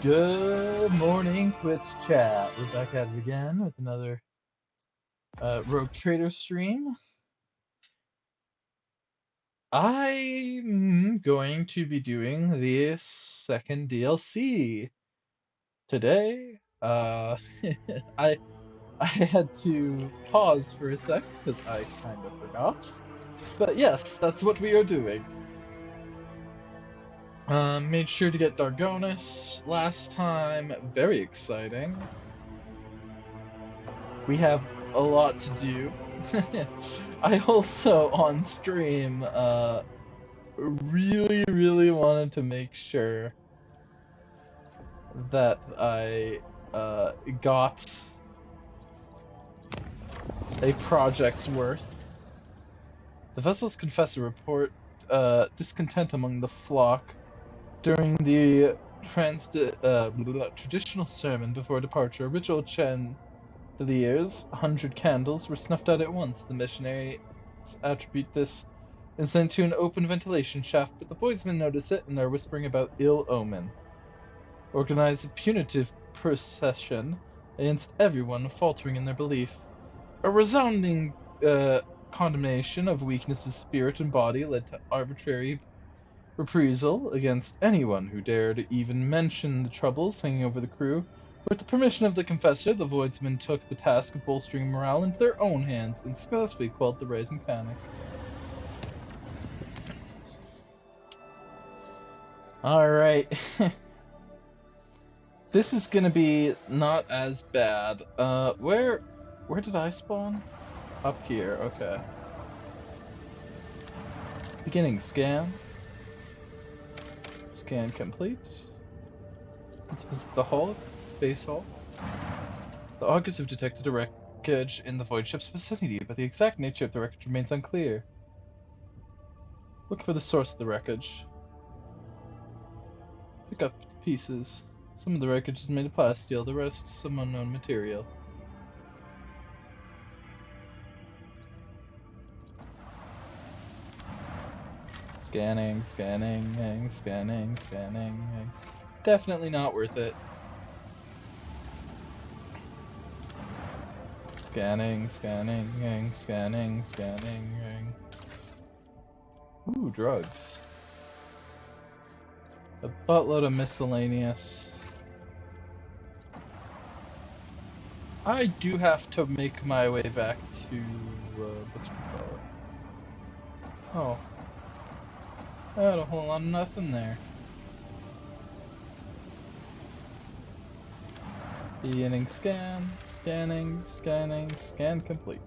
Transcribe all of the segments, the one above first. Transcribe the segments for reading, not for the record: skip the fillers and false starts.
Good morning, Twitch chat. We're back at it again with another Rogue Trader stream. I'm going to be doing the second DLC today. I I had to pause for a sec because I kind of forgot. But yes, that's what we are doing. Made sure to get Dargonis last time. Very exciting. We have a lot to do. I also on stream really wanted to make sure that I got a project's worth. The vessel's confessor report discontent among the flock during the traditional sermon before departure. Ritual chandeliers, 100 candles, were snuffed out at once. The missionaries attribute this incident to an open ventilation shaft, but the Voidsmen notice it and are whispering about ill omen. Organize a punitive procession against everyone faltering in their belief. A resounding condemnation of weakness of spirit and body led to arbitrary reprisal against anyone who dared even mention the troubles hanging over the crew. With the permission of the confessor, the Voidsmen took the task of bolstering morale into their own hands and successfully quelled the rising panic. Alright. This is gonna be not as bad. Where did I spawn? Up here, okay. Beginning scan. Scan complete. Let's visit the hull, space hull. The augurs have detected a wreckage in the void ship's vicinity, but the exact nature of the wreckage remains unclear. Look for the source of the wreckage. Pick up pieces. Some of the wreckage is made of plasteel, the rest some unknown material. Scanning. Definitely not worth it. Scanning. Ooh, drugs. A buttload of miscellaneous. I do have to make my way back to, what's it called? Oh. I had a whole lot of nothing there. Beginning scan, scan complete.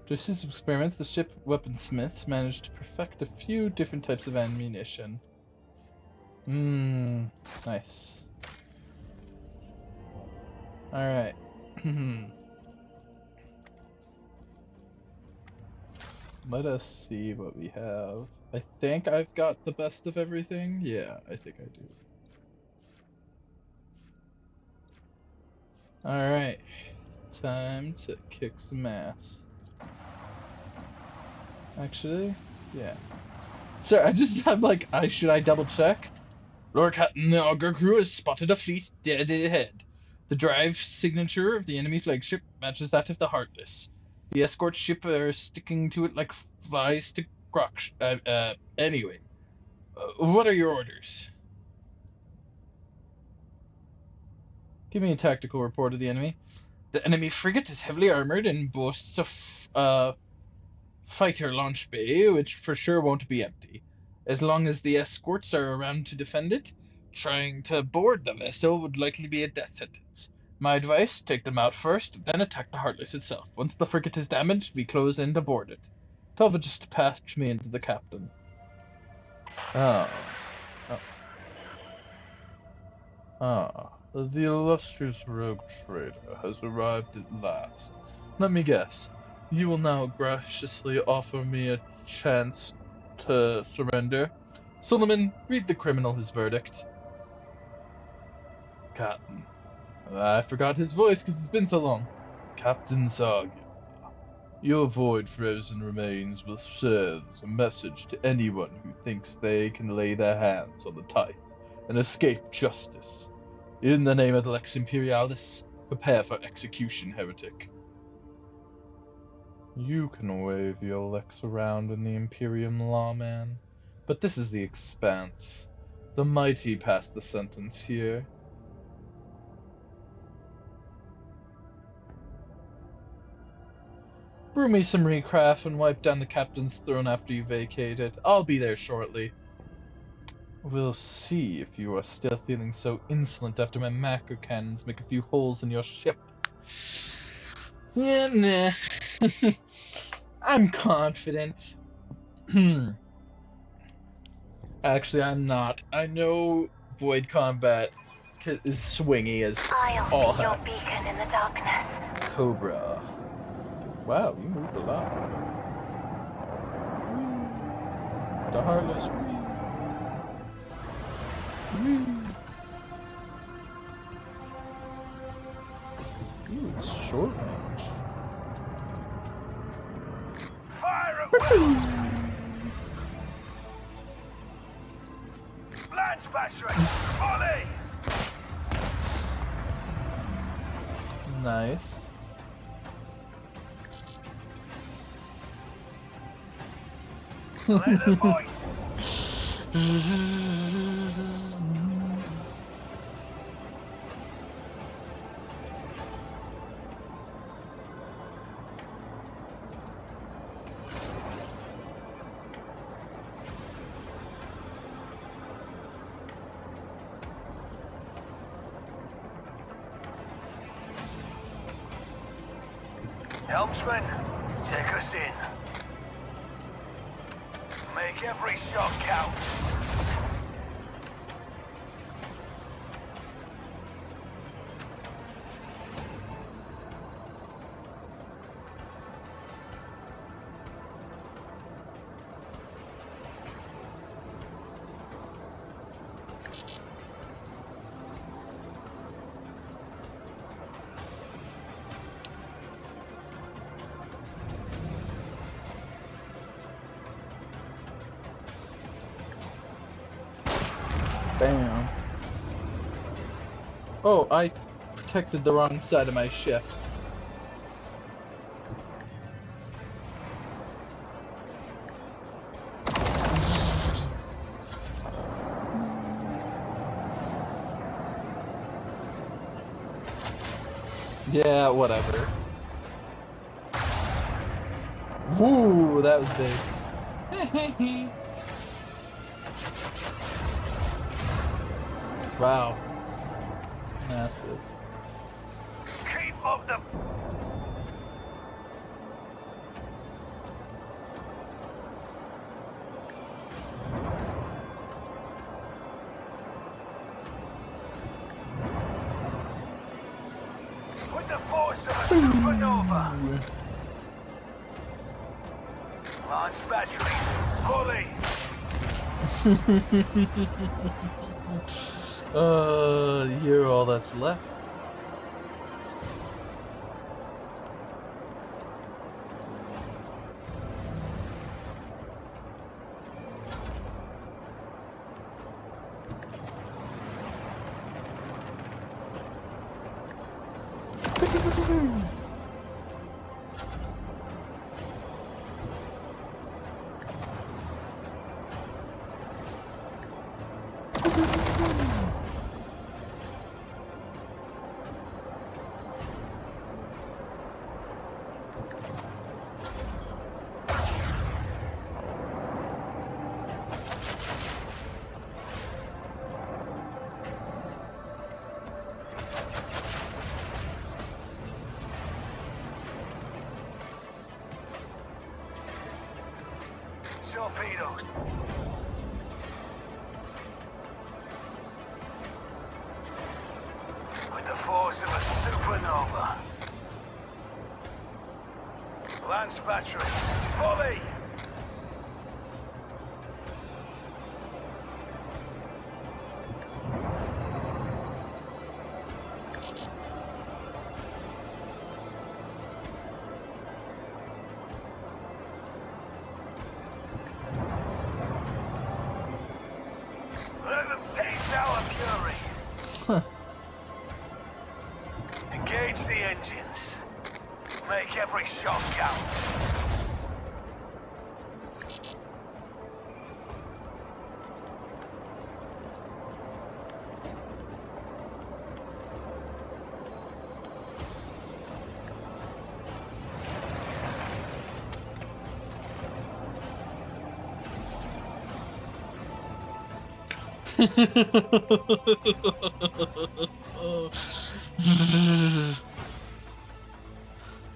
Through a series of experiments, the ship weaponsmiths managed to perfect a few different types of ammunition. Nice. Alright. Let us see what we have. I think I've got the best of everything. Yeah, I think I do. Alright. Time to kick some ass. Actually, yeah. Sir, I just have like, should I double check? Lord Captain, the auger crew has spotted a fleet dead ahead. The drive signature of the enemy flagship matches that of the Heartless. The escort ship are sticking to it like flies to crotch. Anyway, what are your orders? Give me a tactical report of the enemy. The enemy frigate is heavily armored and boasts a fighter launch bay, which for sure won't be empty. As long as the escorts are around to defend it, trying to board the vessel would likely be a death sentence. My advice, take them out first, then attack the Heartless itself. Once the frigate is damaged, we close in to board it. Tell them just to patch me into the captain. Oh. The illustrious rogue trader has arrived at last. Let me guess. You will now graciously offer me a chance to surrender. Solomon, read the criminal his verdict. Captain. I forgot his voice because it's been so long. Captain Zog. Your void frozen remains will serve as a message to anyone who thinks they can lay their hands on the tithe and escape justice. In the name of the Lex Imperialis, prepare for execution, heretic. You can wave your Lex around in the Imperium, lawman, but this is the Expanse. The mighty pass the sentence here. Brew me some recraft and wipe down the captain's throne after you vacate it. I'll be there shortly. We'll see if you are still feeling so insolent after my macro cannons make a few holes in your ship. Yeah, nah. I'm confident. Actually, I'm not. I know Void Combat is swingy as all I'll be your heck. beacon in the darkness. Cobra. Wow, you moved a lot. The Heartless. Ooh, it's short range. Fire at will! Lance battery! Volley! Nice. Let the point! Helmsman, take us in. Make every shot count. Damn. Oh, I protected the wrong side of my ship. Yeah, whatever. Woo, that was big. Wow. Massive. Keep up the... With the force of a supernova. Launch battery. Fully. You're all that's left. Torpedoes. With the force of a supernova. Lance battery. Fully. Engage the engines. Make every shot count.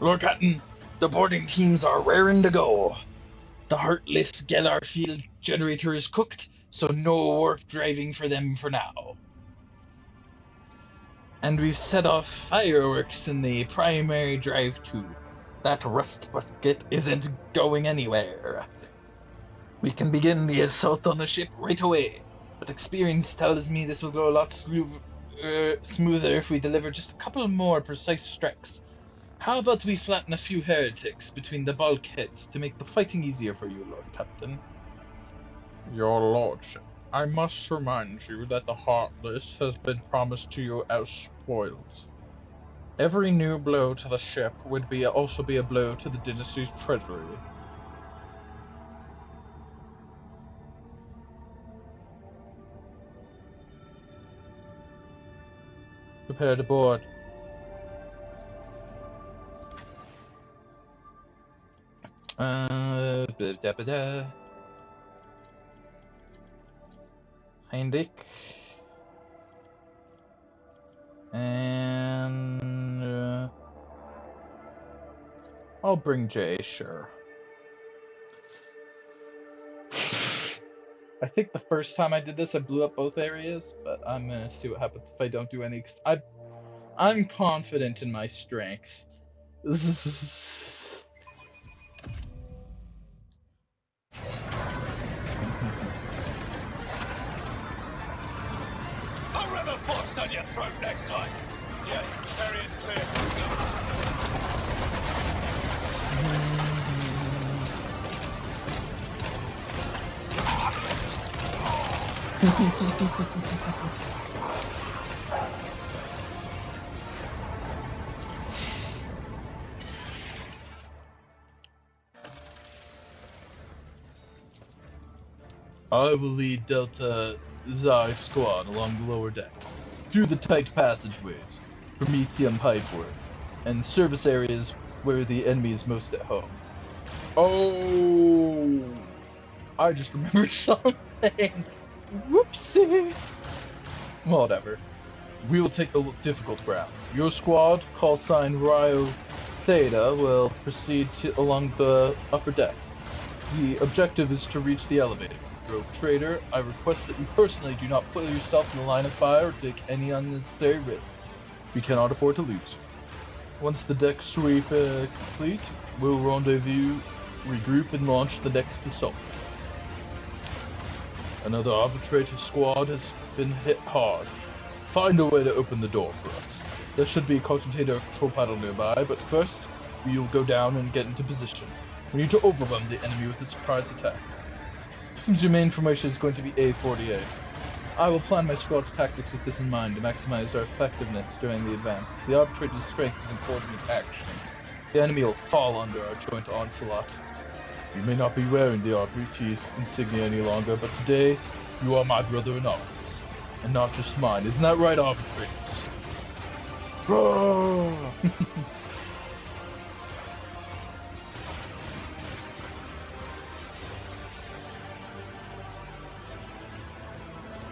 Lord Captain, the boarding teams are raring to go. The Heartless Can field generator is cooked, so no warp driving for them for now. And we've set off fireworks in the primary drive too. That rust bucket isn't going anywhere. We can begin the assault on the ship right away, but experience tells me this will go a lot smoother if we deliver just a couple more precise strikes. How about we flatten a few heretics between the bulkheads to make the fighting easier for you, Lord Captain? Your Lordship, I must remind you that the Heartless has been promised to you as spoils. Every new blow to the ship would also be a blow to the dynasty's treasury. Prepare to board. Heinrich. And I'll bring Jay, sure. I think the first time I did this, I blew up both areas, but I'm gonna see what happens if I don't do any. I'm confident in my strength. I'll ram a box down your throat next time. Yes, this area is clear. I will lead Delta Xi squad along the lower decks, through the tight passageways, Prometheum pipework, and service areas where the enemy is most at home. Oh, I just remembered something. Whoopsie. Whatever. We will take the difficult ground. Your squad, call sign Rio Theta, will proceed along the upper deck. The objective is to reach the elevator. Rogue Trader, I request that you personally do not put yourself in the line of fire or take any unnecessary risks. We cannot afford to lose. Once the deck sweep complete, we'll rendezvous, regroup, and launch the next assault. Another arbitrator squad has been hit hard. Find a way to open the door for us. There should be a concentrator control panel nearby, but first, we'll go down and get into position. We need to overwhelm the enemy with a surprise attack. Seems your main formation is going to be A48. I will plan my squad's tactics with this in mind to maximize our effectiveness during the advance. The arbitrator's strength is important in action. The enemy will fall under our joint onslaught. You may not be wearing the arbitrator's insignia any longer, but today, you are my brother in arms. And not just mine. Isn't that right, arbitrators? Roar!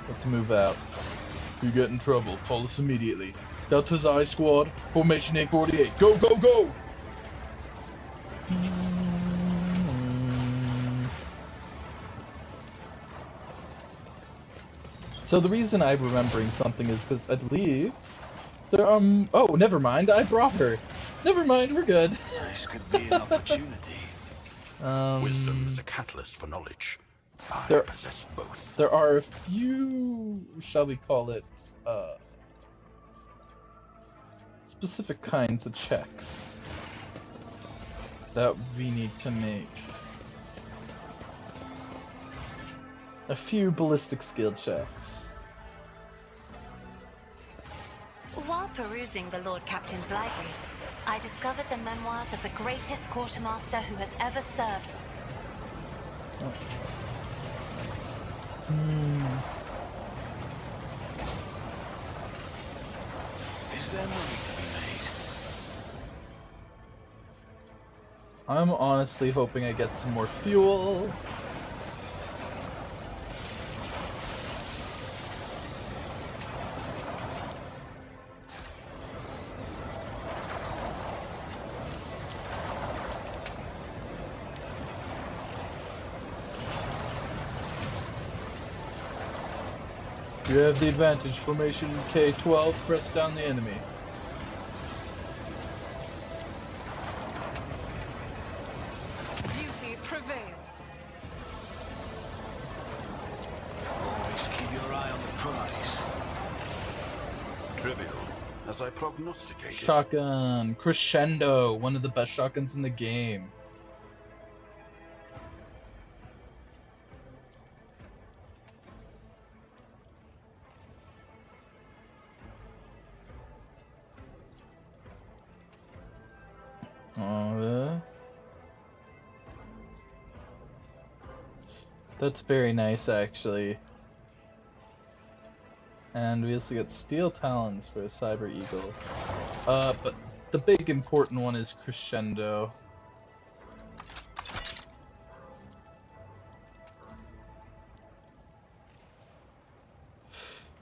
Let's move out. If you get in trouble, call us immediately. Delta Xi squad, formation A48. Go, go, go! So the reason I'm remembering something is because I believe there oh, never mind, I brought her. Never mind, we're good. This could be an opportunity. Wisdom is a catalyst for knowledge. I There- possess both. There are a few, shall we call it, specific kinds of checks that we need to make. A few ballistic skill checks. Perusing the Lord Captain's library, I discovered the memoirs of the greatest quartermaster who has ever served. Is there money to be made? I'm honestly hoping I get some more fuel. You have the advantage. Formation K-12, press down the enemy. Duty prevails. Always keep your eye on the prize. Trivial, as I prognosticated. Shotgun. Crescendo. One of the best shotguns in the game. Oh, that's very nice, actually. And we also get Steel Talons for a Cyber Eagle. But the big important one is Crescendo.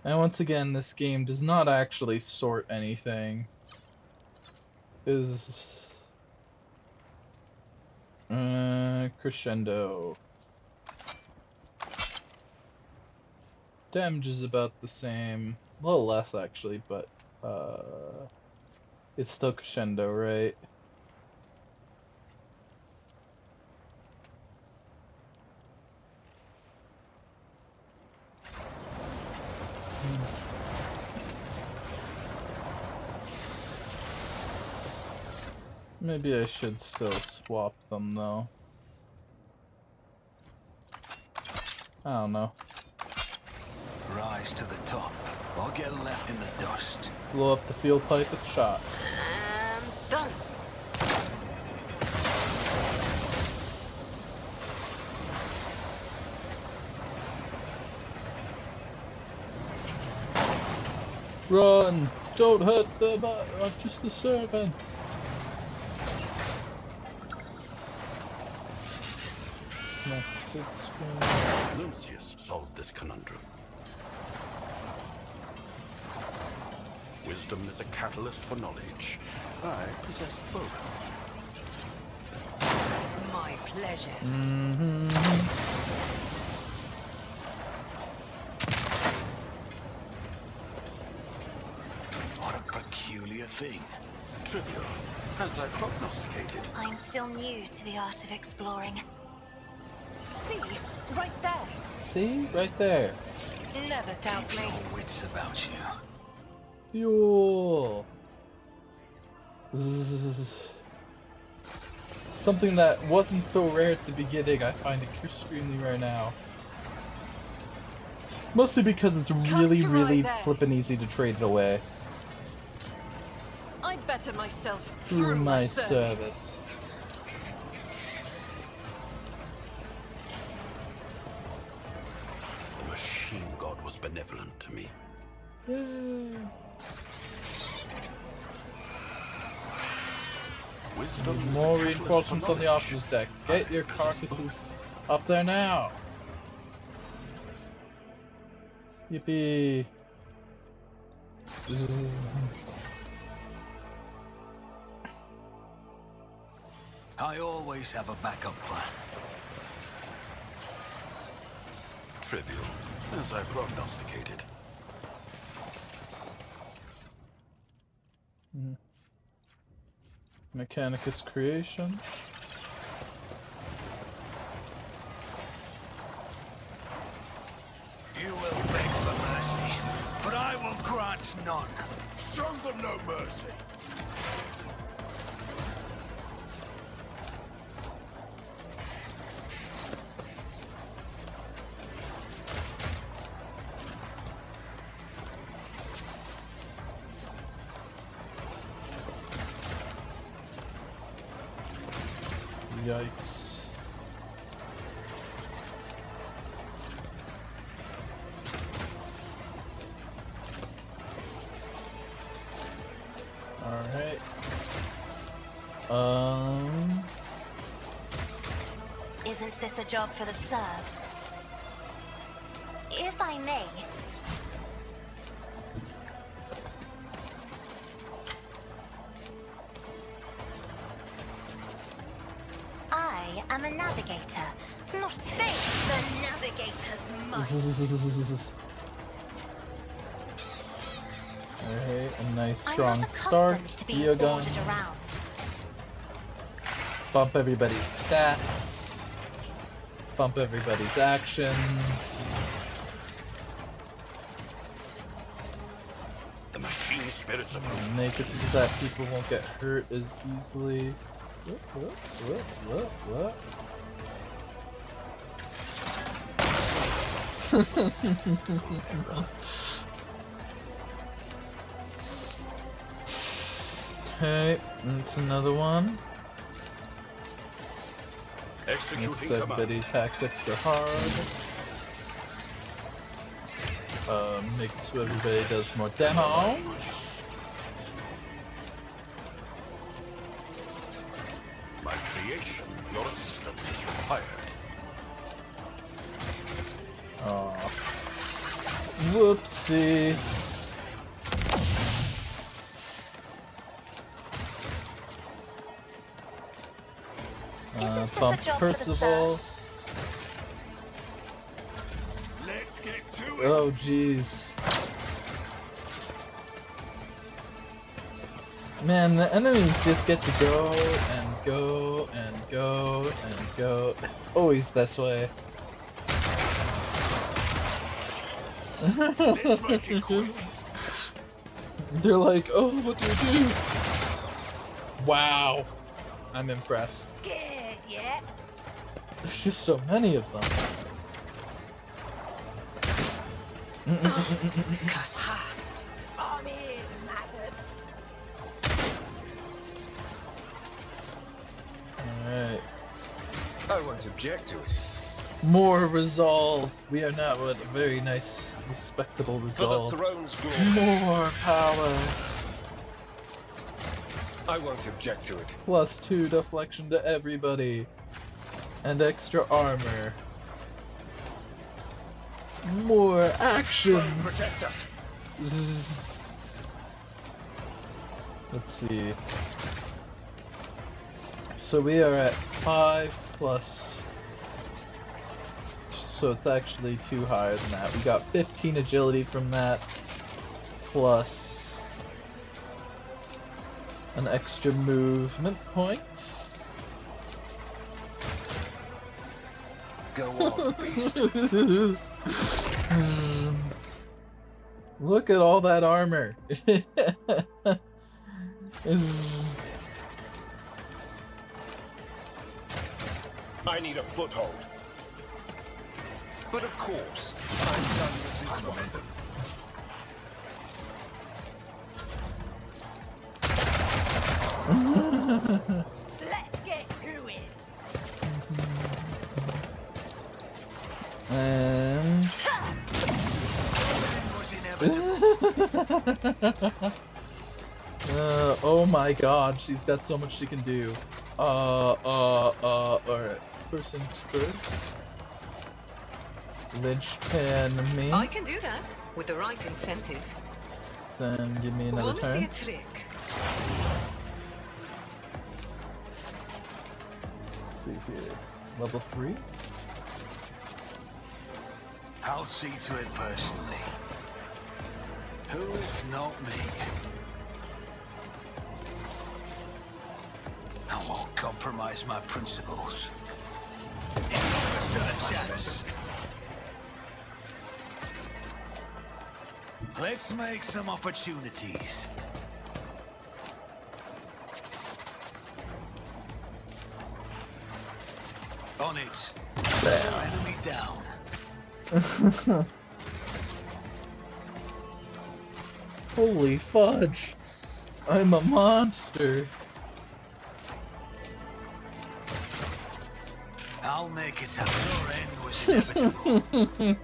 And once again, this game does not actually sort anything. Crescendo. Damage is about the same. A little less, actually, but, it's still Crescendo, right? Maybe I should still swap them, though. I don't know. Rise to the top, or get left in the dust. Blow up the fuel pipe with shot. And done. Run! Don't hurt them! I'm just a servant! No, it's Lucius solved this conundrum. Wisdom is a catalyst for knowledge. I possess both. My pleasure. What a peculiar thing. Trivial, as I prognosticated. I'm still new to the art of exploring. See, right there. See? Right there. Never doubt Keep me. your wits about you. Fuel! Zzz. Something that wasn't so rare at the beginning, I find extremely rare now. Mostly because it's really, Cast your really eye there. flippin' easy to trade it away. I better myself Through my service. service. The machine god was benevolent to me. Yay. Wisdom is a More catalyst reinforcements for on the knowledge. officers' deck. I Get your possess carcasses both. up there now. Yippee. Zzz. I always have a backup plan. Trivial, as I prognosticated. Mechanicus creation. You will beg for mercy, but I will grant none. Show them no mercy. Yikes. Alright. Isn't this a job for the serfs? If I may. I am a navigator, not face the navigator's might. Alright, a nice I'm strong not start. accustomed to being Via gun. ordered around. Bump everybody's stats. Bump everybody's actions. The machine spirits of Make it so that people won't get hurt as easily. What? Okay, that's another one. executing Let's command. everybody attacks extra hard. Make it so everybody does more damage. My creation, your assistance is required. Aw. Whoopsie. Isn't this a Bump job for the Percival. serfs? Let's get to it. Oh jeez. Man, the enemies just get to go and go and go and go. It's always this way. Let's make it quick. They're like, oh, what do we do? Wow. I'm impressed. Good, yeah. There's just so many of them. Cause ha. I'm in, maggot. Alright. I won't object to it. More resolve. We are now at a very nice, respectable For the resolve. throne's glory. More power. I won't object to it. +2 deflection to everybody. And extra armor. More actions. Protect us. Let's see. So we are at 5 plus. So it's actually 2 higher than that. We got 15 agility from that. Plus an extra movement point. Go on, beast. Look at all that armor. I need a foothold. But of course, I'm done with this one. Let's get to it. And oh my god, she's got so much she can do. Alright. First things first. Linchpin me. I can do that with the right incentive. Then give me another Wanna see turn. a trick? Let's see here. Level 3. I'll see to it personally. Who if not me? I won't compromise my principles. Never stood a chance. Let's make some opportunities. On it. Enemy down. Holy fudge! I'm a monster! I'll make it happen. Your end was inevitable.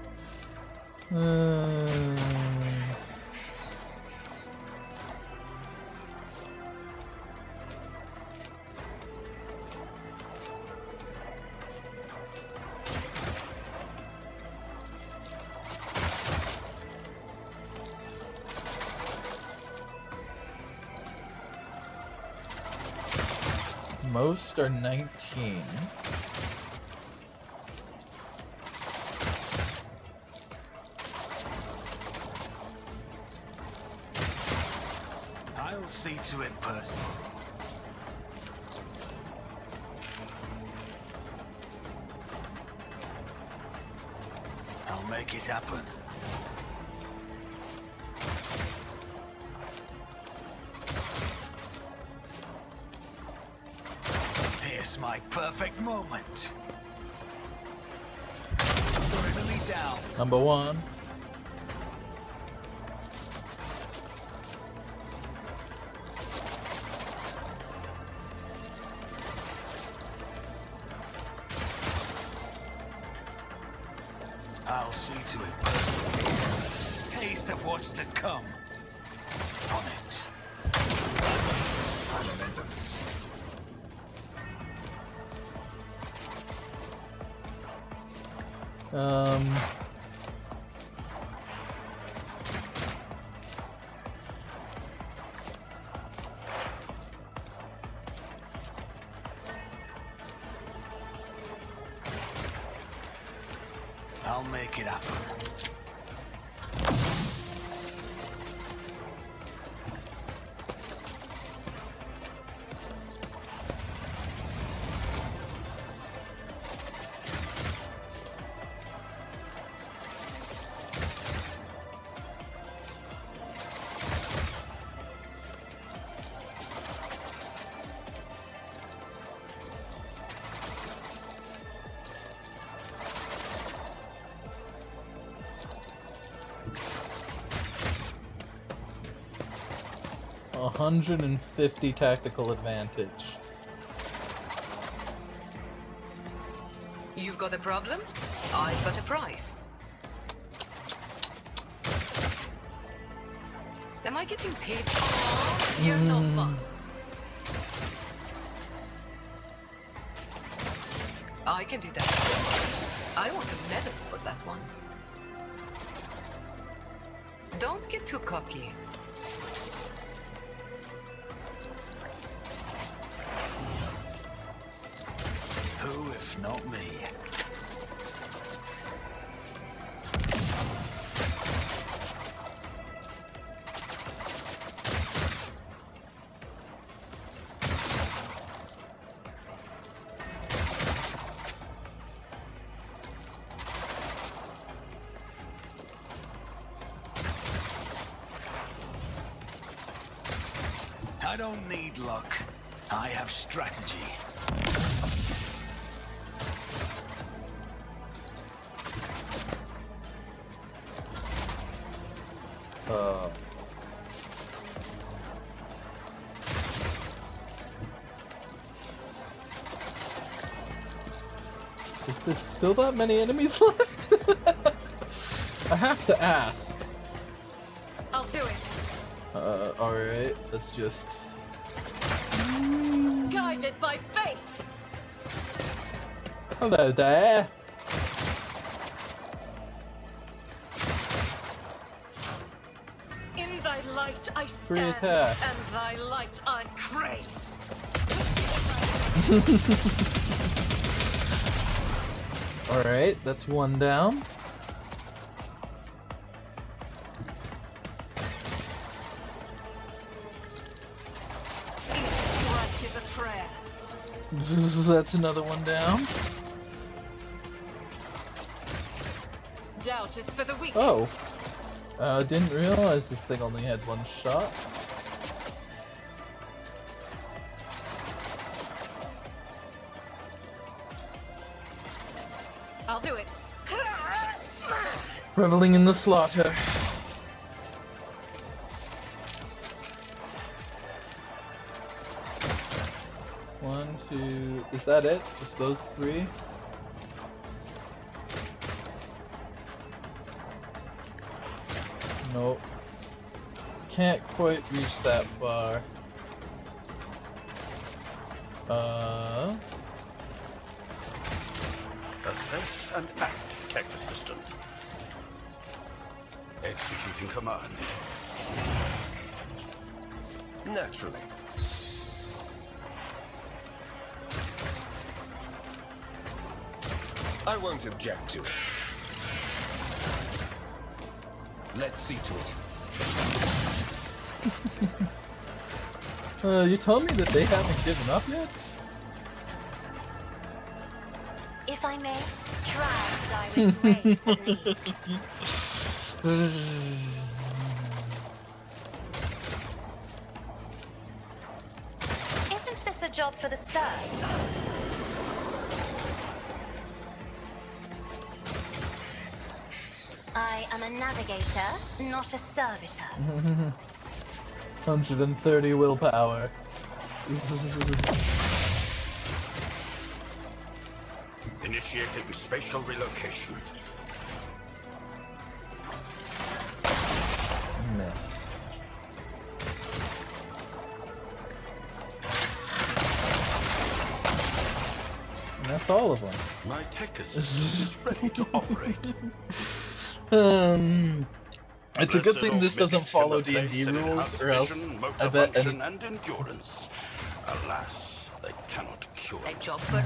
Most are 19s. I'll see to it personally. I'll make it happen. Here's my perfect moment. Enemy down. Number 1. I'll see to it personally. Taste of what's to come. On it. I'll make it happen. A 150 tactical advantage. You've got a problem? I've got a prize. Am I getting paid? Oh, you're no fun. I can do that. I want a medal for that one. Don't get too cocky. Who if not me? I don't need luck. I have strategy. Is there still that many enemies left? I have to ask. I'll do it. Alright, let's just... Guided by faith. Hello there! In thy light I Free stand, attack. and thy light I crave. Alright, that's one down. Each strike is a prayer. That's another one down. Doubt is for the weak. Oh. Didn't realize this thing only had one shot. I'll do it. Reveling in the slaughter. One, two... Is that it? Just those three? Nope. Can't quite reach that far. Assess and act, tech assistant. Executing command. Naturally. I won't object to it. Let's see to it. You telling me that they haven't given up yet? If I may, try to die with grace at least. Isn't this a job for the serfs? I am a navigator, not a servitor. 130 willpower. Initiating spatial relocation. Miss. And that's all of them. My tech assistant is ready to operate. It's a good Blessed thing this doesn't omniscient follow place D&D that rules, enhance or else vision, I motor bet function, and endurance. Alas, they cannot cure. A job for me.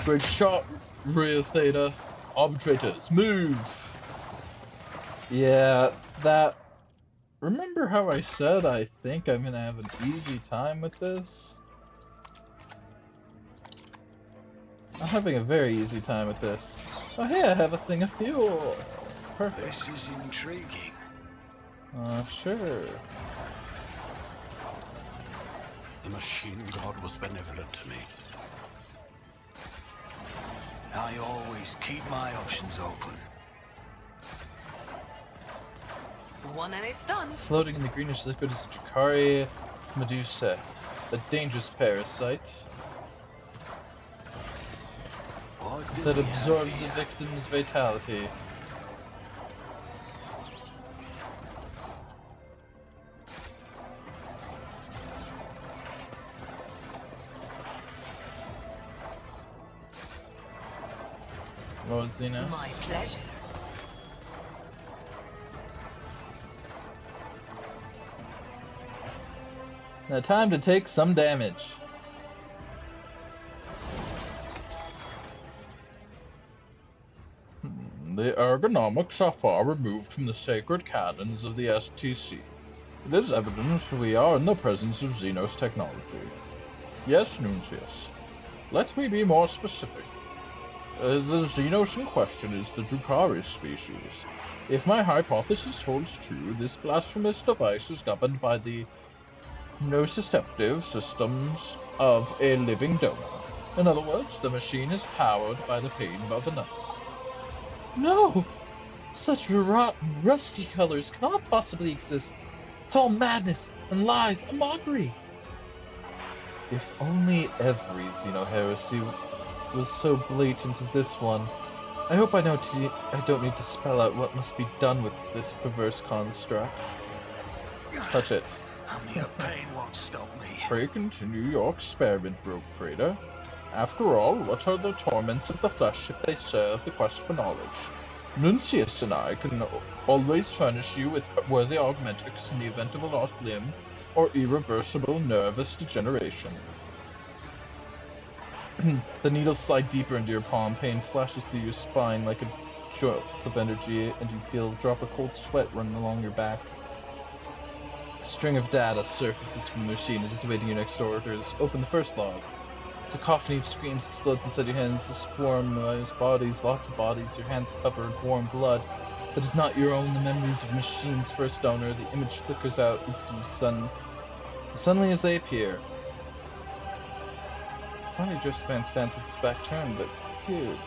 Great shot, Rear Theta. Arbitrators, move! Yeah, that... Remember how I said I think I'm gonna have an easy time with this? I'm having a very easy time with this. Oh hey, I have a thing of fuel! Perfect. This is intriguing. Sure. The machine god was benevolent to me. I always keep my options open. One and it's done. Floating in the greenish liquid is Drakari Medusa, a dangerous parasite What do that we have absorbs a here? victim's vitality. Lord Xenos. My pleasure. Now time to take some damage. The ergonomics are far removed from the sacred canons of the STC. It is evidence we are in the presence of Xenos technology. Yes, Nuncius. Let me be more specific. The Xenos in question is the Drukari species. If my hypothesis holds true, this blasphemous device is governed by the nociceptive systems of a living donor. In other words, the machine is powered by the pain of another. No! Such rotten, rusty colors cannot possibly exist. It's all madness and lies, a mockery. If only every xenoheresy was so blatant as this one. I hope I don't need to spell out what must be done with this perverse construct. Touch it. Mere pain won't stop me. Pray continue your experiment, Rogue Trader. After all, what are the torments of the flesh if they serve the quest for knowledge? Nuncius and I can always furnish you with worthy augmentics in the event of a lost limb or irreversible nervous degeneration. The needles slide deeper into your palm, pain flashes through your spine like a jolt of energy, and you feel a drop of cold sweat running along your back. A string of data surfaces from the machine, anticipating your next orders. Open the first log. A cacophony of screams explodes inside your hands. A swarm of bodies, lots of bodies, your hands covered in warm blood. That is not your own, the memories of machine's first owner. The image flickers out as suddenly as they appear. Finally, dressed man stands with his back turned, but it's clear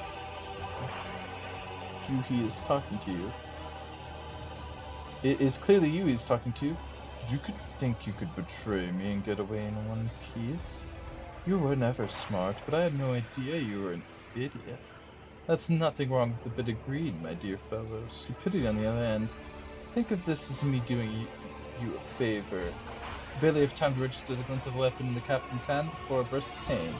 he is talking to you. It is clearly you he's talking to. Did you think you could betray me and get away in one piece? You were never smart, but I had no idea you were an idiot. That's nothing wrong with a bit of greed, my dear fellow. Stupidity, on the other hand. Think of this as me doing you a favor. I barely have time to register the glint of a weapon in the captain's hand before a burst of pain.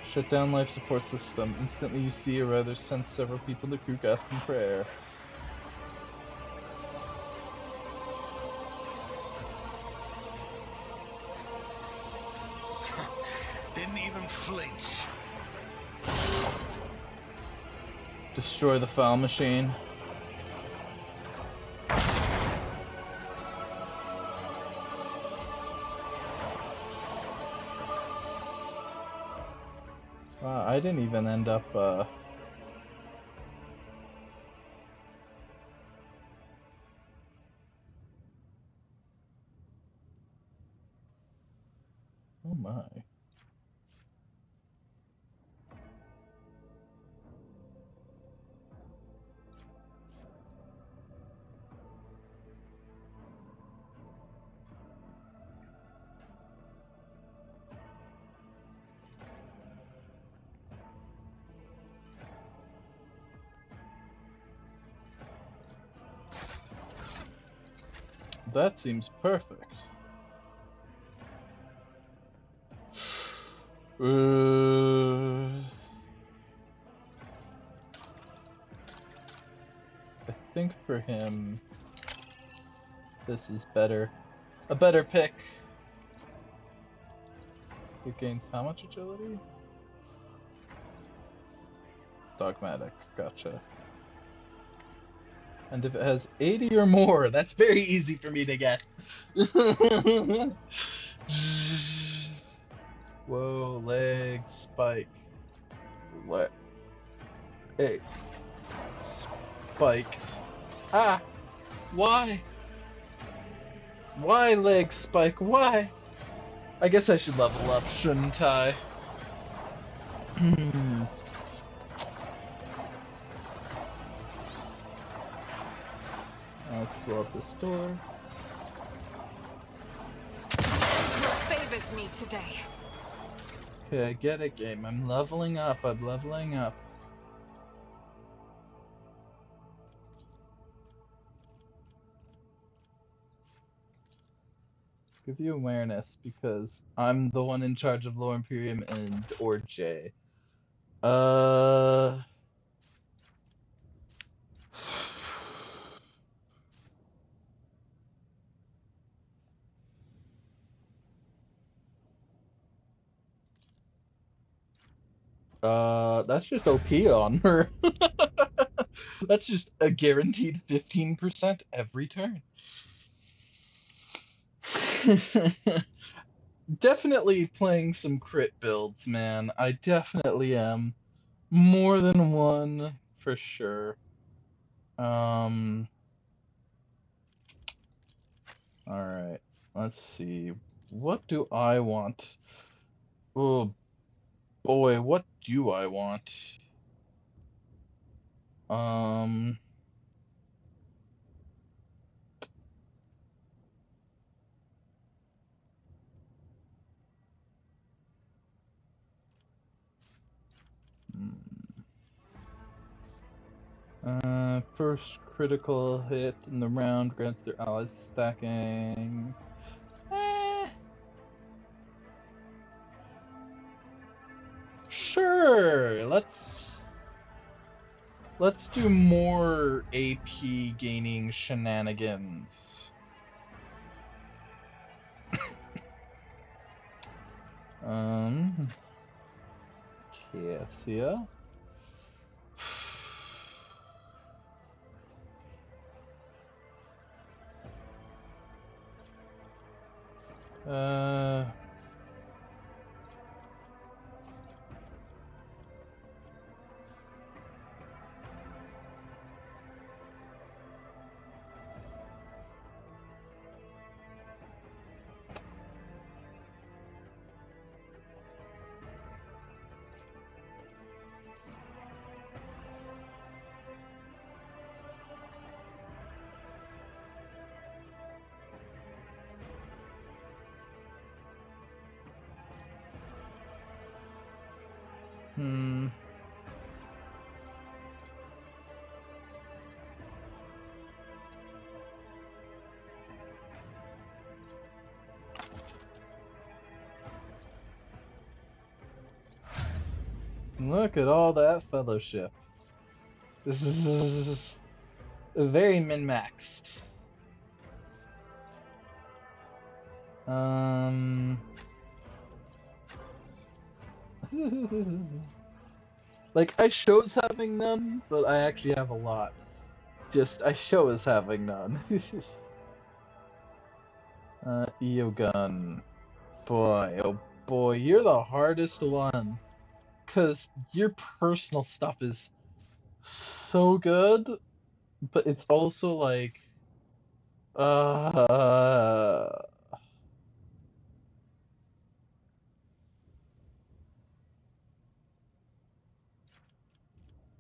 Shut down life support system. Instantly you see, or rather sense, several people in the crew gasping for air. Didn't even flinch. Destroy the file machine. I didn't even end up, oh my. That seems perfect. I think for him, this is better. A better pick. It gains how much agility? Dogmatic, gotcha. And if it has 80 or more, that's very easy for me to get. Whoa, leg, spike. Hey, spike. Ah! Why? Why leg spike? Why? I guess I should level up, shouldn't I? Let's blow up this door. Favors me today. Okay, I get it, game. I'm leveling up. I'm leveling up. Give you awareness because I'm the one in charge of Lower Imperium and or J. That's just OP on her. That's just a guaranteed 15% every turn. Definitely playing some crit builds, man. I definitely am. More than one, for sure. Alright. Let's see. What do I want? Oh boy, what do I want? Um... First critical hit in the round grants their allies stacking. Sure, let's do more AP gaining shenanigans. Cassia. Look at all that fellowship. This is very min-maxed. Like, I show as having none, but I actually have a lot. Just, I show as having none. Eogun. Boy, oh boy, you're the hardest one. Because your personal stuff is so good, but it's also like, uh,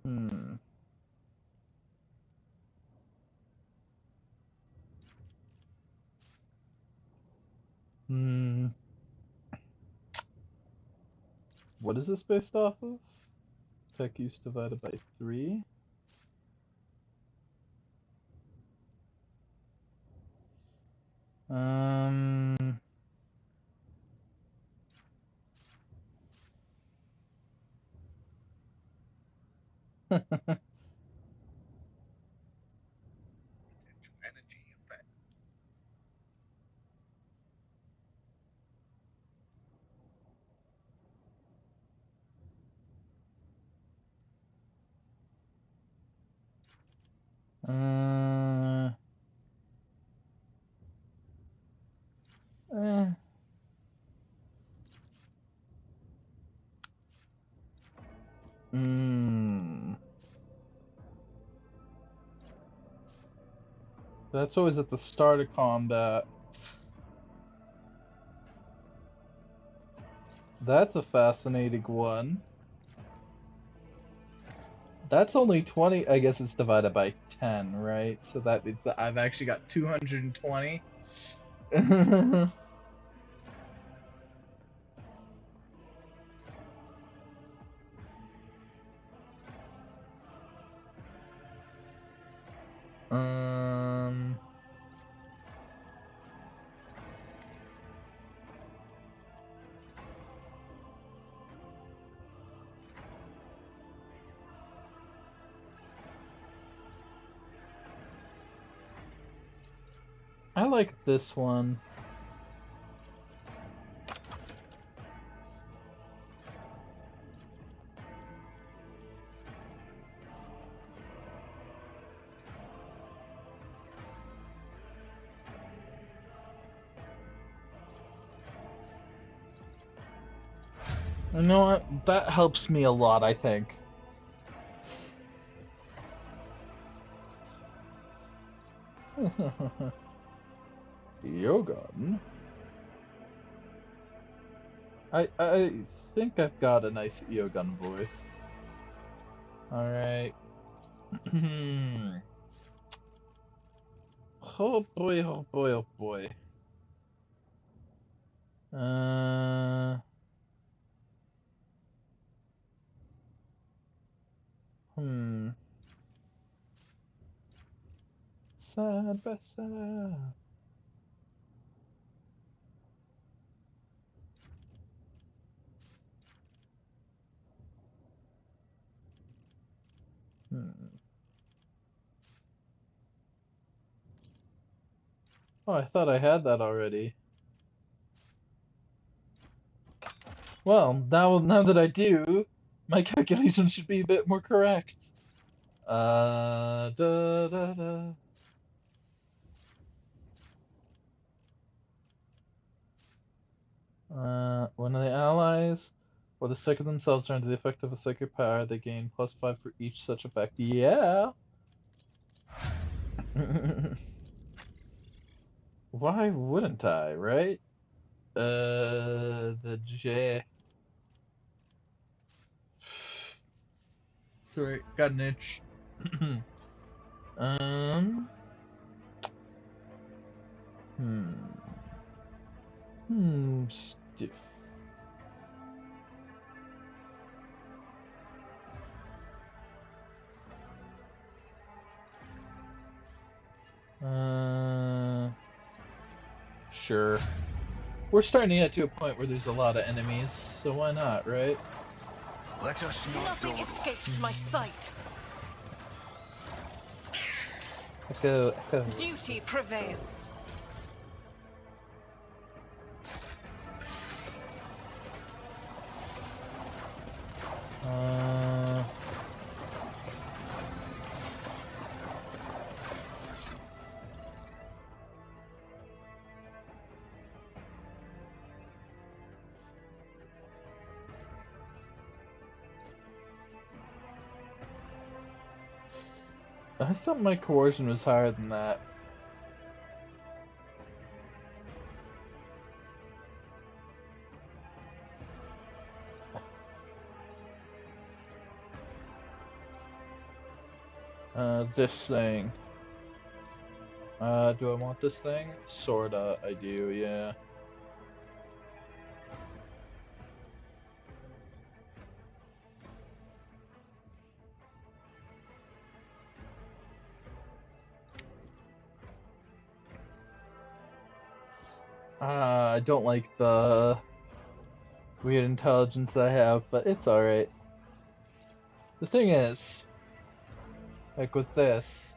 hmm, hmm, what is this based off of? Tech use divided by 3? Um, uh, eh. Hmm. That's always at the start of combat. That's a fascinating one. That's only 20. I guess it's divided by 10, right? So that means that I've actually got 220. Um, I like this one. You know what? That helps me a lot, I think. Yogun. I think I've got a nice Yogun voice. Alright. Oh boy, oh boy, oh boy. Uh, hmm. Side by side. Hmm. Oh, I thought I had that already. Well, now that I do, my calculations should be a bit more correct. Da da da. When the allies or the psychic themselves are under the effect of a psychic power, they gain +5 for each such effect. Yeah. Why wouldn't I, right? The J. Sorry, got an itch. um. Hmm. Stiff. Sure. We're starting to get to a point where there's a lot of enemies, so why not, right? Let us not Nothing dawdle. escapes my sight. Echo, echo. Duty prevails. I thought my coercion was higher than that. This thing. Do I want this thing? Sorta, I do, yeah. I don't like the weird intelligence I have, but it's alright. The thing is, like with this,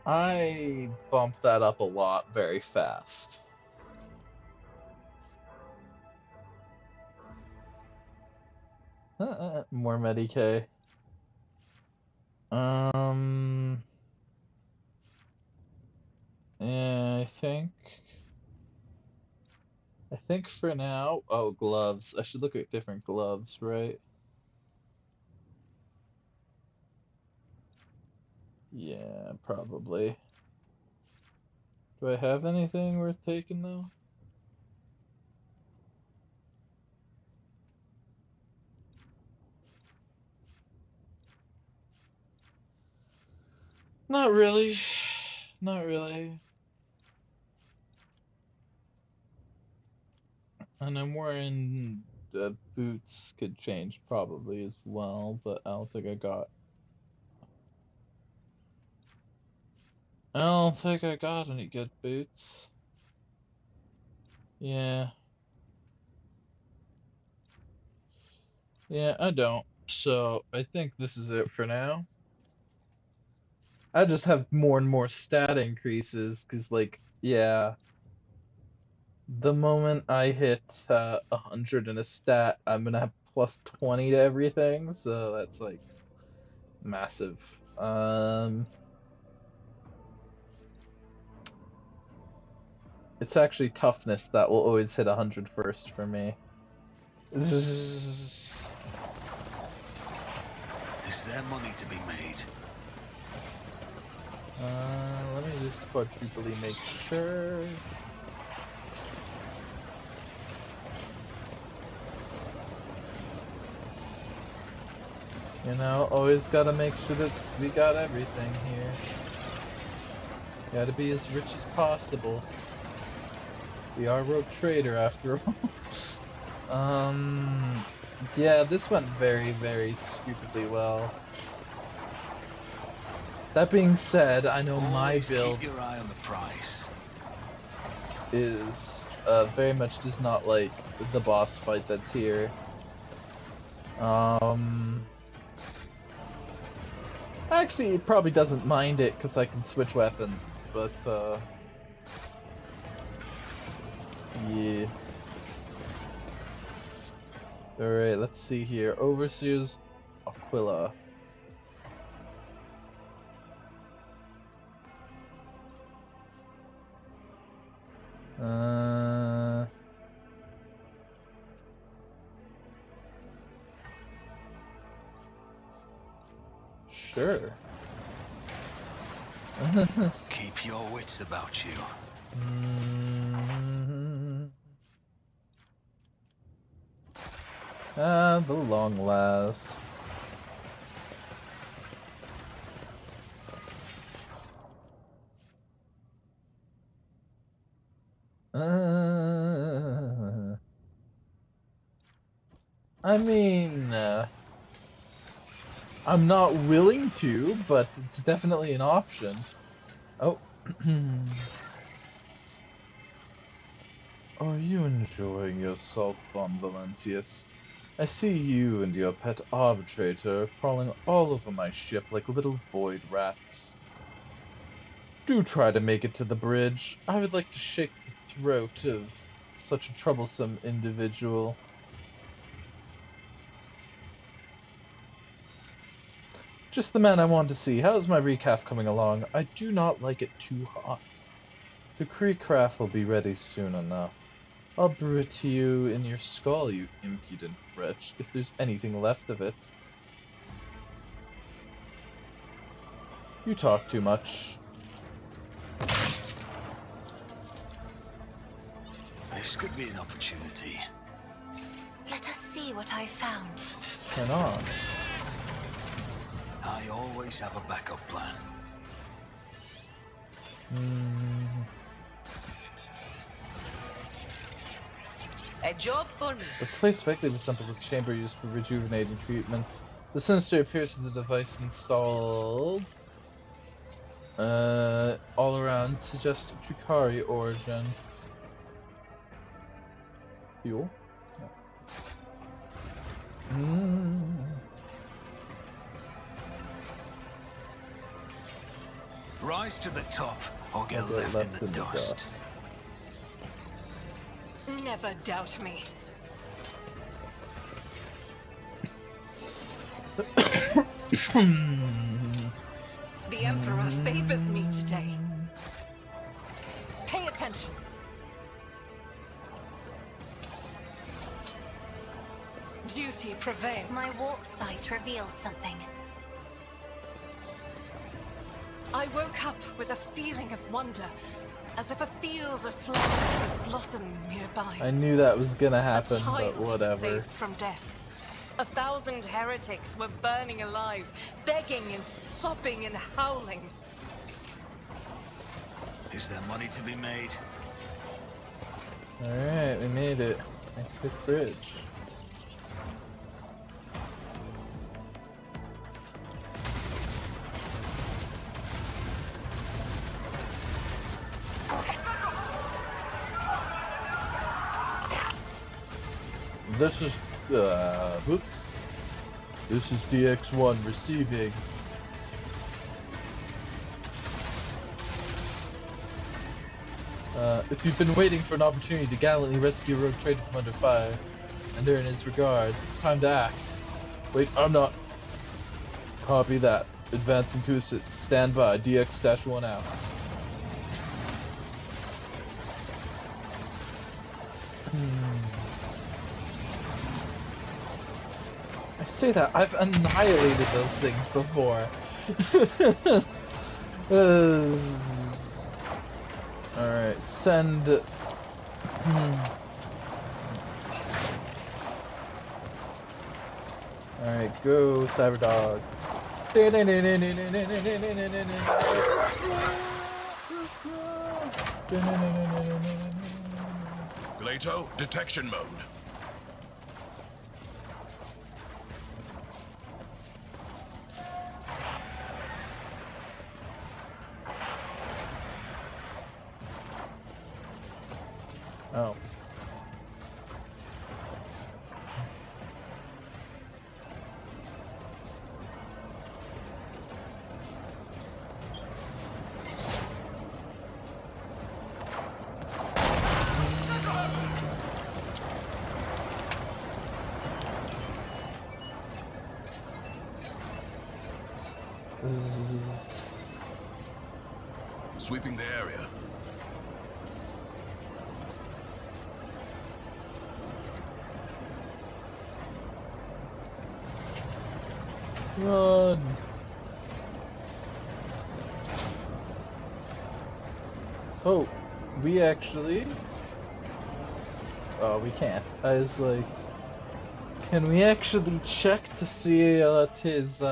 I bumped that up a lot very fast. More Medicaid. Yeah, I think for now, oh, gloves. I should look at different gloves, right? Yeah, probably. Do I have anything worth taking though? Not really. Not really. And I'm wearing boots could change probably as well, but I don't think I got any good boots. Yeah. Yeah, I don't. So I think this is it for now. I just have more and more stat increases, cause like, yeah, the moment I hit 100 in a stat, I'm gonna have plus 20 to everything, so that's like massive. It's actually toughness that will always hit 100 first for me. Is there money to be made? Let me just quadruply make sure. You know, always gotta make sure that we got everything here. Gotta be as rich as possible. We are Rogue Trader after all. Yeah, this went very, very stupidly well. That being said, I know my Always build keep your eye on the price. is very much does not like the boss fight that's here. Actually, it probably doesn't mind it because I can switch weapons, but yeah. Alright, let's see here. Overseer's Aquila. Sure. Keep your wits about you. The long last. I mean, I'm not willing to, but it's definitely an option. Oh. Are you enjoying yourself on Valencius? I see you and your pet arbitrator crawling all over my ship like little void rats. Do try to make it to the bridge. I would like to shake the throat of such a troublesome individual. Just the man I want to see. How's my recaf coming along? I do not like it too hot. The Creek craft will be ready soon enough. I'll brew it to you in your skull, you impudent wretch, if there's anything left of it. You talk too much. This could be an opportunity. Let us see what I found. Turn on. I always have a backup plan. A job for me. The place vaguely resembles a chamber used for rejuvenating treatments. The sinister appears to the device installed all around suggests Tricari origin. Fuel? No. Rise to the top, or get I'll get left in the dust. Never doubt me. The Emperor favors me today. Pay attention. Duty prevails. My warp sight reveals something. I woke up with a feeling of wonder, as if a field of flowers was blossoming nearby. I knew that was gonna happen, A child but whatever. saved from death. 1,000 heretics were burning alive, begging and sobbing and howling. Is there money to be made? Alright, we made it. Quick bridge. This is, whoops. This is DX1 receiving. If you've been waiting for an opportunity to gallantly rescue a rogue trader from under fire and earn his regard, it's time to act. Wait, I'm not. Copy that. Advancing to assist. Stand by. DX-1 out. I say that, I've annihilated those things before. Alright, send... Alright, go, Cyberdog. Glato, detection mode. Oh. Sweeping the area. Run! Oh, we actually... Oh, we can't. I was like... Can we actually check to see what his,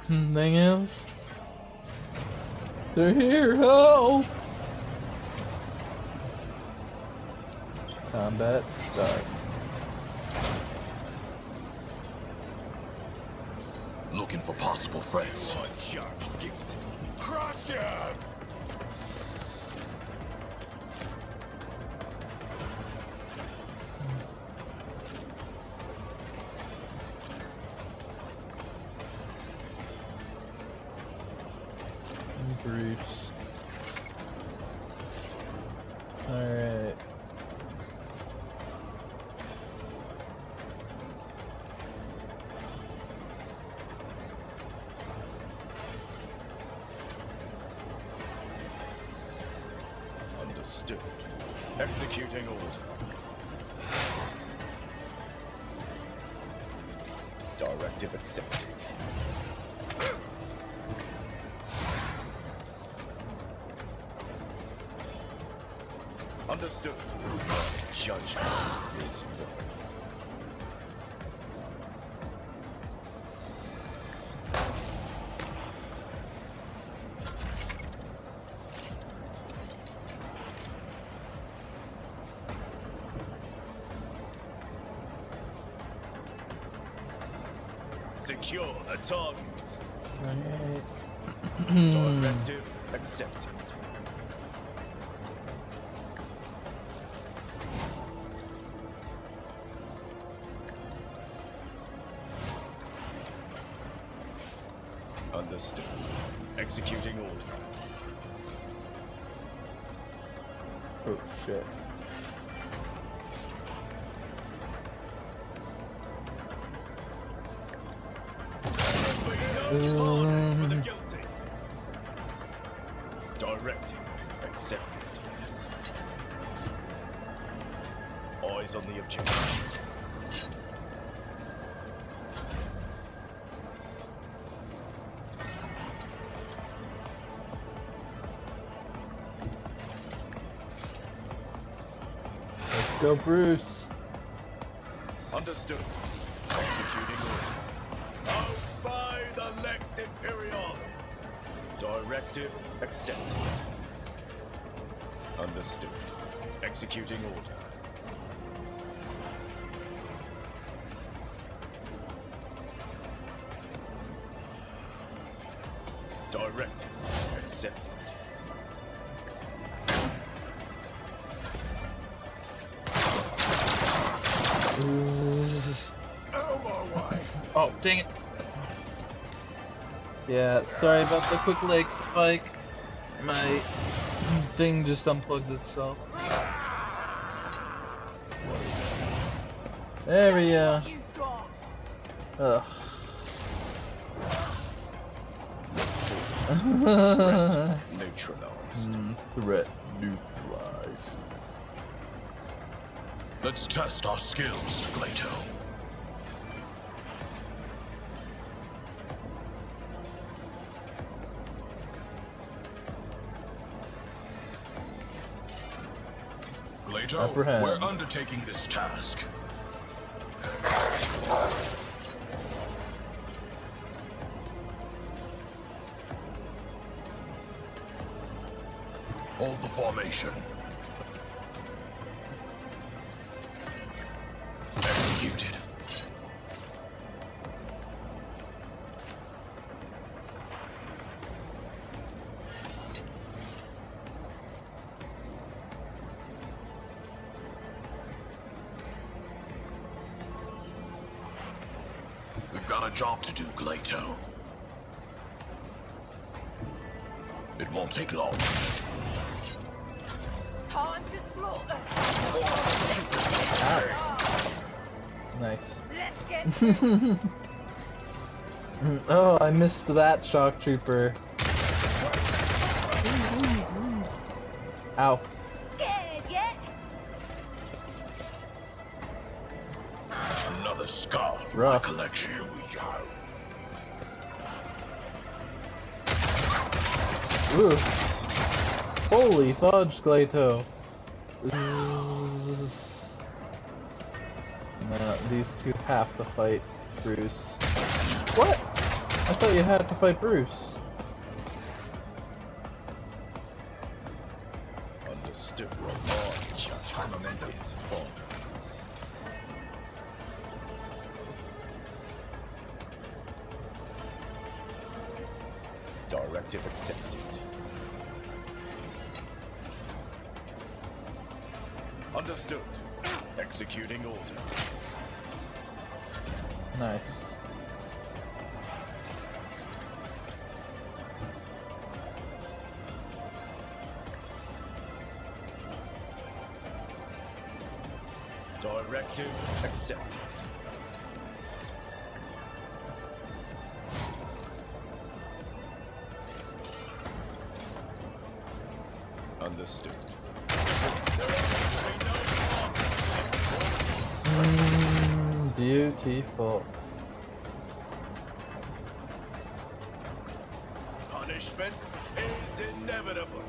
thing is? They're here, help! Combat start. Looking for possible threats. Crush him! Bruce. Alright. Understood. Executing order. Directive accepted. Understood. Judgment is void. Secure a target. Alright. Directive accepted. Understood. Executing order. Oh shit. For the guilty. Directive accepted. Eyes on the objective. Let's go, Bruce. Understood. Executing order. Out by the Lex Imperialis. Directive accepted. Understood. Executing order. Directive accepted. Oh, dang it. Yeah, sorry about the quick leg spike. My thing just unplugged itself. There we go. Ugh. Neutralized. Threat neutralized. Let's test our skills, Glato. Glato, Apprehend. we're undertaking this task. Hold the formation. Executed. We've got a job to do, Glato. It won't take long. Time to slaughter. Nice. Let's get Oh, I missed that shock trooper. Ow. scared yet? Another scar for Rough. my collection. Here we go. Oof. Holy fudge, Glato. No, these two have to fight Bruce. What? I thought you had to fight Bruce. Understood. Right. Judgment is void. Directive accepted. Understood. Executing order. Directive accepted. Understood. Beautiful. Punishment is inevitable.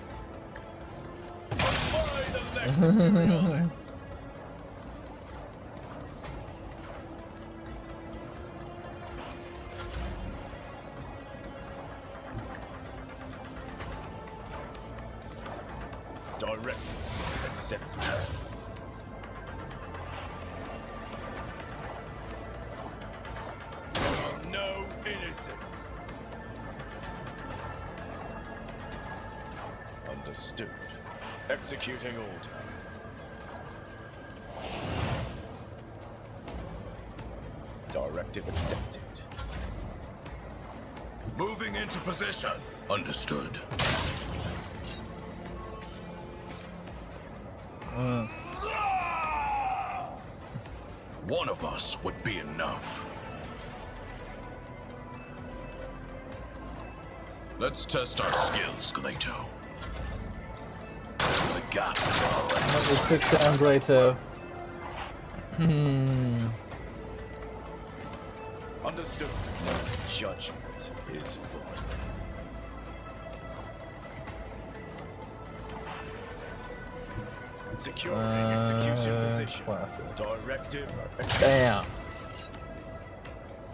Apply the lecture. Directive accepted. No innocence. Understood. Executing order. Directive accepted. Moving into position. Understood. One of us would be enough. Let's test our skills, Glato. The gap. It took down Glato. Understood. No judgment is void. Securing execution position. Classic. Directive. Bam.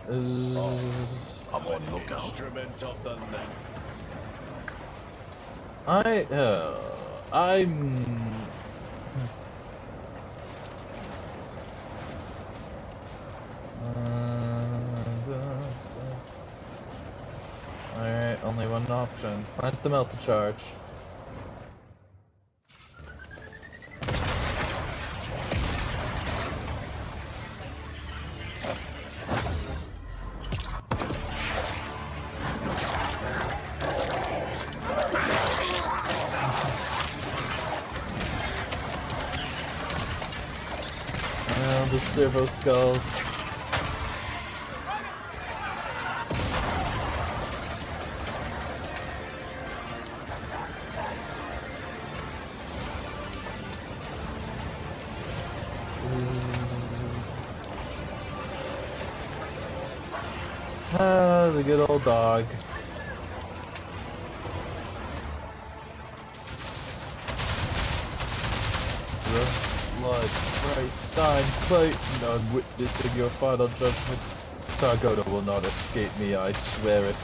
I'm on lookout. Instrument of the lens. I'm. Alright, only one option. Plant the melted charge. The servo skulls. Ah, the good old dog. Drugs, blood, Christ, I'm fighting on witnessing your final judgment. Sargota will not escape me, I swear it.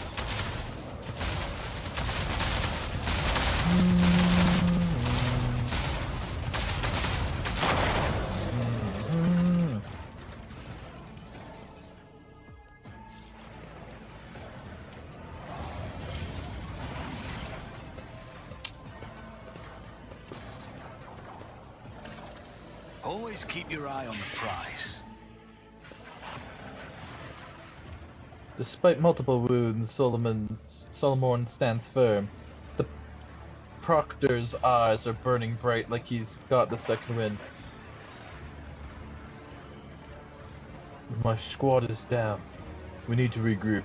Always keep your eye on the prize. Despite multiple wounds, Solomon stands firm. The Proctor's eyes are burning bright like he's got the second wind. My squad is down. We need to regroup.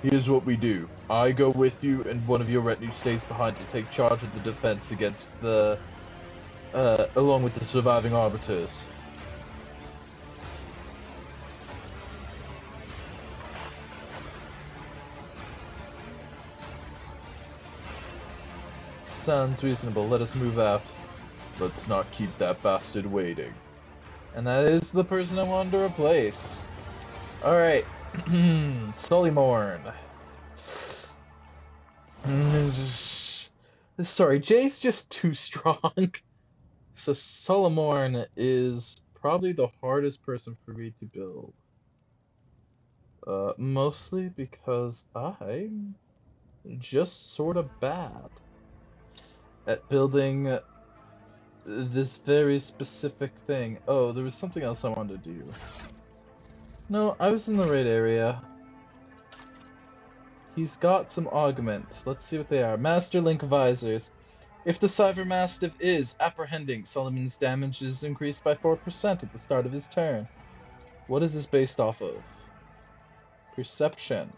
Here's what we do. I go with you and one of your retinue stays behind to take charge of the defense against the along with the surviving arbiters. Sounds reasonable. Let us move out. Let's not keep that bastard waiting. And that is the person I wanted to replace. Alright. Solomorn. Sorry, Jay's just too strong. So Solomorn is probably the hardest person for me to build. Mostly because I'm just sort of bad at building this very specific thing. Oh, there was something else I wanted to do. No, I was in the right area. He's got some augments. Let's see what they are. Master Link Visors. If the Cybermastiff is apprehending, Solomon's damage is increased by 4% at the start of his turn. What is this based off of? Perception.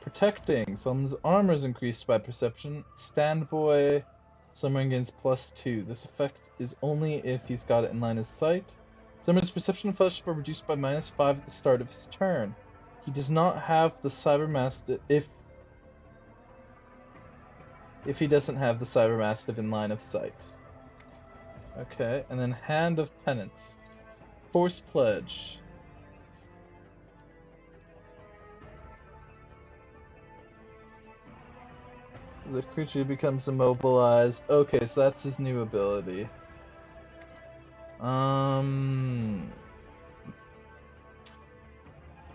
Protecting. Solomon's armor is increased by perception. Standboy. Summoning gains +2. This effect is only if he's got it in line of sight. Summon's perception and fellowship are reduced by -5 at the start of his turn. He does not have the Cybermastiff if he doesn't have the Cybermastiff in line of sight. Okay, and then Hand of Penance. Force Pledge. The creature becomes immobilized. Okay, so that's his new ability.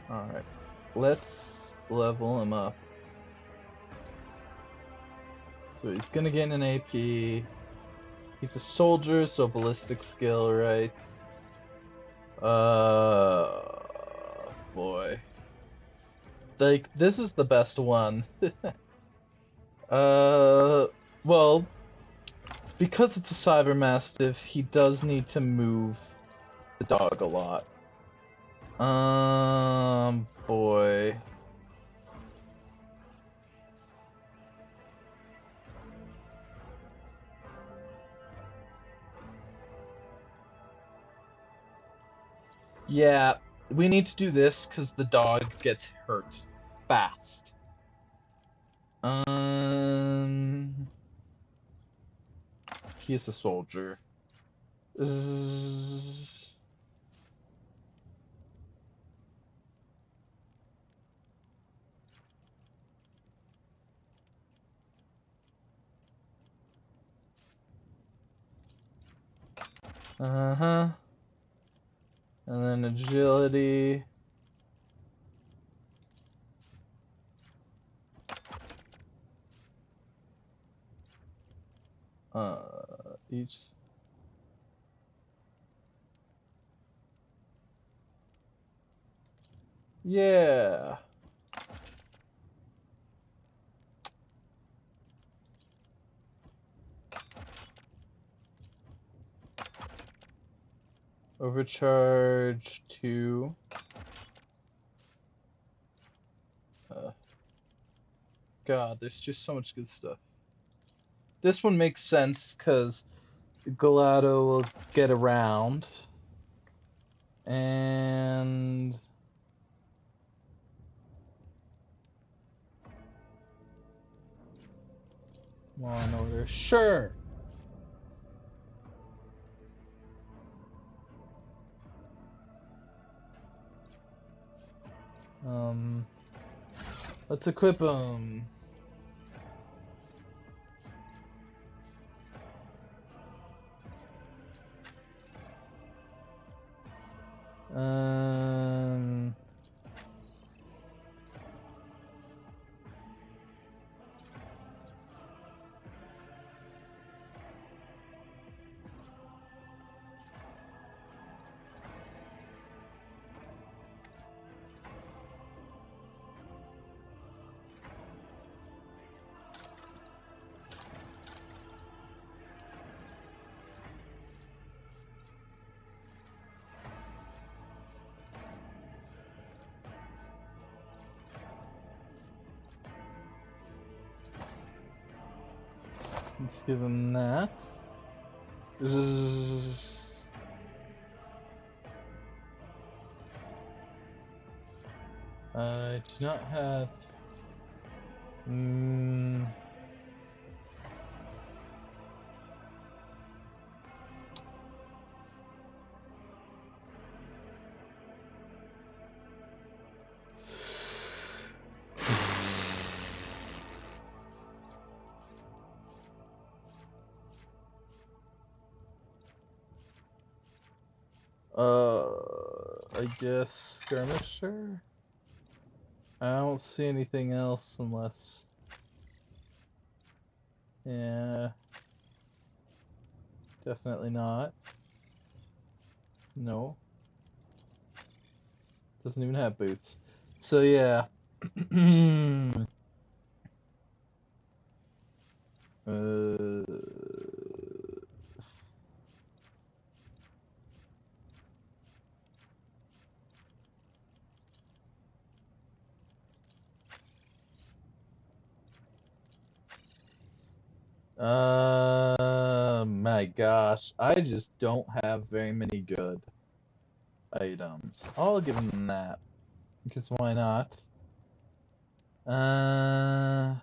Alright. Let's level him up. So he's gonna gain an AP. He's a soldier, so ballistic skill, right? Boy. Like, this is the best one. Well, because it's a Cybermastiff, he does need to move the dog a lot. Boy. Yeah, we need to do this because the dog gets hurt fast. He's a soldier. Uh-huh. And then agility. Each. Yeah. Overcharge 2. God, there's just so much good stuff. This one makes sense because Gelato will get around. And Law and Order. Sure. Let's equip him. Let's give him that. I do not have. I guess Skirmisher? I don't see anything else unless... Yeah. Definitely not. No. Doesn't even have boots. So yeah. Uh, my gosh, I just don't have very many good items. I'll give him that, because why not? Uh,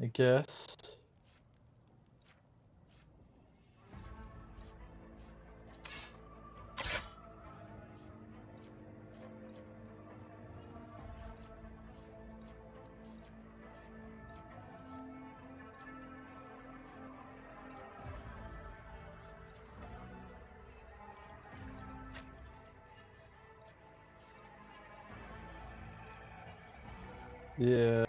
I guess. Yeah.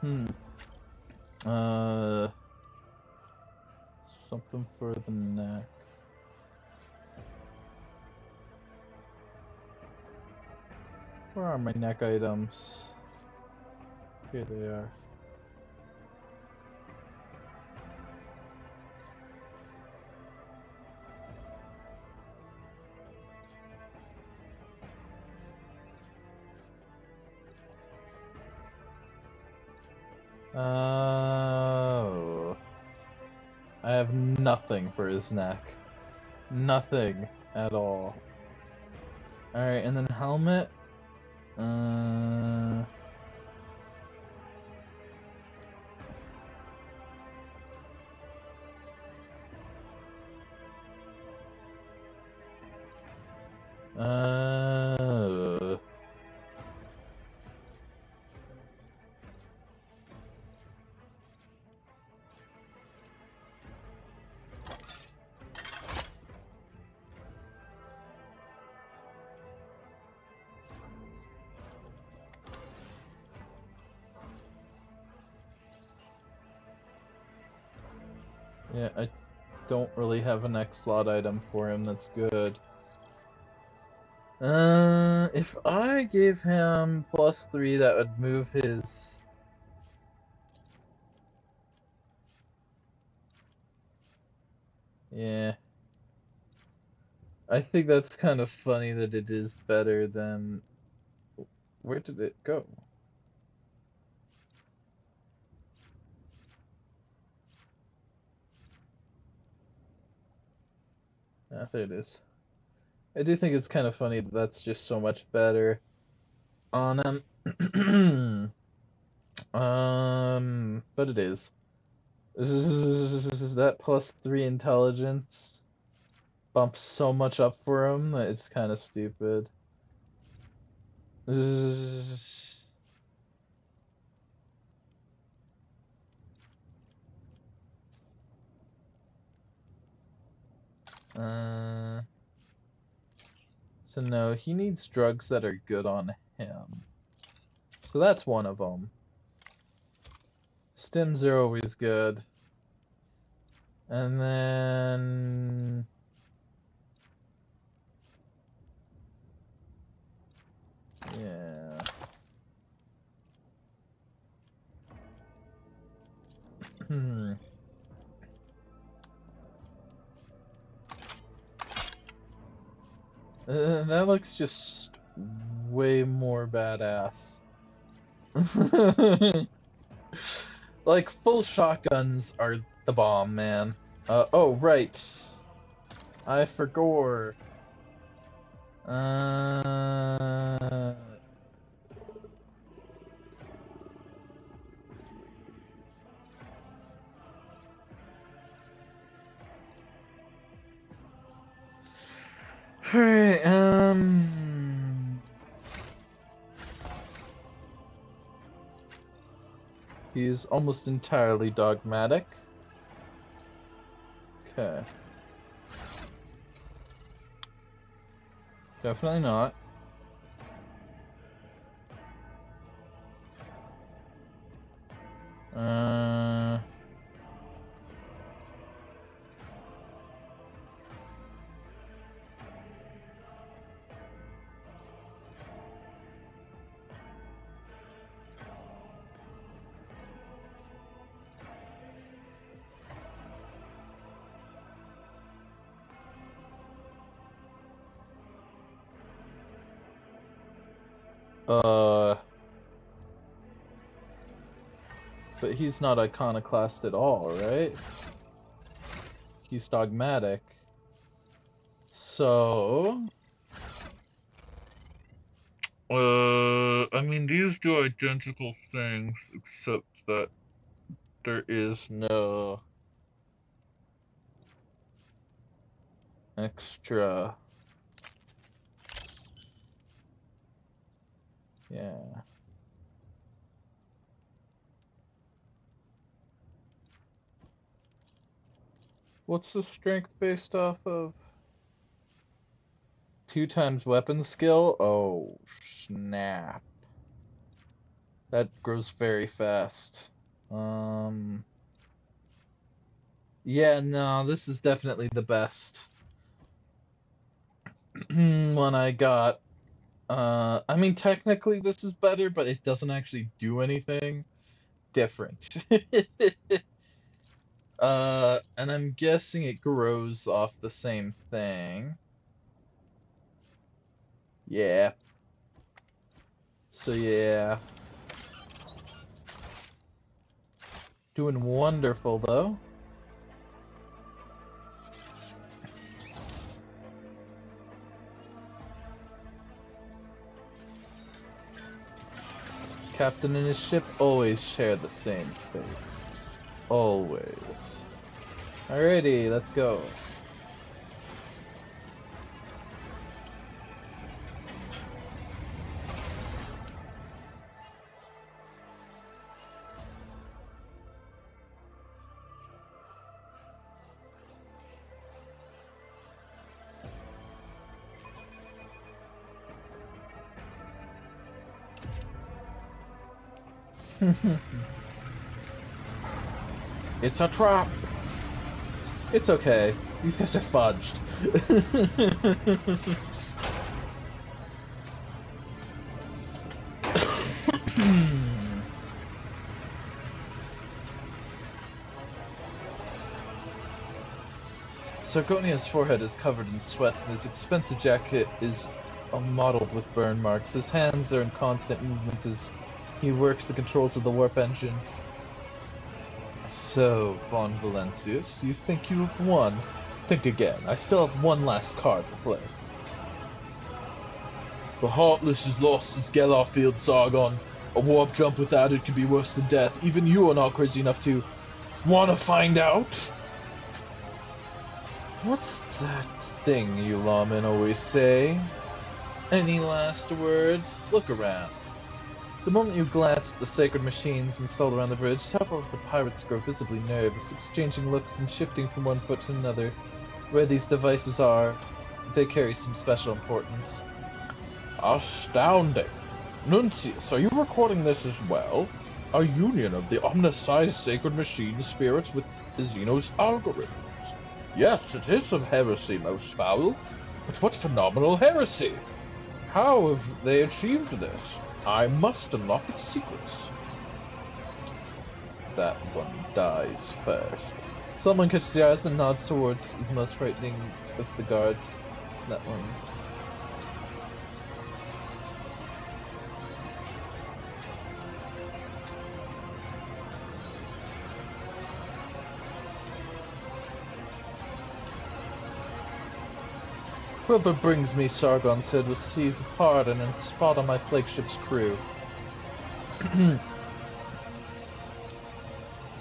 Hmm. Uh, something for the neck. Where are my neck items? Here they are. Oh. I have nothing for his neck. Nothing at all. Alright, and then helmet. Uh, uh, yeah, I don't really have a next slot item for him that's good. If I gave him +3, that would move his. Yeah. I think that's kind of funny that it is better than. Where did it go? Ah, there it is. I do think it's kind of funny that that's just so much better on him. But it is. That +3 intelligence bumps so much up for him that it's kind of stupid. Uh, so no, he needs drugs that are good on him. So that's one of them. Stims are always good. And then yeah. Hmm. That looks just way more badass. Like, full shotguns are the bomb, man. Oh, right. I forgot. Uh, alright, he's almost entirely dogmatic. Okay. Definitely not. Uh, Uh, but he's not iconoclast at all, right? He's dogmatic. So, I mean, these do identical things, except that there is no extra. Yeah. What's the strength based off of? 2 times weapon skill? Oh, snap. That grows very fast. Yeah, no, this is definitely the best one I got. I mean, technically this is better, but it doesn't actually do anything different. And I'm guessing it grows off the same thing. Yeah. So yeah. Doing wonderful though. Captain and his ship always share the same fate. Always. Alrighty, let's go. It's a trap! It's okay. These guys are fudged. Sargonia's forehead is covered in sweat, and his expensive jacket is mottled with burn marks. His hands are in constant movement as he works the controls of the warp engine. So, Von Valencius, you think you have won? Think again. I still have one last card to play. The Heartless is lost as Gellarfield, Sargon. A warp jump without it can be worse than death. Even you are not crazy enough to... Wanna find out? What's that thing you lawmen always say? Any last words? Look around. The moment you glance at the sacred machines installed around the bridge, several of the pirates grow visibly nervous, exchanging looks and shifting from one foot to another. Where these devices are, they carry some special importance. Astounding! Nuncius, are you recording this as well? A union of the omniscient sacred machine spirits with Zeno's algorithms. Yes, it is some heresy, most foul. But what phenomenal heresy! How have they achieved this? I must unlock its secrets. That one dies first. Someone catches your eyes and nods towards his most frightening of the guards. That one. Whoever brings me Sargon's head will receive pardon and spot on my flagship's crew.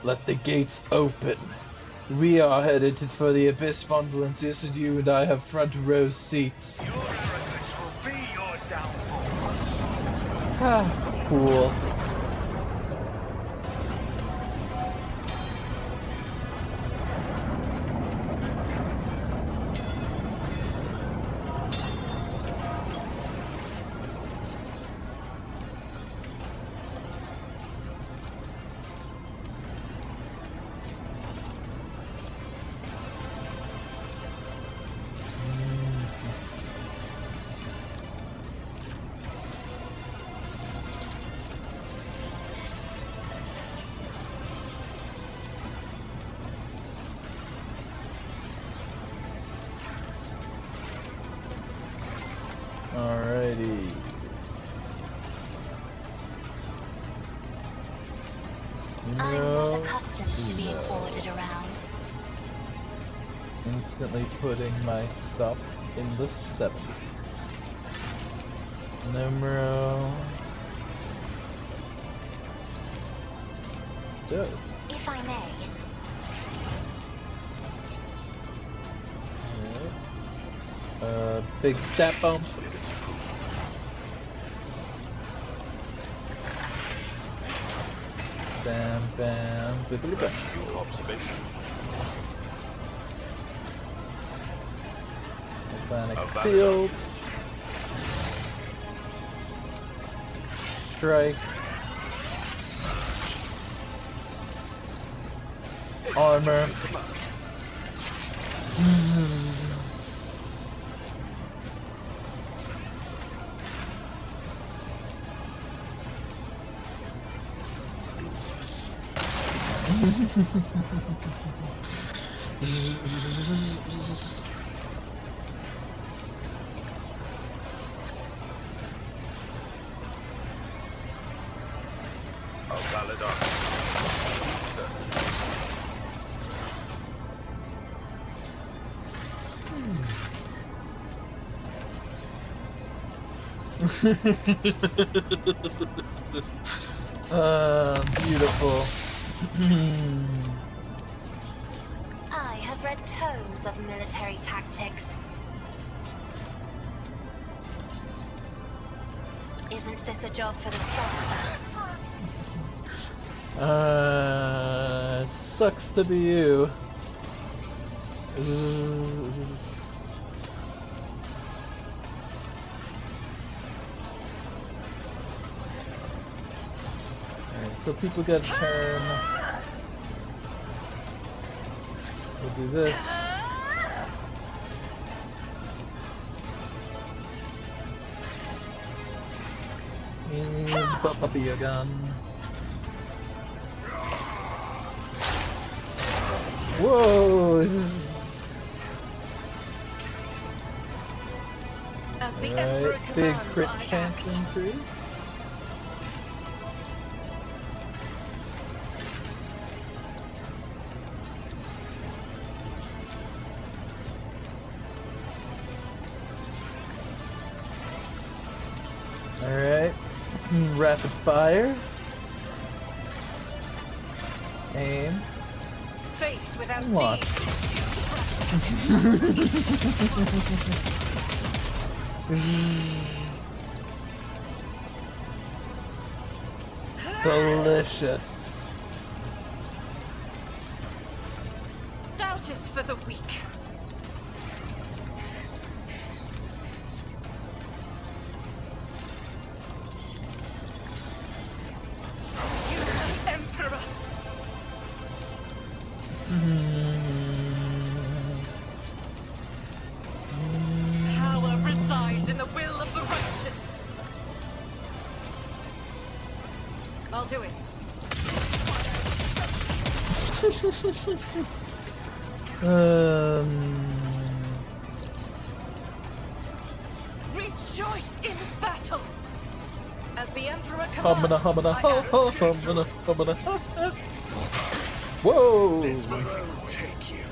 Let the gates open. We are headed for the Abyss, Von Valencius, and you and I have front row seats. Your arrogance will be your downfall. Ah, cool. I'm not Numero accustomed to being uno. ordered around. Instantly putting my stuff in the 70s. Numero dos. If I may, Big stat bump. Bam, bam, bibbly bam. Astute observation. Atlantic A valid field. argument. Strike. Armor. A valid argument. Beautiful. I have read tomes of military tactics. Isn't this a job for the souls? It sucks to be you. Alright, so people get a turn. We'll do this. And puppy a gun. Whoa! As the Emperor Alright, big commands, crit I chance act. increase. Alright, rapid fire. Aim. Faith without Watch. Delicious. Doubt is for the weak. You, the Emperor! Power resides in the will of the righteous. I'll do it. Rejoice in battle! As the Emperor commands, Hubbada, hubbada, I ho, act. ho, hubbada, hubbada, ha, ha. Whoa! Take you.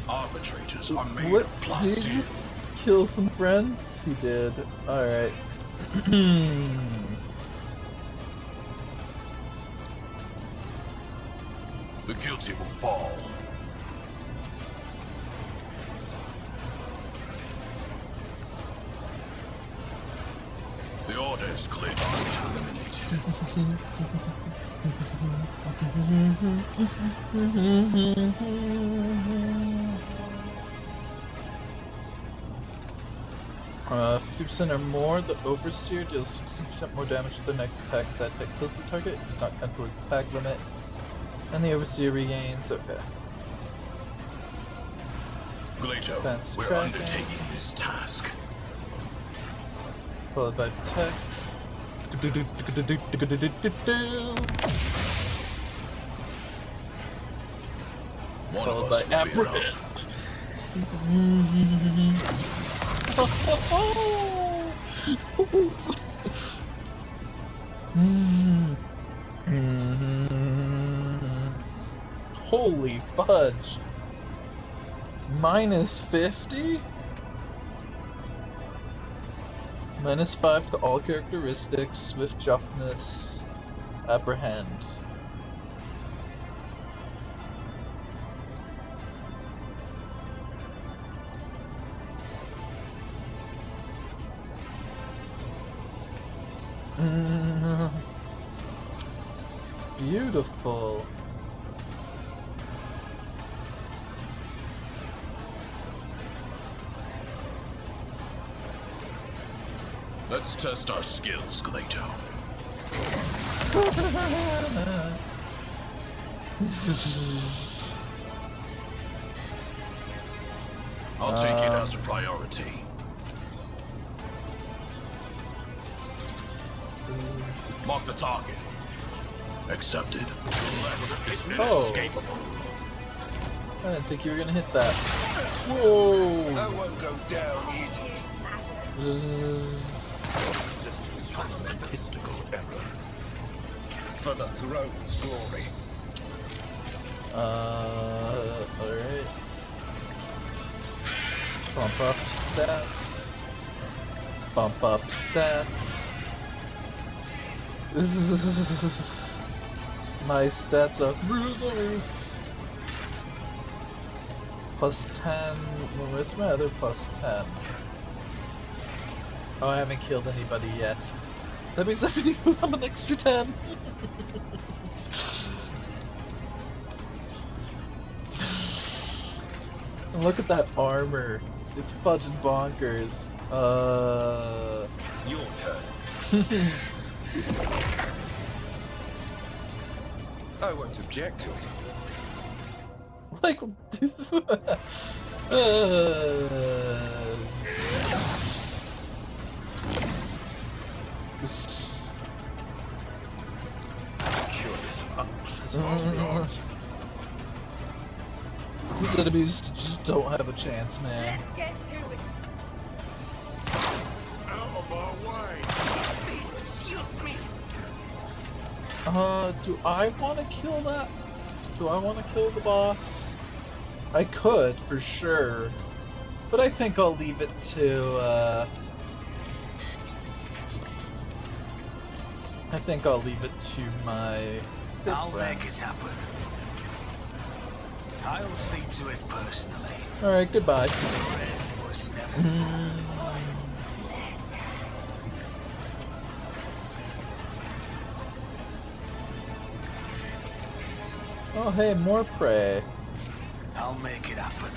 Arbitrators are made What? of Did plastic. he just kill some friends? He did. Alright. The guilty will fall. The order is clear. Eliminated. 50% or more, the Overseer deals 60% more damage to the next attack if that hit kills the target. It does not count towards the attack limit. And the Overseer regains, okay. Glato, That's we're tracking. undertaking this task. Followed by Protect. One Followed of by us will be Apple. enough. Holy fudge. Minus 50? Minus 5 to all characteristics, swift jumpness, apprehend. Beautiful. Let's test our skills, Glato. I'll take it as a priority. Mark the target. Accepted. It's inescapable. I didn't think you were gonna hit that. Whoa! I won't go down easy. Resistance from statistical error. For the throne's glory. Alright. Bump up stats. Bump up stats. My stats are through the roof. Plus 10. Well, where's my other plus 10? Oh, I haven't killed anybody yet. That means everything goes up an extra 10. And look at that armor. It's fudging bonkers. Your turn. I won't object to it. Like, Curious, unpleasant. these enemies just don't have a chance, man. Let's get to it. Out of my way. Shoots me. Do I want to kill that? Do I want to kill the boss? I could, for sure. But I think I'll leave it to, I think I'll leave it to my good I'll friend. make it happen. I'll see to it personally. Alright, goodbye. Red was inevitable. Oh, hey, more prey. I'll make it happen.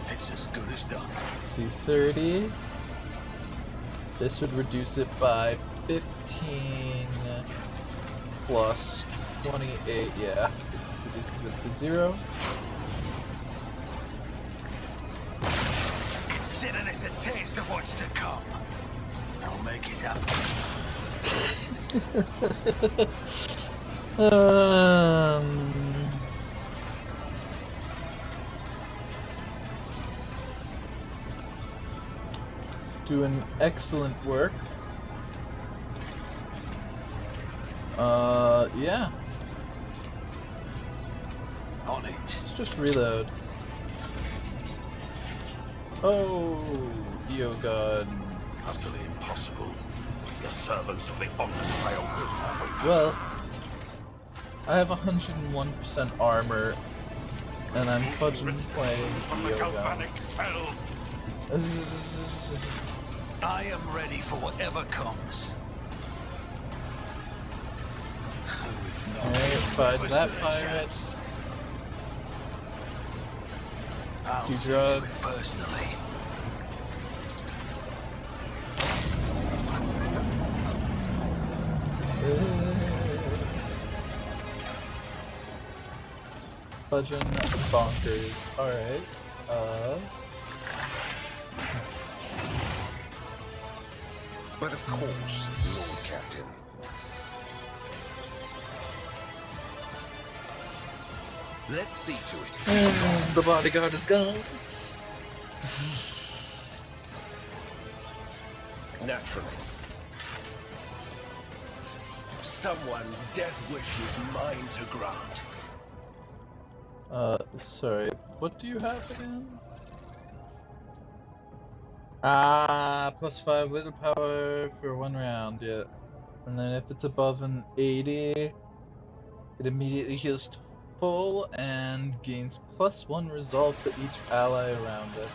It's as good as done. See, 30. This would reduce it by 15 plus 28. Yeah, this reduces it to 0. Consider this a taste of what's to come. I'll make it happen. Doing excellent work. Yeah. On it. Let's just reload. Oh, Eo God. Utterly impossible. The servants of the Omnitrail will not wait. Well, I have 101% armor, and I'm fudging playing From the Eo God. galvanic cell. I am ready for whatever comes. If not, Alright, fight was that there a pirate. chance? I'll Do see to it drugs. personally. Fudging bonkers. Alright. But of course, Lord Captain. Let's see to it. The bodyguard is gone. Naturally. Someone's death wish is mine to grant. Sorry, what do you have again? Ah, +5 willpower for 1 round, yeah. And then if it's above an 80, it immediately heals to full and gains +1 resolve for each ally around it.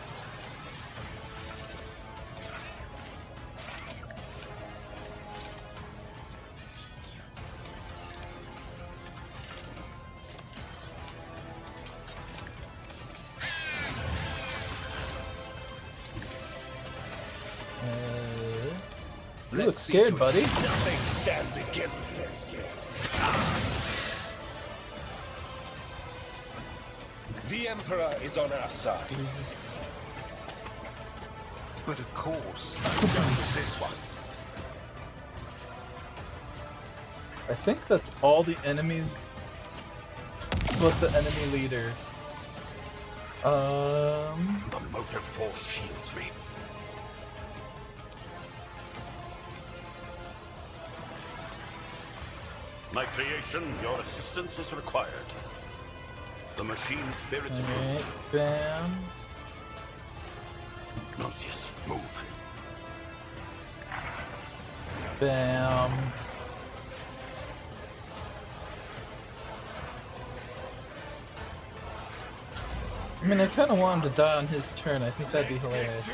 You look scared, buddy. Nothing stands against this. The Emperor is on our side. But of course, I'm done with this one. I think that's all the enemies but the enemy leader. The motive force shields me. My creation, your assistance is required. The machine spirit's Alright, bam. Nosius, move. Bam. I mean, I kind of want him to die on his turn. I think that'd be hilarious.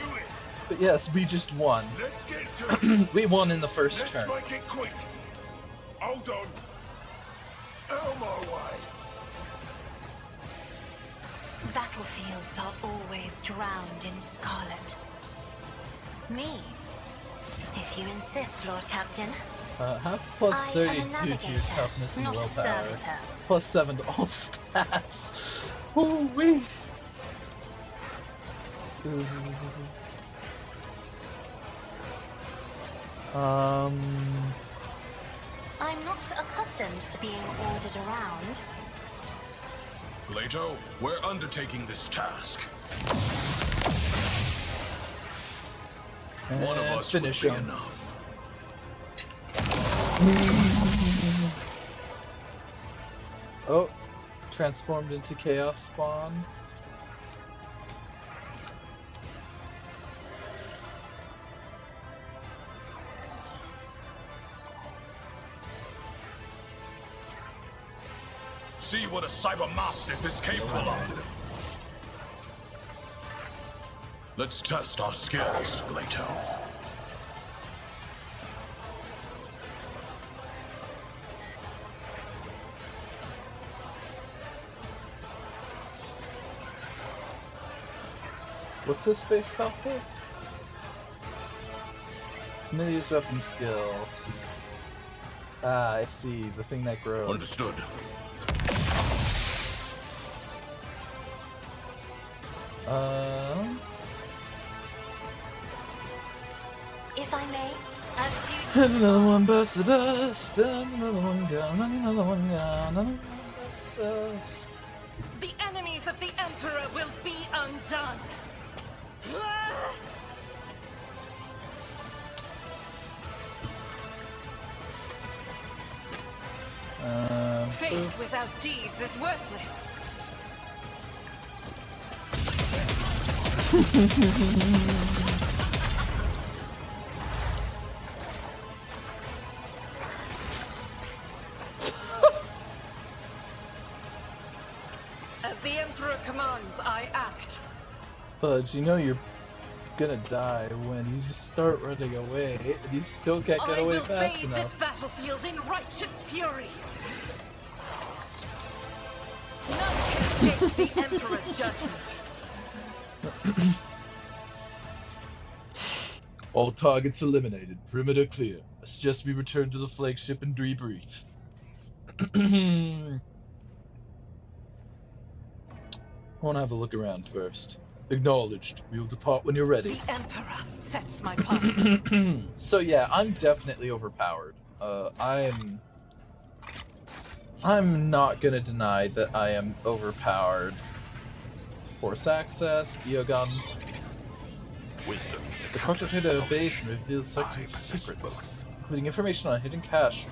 But yes, we just won. Let's get to it. We won in the first Let's turn. make it quick. Hold on. Out my way. Battlefields are always drowned in scarlet. Me? If you insist, Lord Captain. Have I am a +32 to your navigator, toughness and not a willpower. servitor. +7 to all stats. Ooh-wee. I'm not accustomed to being ordered around. Plato, we're undertaking this task. One of us finish would be him. enough. Oh, transformed into Chaos Spawn. See what a cyber mastiff is capable of. Let's test our skills, Plato. What's this based off of? Familiar's weapon skill. Ah, I see. The thing that grows. Understood. If I may, as And duty another one bursts the dust, and another one gone, and another one gone, and another one bursts the dust. The enemies of the Emperor will be undone. Faith without deeds is worthless. As the Emperor commands, I act. Fudge, you know you're gonna die when you just start running away, and you still can't get away fast I will bathe enough. this battlefield in righteous fury. None can escape the Emperor's judgment. All targets eliminated. Perimeter clear. I suggest we return to the flagship and debrief. I want to have a look around first. Acknowledged. We will depart when you're ready. The Emperor sets my path. So yeah, I'm definitely overpowered. I'm not gonna deny that I am overpowered. Force access, Iogon. Wisdom. The concentrated a base and reveals sectors' secrets, including information on hidden cache.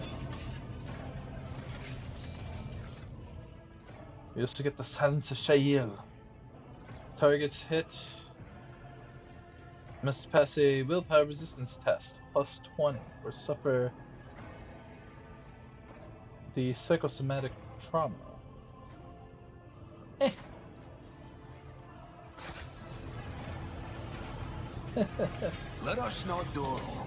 We used to get the silence of Shail. Targets hit must pass a willpower resistance test, plus 20, or suffer the psychosomatic trauma. Eh. Let us not dawdle.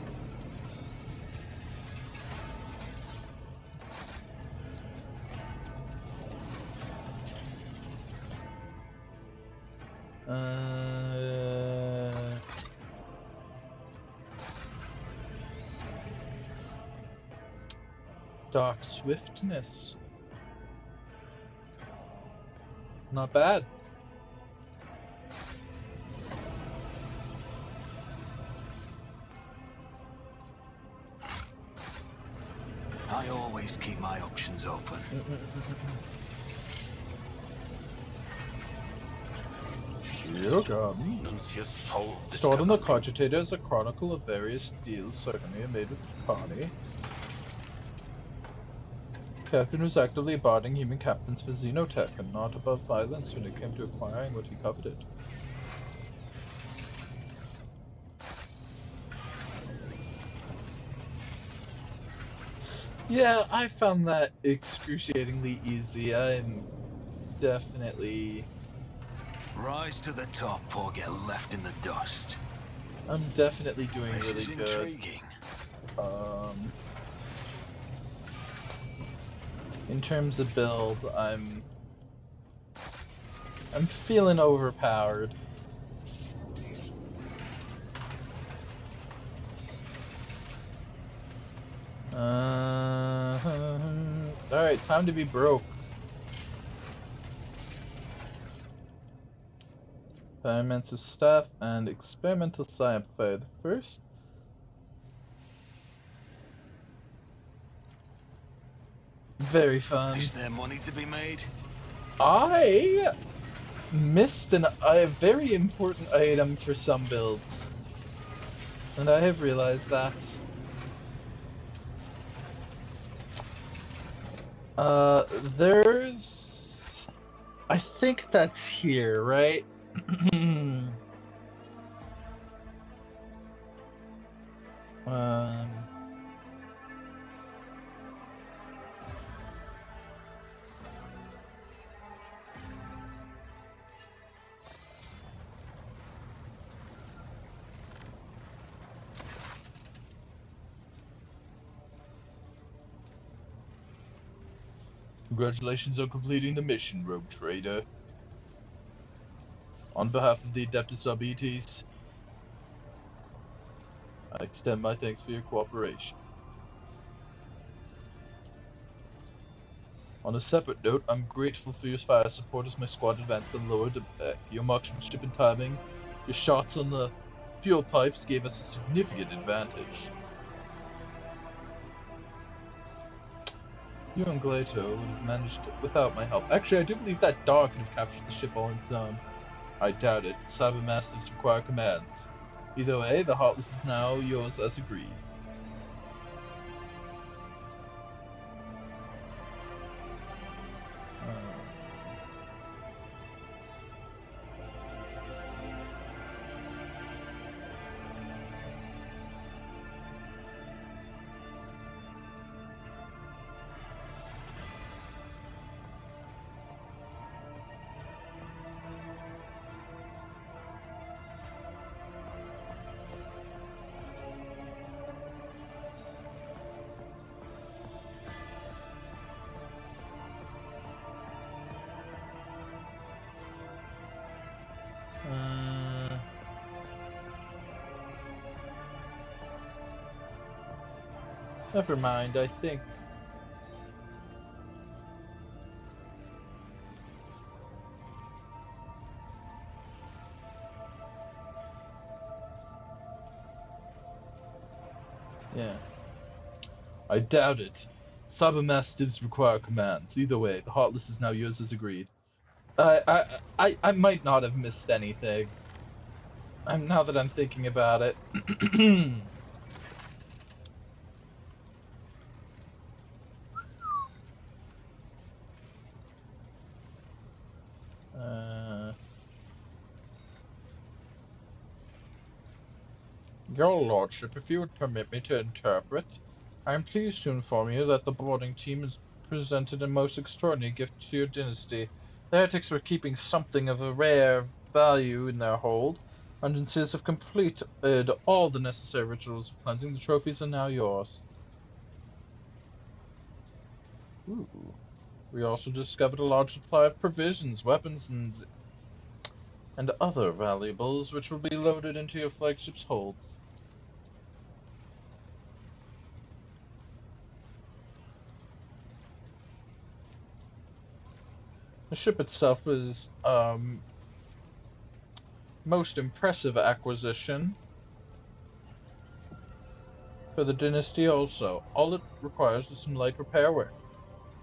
Dark swiftness. Not bad. I always keep my options open. Yoga. Nuncius solved this Stored in the conundrum. cogitator is a chronicle of various deals Sargonia made with Trapani. Captain was actively bartering human captains for xenotech and not above violence when it came to acquiring what he coveted. Yeah, I found that excruciatingly easy. I'm definitely Rise to the top or get left in the dust. doing This really is good. intriguing. In terms of build, I'm feeling overpowered. Alright, time to be broke. Pyromancer's staff and experimental psi amplifier. The first. Very fun. Is there money to be made? I missed a very important item for some builds, and I have realized that. There's. I think that's here, right? um. Congratulations on completing the mission, Rogue Trader. On behalf of the Adeptus Arbites, I extend my thanks for your cooperation. On a separate note, I'm grateful for your fire support as my squad advanced to the lower deck. Your marksmanship and timing, your shots on the fuel pipes gave us a significant advantage. You and Glato would have managed it without my help. Actually, I do believe that dog could have captured the ship all on its own. I doubt it. Cybermastiffs require commands. Either way, the Heartless is now yours as agreed. Never mind, I think. Yeah. I doubt it. Cybermastiffs require commands. Either way, the Heartless is now yours as agreed. I might not have missed anything. Now that I'm thinking about it. Your Lordship, if you would permit me to interpret, I am pleased to inform you that the boarding team has presented a most extraordinary gift to your dynasty. The heretics were keeping something of a rare value in their hold, and since have completed all the necessary rituals of cleansing, the trophies are now yours. Ooh. We also discovered a large supply of provisions, weapons, and other valuables, which will be loaded into your flagship's holds. The ship itself is most impressive acquisition for the dynasty also. All it requires is some light repair work.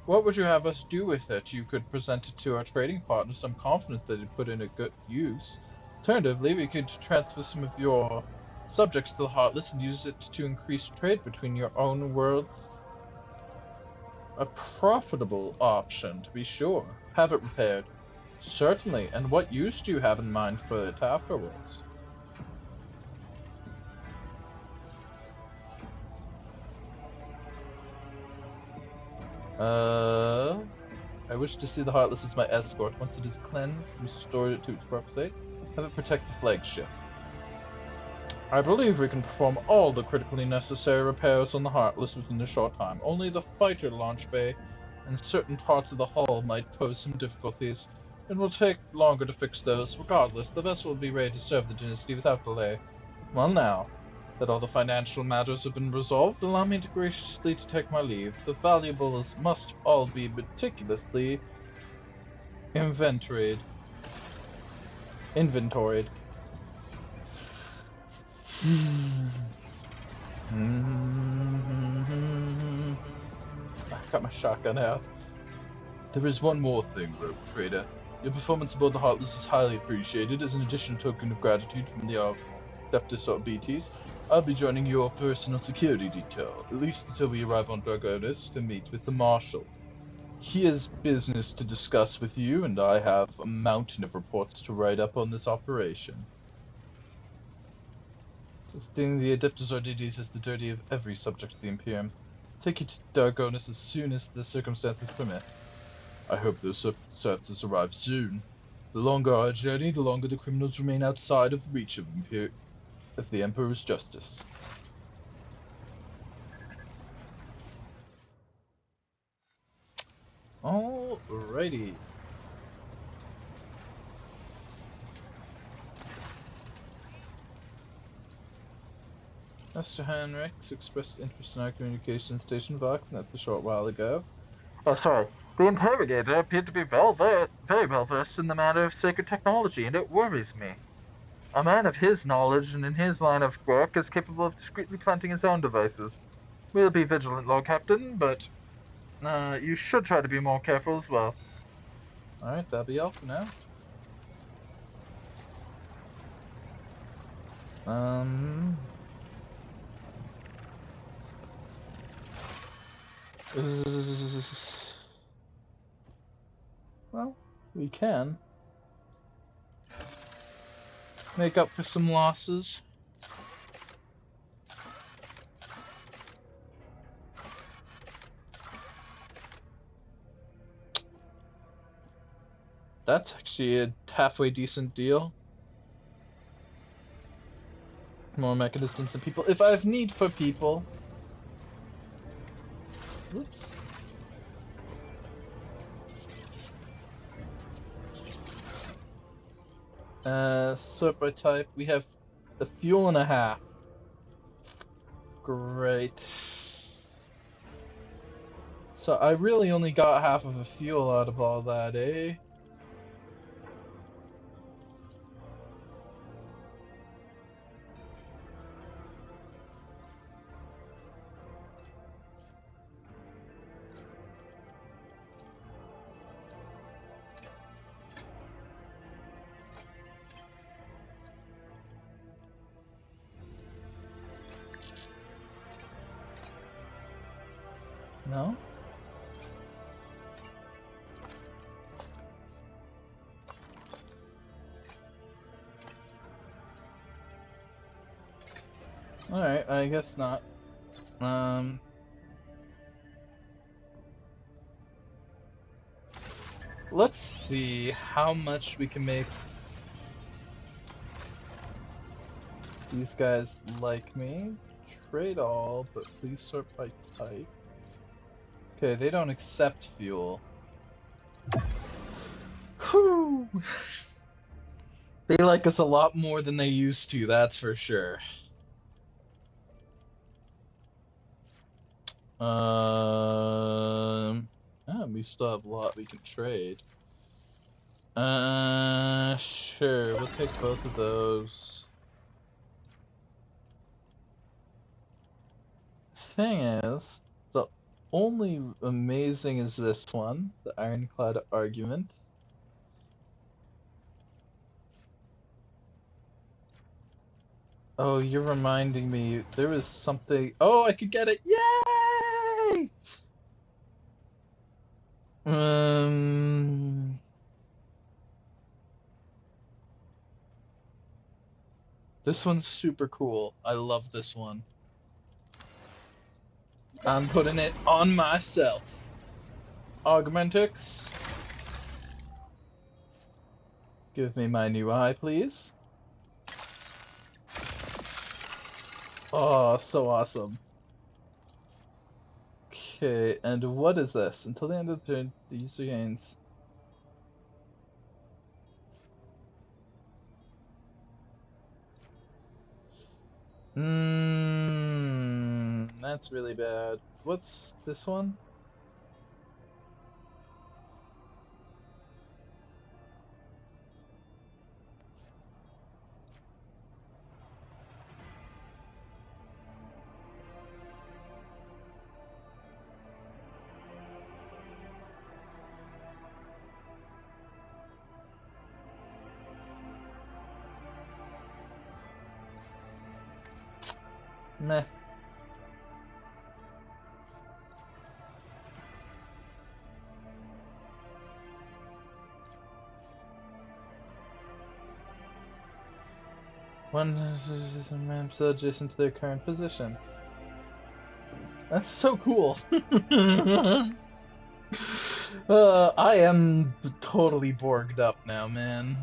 What would you have us do with it? You could present it to our trading partners. I'm confident that it'd put in a good use. Alternatively, we could transfer some of your subjects to the Heartless and use it to increase trade between your own worlds. A profitable option, to be sure. Have it repaired. Certainly. And what use do you have in mind for it afterwards? I wish to see the Heartless as my escort. Once it is cleansed and restored to its proper state, have it protect the flagship. I believe we can perform all the critically necessary repairs on the Heartless within a short time. Only the fighter launch bay and certain parts of the hull might pose some difficulties. It will take longer to fix those. Regardless, the vessel will be ready to serve the dynasty without delay. Well now, that all the financial matters have been resolved, allow me to graciously take my leave. The valuables must all be meticulously inventoried. I got my shotgun out. There is one more thing, Rogue Trader. Your performance aboard the Heartless is highly appreciated. As an additional token of gratitude from the Adeptus Orbites, I'll be joining your personal security detail, at least until we arrive on Dragonis to meet with the Marshal. He has business to discuss with you, and I have a mountain of reports to write up on this operation. Sustaining the Adeptus Orbites is the duty of every subject of the Imperium. Take you to Dragonis as soon as the circumstances permit. I hope those circumstances arrive soon. The longer our journey, the longer the criminals remain outside of the reach of the Emperor's justice. Alrighty. Mr. Henricks expressed interest in our communication station box, and that's a short while ago. Oh, sorry. The interrogator appeared to be very well versed in the matter of sacred technology, and it worries me. A man of his knowledge and in his line of work is capable of discreetly planting his own devices. We'll be vigilant, Lord Captain, but you should try to be more careful as well. Alright, that'll be all for now. Well, we can make up for some losses. That's actually a halfway decent deal. More mechanisms and people. If I have need for people. Whoops. Sort by type, we have the fuel and a half. Great. So I really only got half of a fuel out of all that, eh? No? Alright, I guess not. Let's see how much we can make these guys like me. Trade all, but please sort by type. Okay, they don't accept fuel. Whew! They like us a lot more than they used to, that's for sure. We still have a lot we can trade. Sure, we'll take both of those. Thing is, the only amazing is this one, the Ironclad Argument. Oh, you're reminding me, there was something. Oh, I could get it! Yay! This one's super cool. I love this one. I'm putting it on myself. Augmentix. Give me my new eye, please. Oh, so awesome. Okay, and what is this? Until the end of the turn, the user gains. That's really bad. What's this one? Meh. One is a map so adjacent to their current position. That's so cool. I am totally borged up now, man.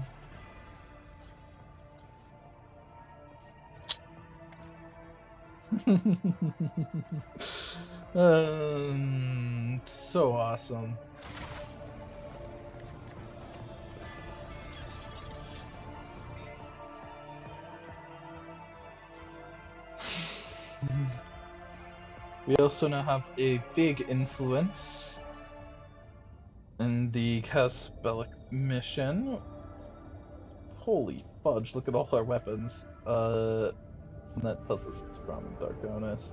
So awesome. We also now have a big influence in the Casbellic mission. Holy fudge, look at all our weapons. And that tells us it's from Darkonis.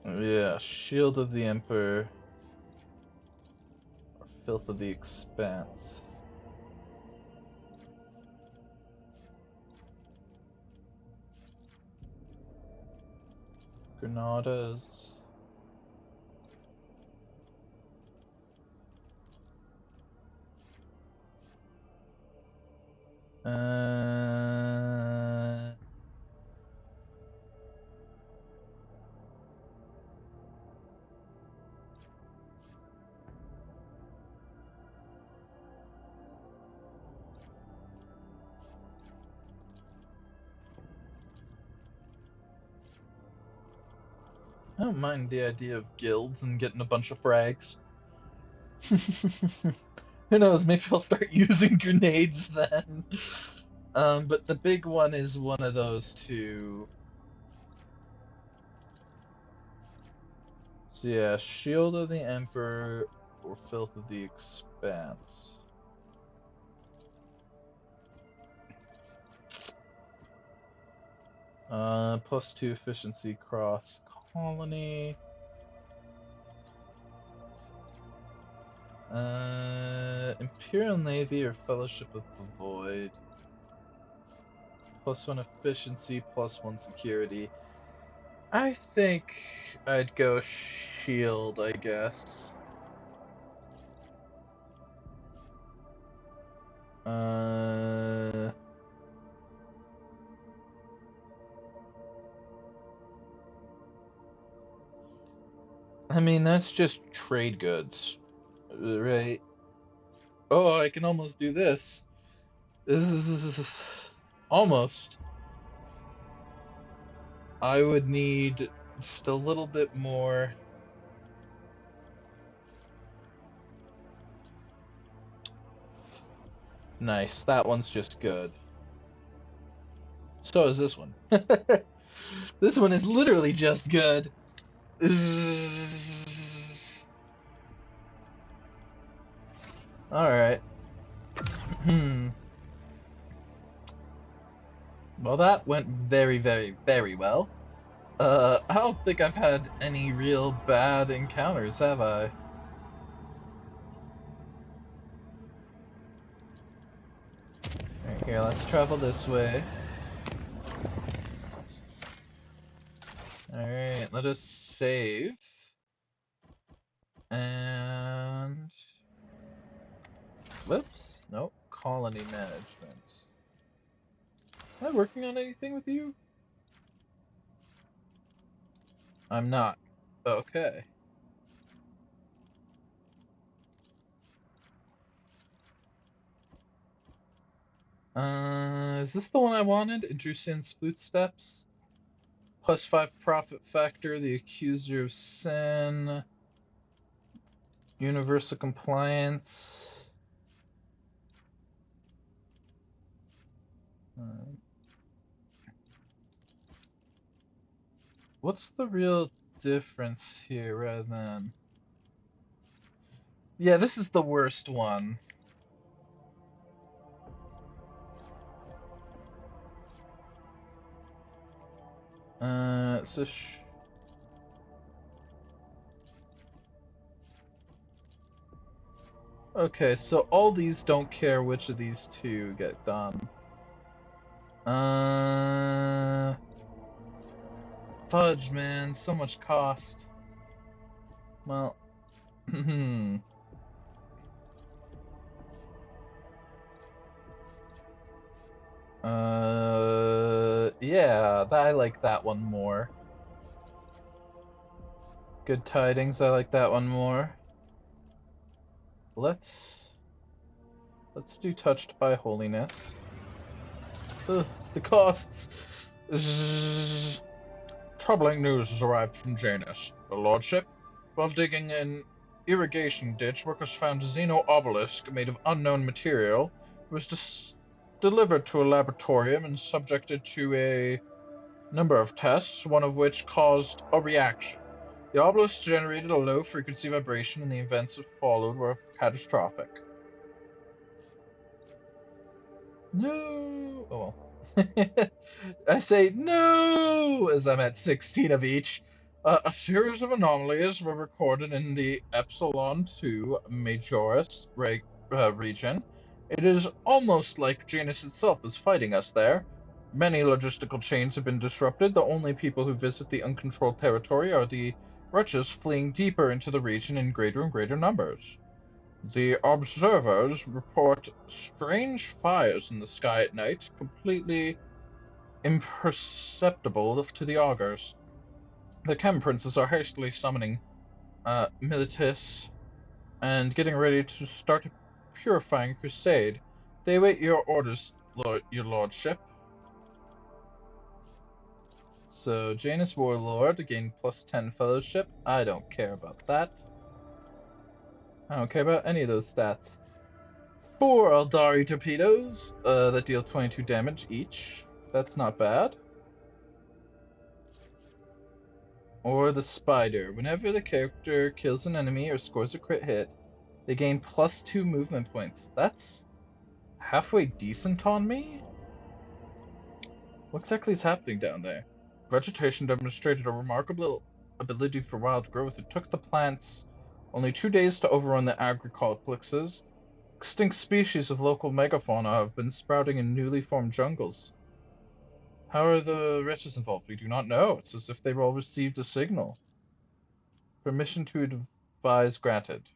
Yeah, Shield of the Emperor. Or Filth of the Expanse. Granadas. I don't mind the idea of guilds and getting a bunch of frags. Who knows, maybe I'll start using grenades then. But the big one is one of those two. So yeah, Shield of the Emperor or Filth of the Expanse. +2 efficiency cross colony. Imperial Navy or Fellowship of the Void. +1 efficiency, +1 security. I think I'd go shield, I guess. Uh, I mean, that's just trade goods, right? Oh, I can almost do this. This is almost. I would need just a little bit more. Nice. That one's just good. So is this one. This one is literally just good. Alright. Well, that went very, very, very well. I don't think I've had any real bad encounters, have I? Alright, here, let's travel this way. Alright, let us save. And... Whoops. Nope. Colony management. Am I working on anything with you? I'm not. Okay. Is this the one I wanted? Intrusion's Footsteps? +5 profit factor, the accuser of sin, universal compliance. What's the real difference here rather than... Yeah, this is the worst one. So okay, so all these don't care which of these two get done. Fudge, man, so much cost. Well, yeah, I like that one more. Good Tidings, I like that one more. Let's do Touched by Holiness. Ugh, the costs. Troubling news has arrived from Janus. The Lordship, while digging an irrigation ditch, workers found a Xeno obelisk made of unknown material. It was delivered to a laboratorium and subjected to a number of tests, one of which caused a reaction. The obelisk generated a low-frequency vibration, and the events that followed were catastrophic. No! Oh well. I say no as I'm at 16 of each. A series of anomalies were recorded in the Epsilon 2 Majoris region. It is almost like Janus itself is fighting us there. Many logistical chains have been disrupted. The only people who visit the uncontrolled territory are the wretches fleeing deeper into the region in greater and greater numbers. The observers report strange fires in the sky at night, completely imperceptible to the augurs. The Chem Princes are hastily summoning Militis and getting ready to start a purifying crusade. They await your orders, your lordship. So, Janus Warlord gain +10 fellowship. I don't care about that. I don't care about any of those stats. 4 Aldari torpedoes that deal 22 damage each. That's not bad. Or the Spider. Whenever the character kills an enemy or scores a crit hit, they gain +2 movement points. That's halfway decent on me? What exactly is happening down there? Vegetation demonstrated a remarkable ability for wild growth. It took the plants only 2 days to overrun the agricoplexes. Extinct species of local megafauna have been sprouting in newly formed jungles. How are the wretches involved? We do not know. It's as if they all received a signal. Permission to advise granted.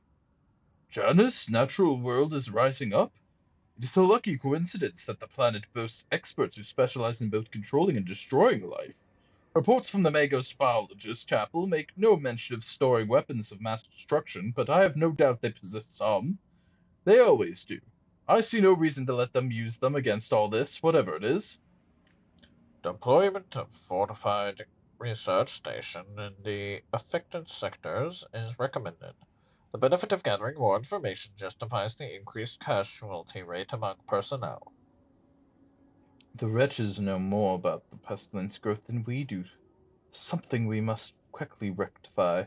Janus' natural world is rising up. It's a lucky coincidence that the planet boasts experts who specialize in both controlling and destroying life. Reports from the Magos biologist chapel make no mention of storing weapons of mass destruction, but I have no doubt they possess some. They always do. I see no reason to let them use them against all this, whatever it is. Deployment of fortified research station in the affected sectors is recommended. The benefit of gathering more information justifies the increased casualty rate among personnel. The wretches know more about the pestilence growth than we do. Something we must quickly rectify.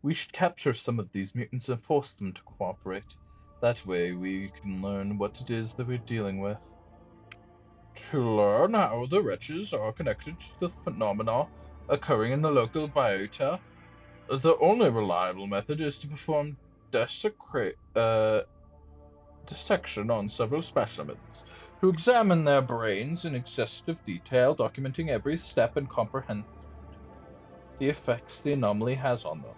We should capture some of these mutants and force them to cooperate. That way we can learn what it is that we're dealing with. To learn how the wretches are connected to the phenomena occurring in the local biota, the only reliable method is to perform dissection on several specimens, to examine their brains in exhaustive detail, documenting every step and comprehend the effects the anomaly has on them.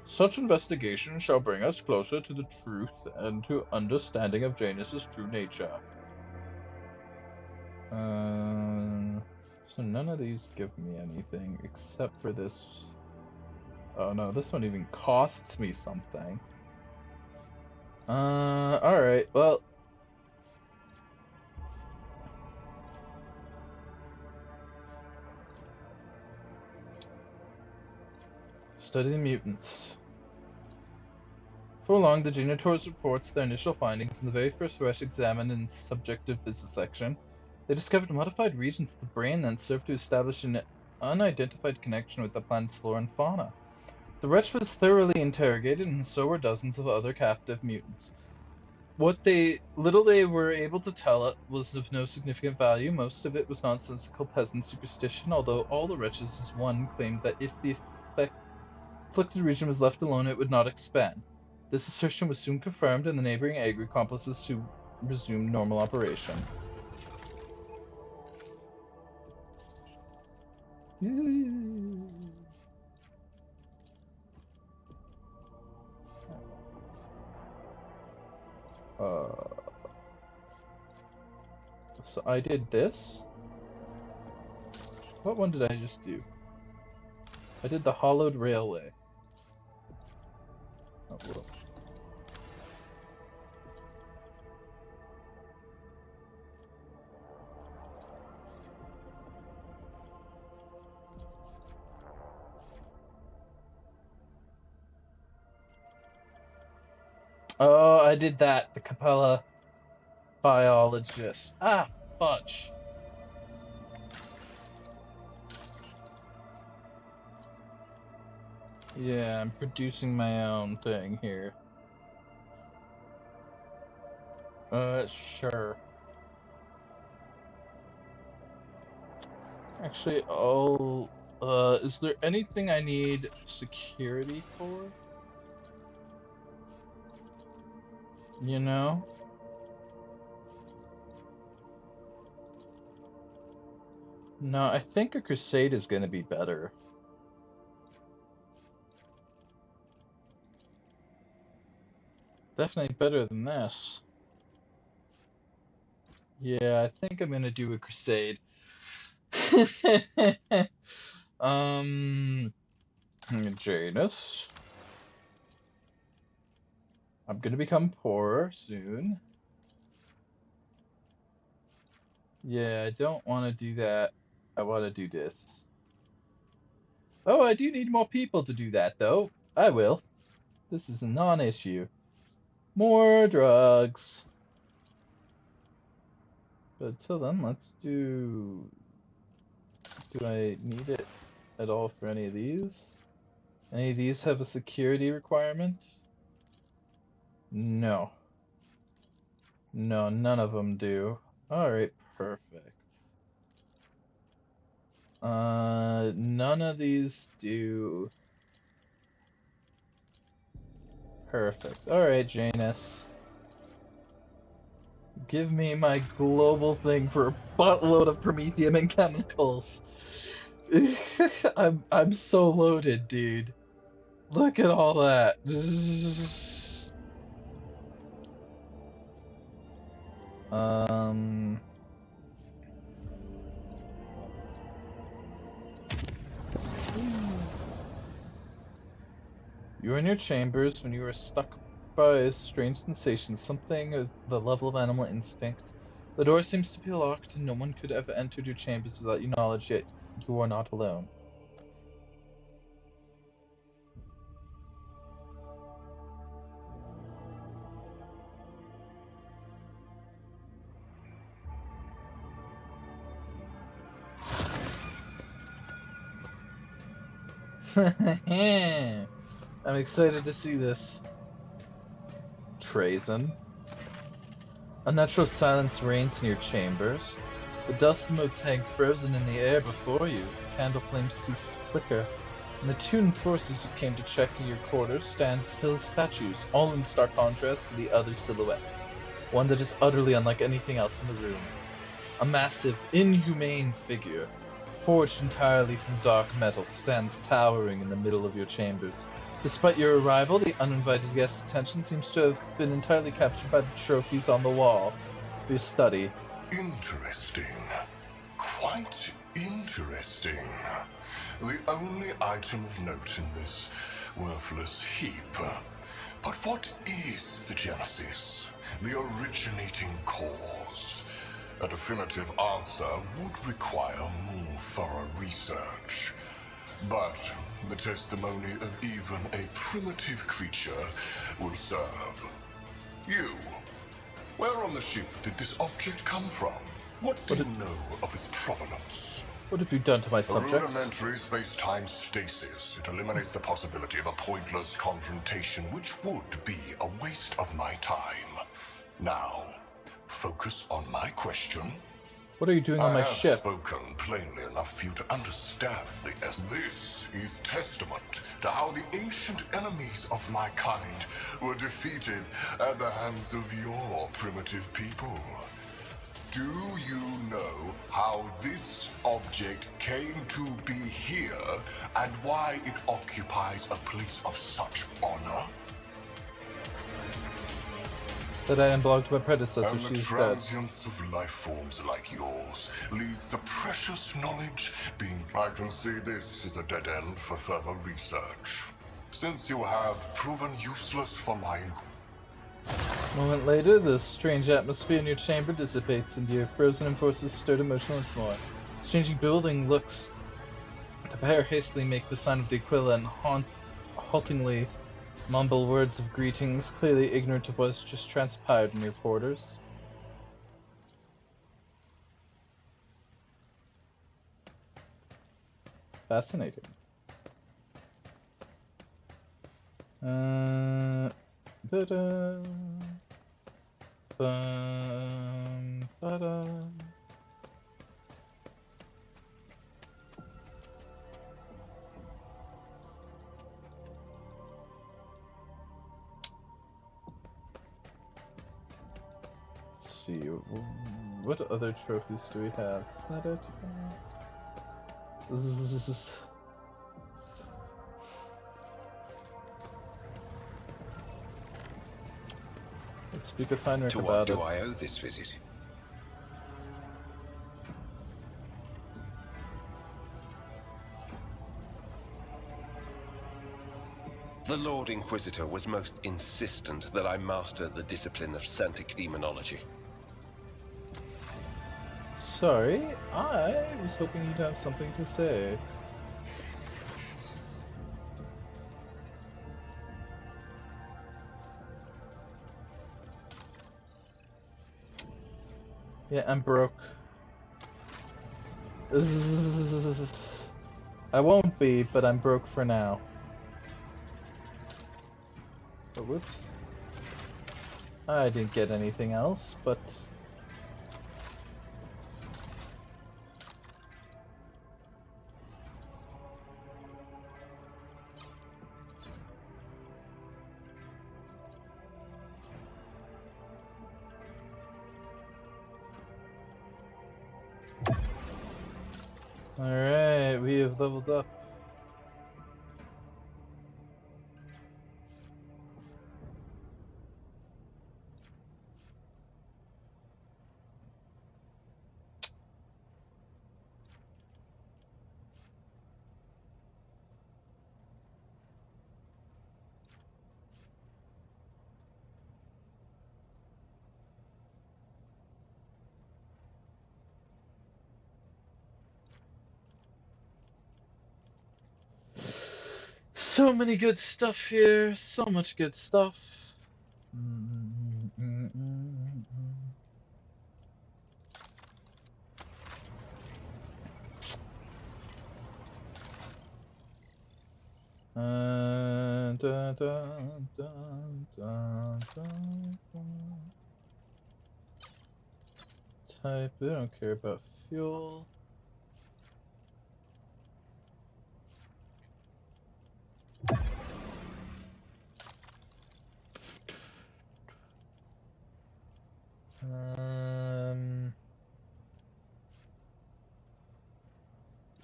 Such investigation shall bring us closer to the truth and to understanding of Janus's true nature. So none of these give me anything except for this. Oh no, this one even costs me something. Alright, well. Study the mutants. For long, the Genitors reports their initial findings in the very first rush examined in the subjective vivisection. They discovered modified regions of the brain that served to establish an unidentified connection with the planet's flora and fauna. The wretch was thoroughly interrogated, and so were dozens of other captive mutants. What little they were able to tell was of no significant value. Most of it was nonsensical peasant superstition, although all the wretches as one claimed that if the afflicted region was left alone, it would not expand. This assertion was soon confirmed, and the neighboring agri-complexes soon resumed normal operation. So I did this. What one did I just do? I did the hollowed railway. Oh, well. Oh, I did that. The Capella biologist. Ah, fudge. Yeah, I'm producing my own thing here. Sure. Actually, is there anything I need security for? You know? No, I think a crusade is gonna be better. Definitely better than this. Yeah, I think I'm gonna do a crusade. Janus. I'm gonna become poorer soon. Yeah, I don't want to do that. I want to do this. Oh, I do need more people to do that, though. I will. This is a non-issue. More drugs. But until then, let's do... Do I need it at all for any of these? Any of these have a security requirement? No. No, none of them do. Alright, perfect. None of these do. Perfect. Alright, Janus. Give me my global thing for a buttload of promethium and chemicals. I'm so loaded, dude. Look at all that. Um. You were in your chambers when you were struck by a strange sensation, something of the level of animal instinct. The door seems to be locked, and no one could have entered your chambers without your knowledge, yet you are not alone. I'm excited to see this. Treason. Unnatural silence reigns in your chambers. The dust motes hang frozen in the air before you. The candle flames cease to flicker, and the two enforcers who came to check in your quarters stand still as statues, all in stark contrast to the other silhouette, one that is utterly unlike anything else in the room. A massive, inhumane figure, forged entirely from dark metal, stands towering in the middle of your chambers. Despite your arrival, the uninvited guest's attention seems to have been entirely captured by the trophies on the wall of your study. Interesting. Quite interesting. The only item of note in this worthless heap. But what is the genesis? The originating cause? A definitive answer would require more thorough research. But the testimony of even a primitive creature will serve. You. Where on the ship did this object come from? What do you know of its provenance? What have you done to my A subjects? rudimentary space-time stasis. It eliminates the possibility of a pointless confrontation, which would be a waste of my time. Now, focus on my question. What are you doing on my I have ship? spoken plainly enough for you to understand the essence. This is testament to how the ancient enemies of my kind were defeated at the hands of your primitive people. Do you know how this object came to be here and why it occupies a place of such honor? That item belonged to my predecessor, And the she is dead. transience of life forms like yours leaves the precious knowledge being... I can see this is a dead end for further research. Since you have proven useless for my... A moment later, the strange atmosphere in your chamber dissipates, and your frozen enforcers stirred emotion once more. Changing building looks. The pair hastily make the sign of the Aquila and haltingly mumble words of greetings, clearly ignorant of what's just transpired in your quarters. Fascinating. Ba-da. Ba-da. Let's see, what other trophies do we have? Isn't that it? Zzz. Let's speak with Heinrich To about what it. do I owe this visit? The Lord Inquisitor was most insistent that I master the discipline of Santic Demonology. Sorry, I was hoping you'd have something to say. Yeah, I'm broke. I won't be, but I'm broke for now. Oh, whoops. I didn't get anything else, but... Alright, we have leveled up. So many good stuff here. So much good stuff. Dun, dun, dun, dun, dun, dun. Type, they don't care about fuel.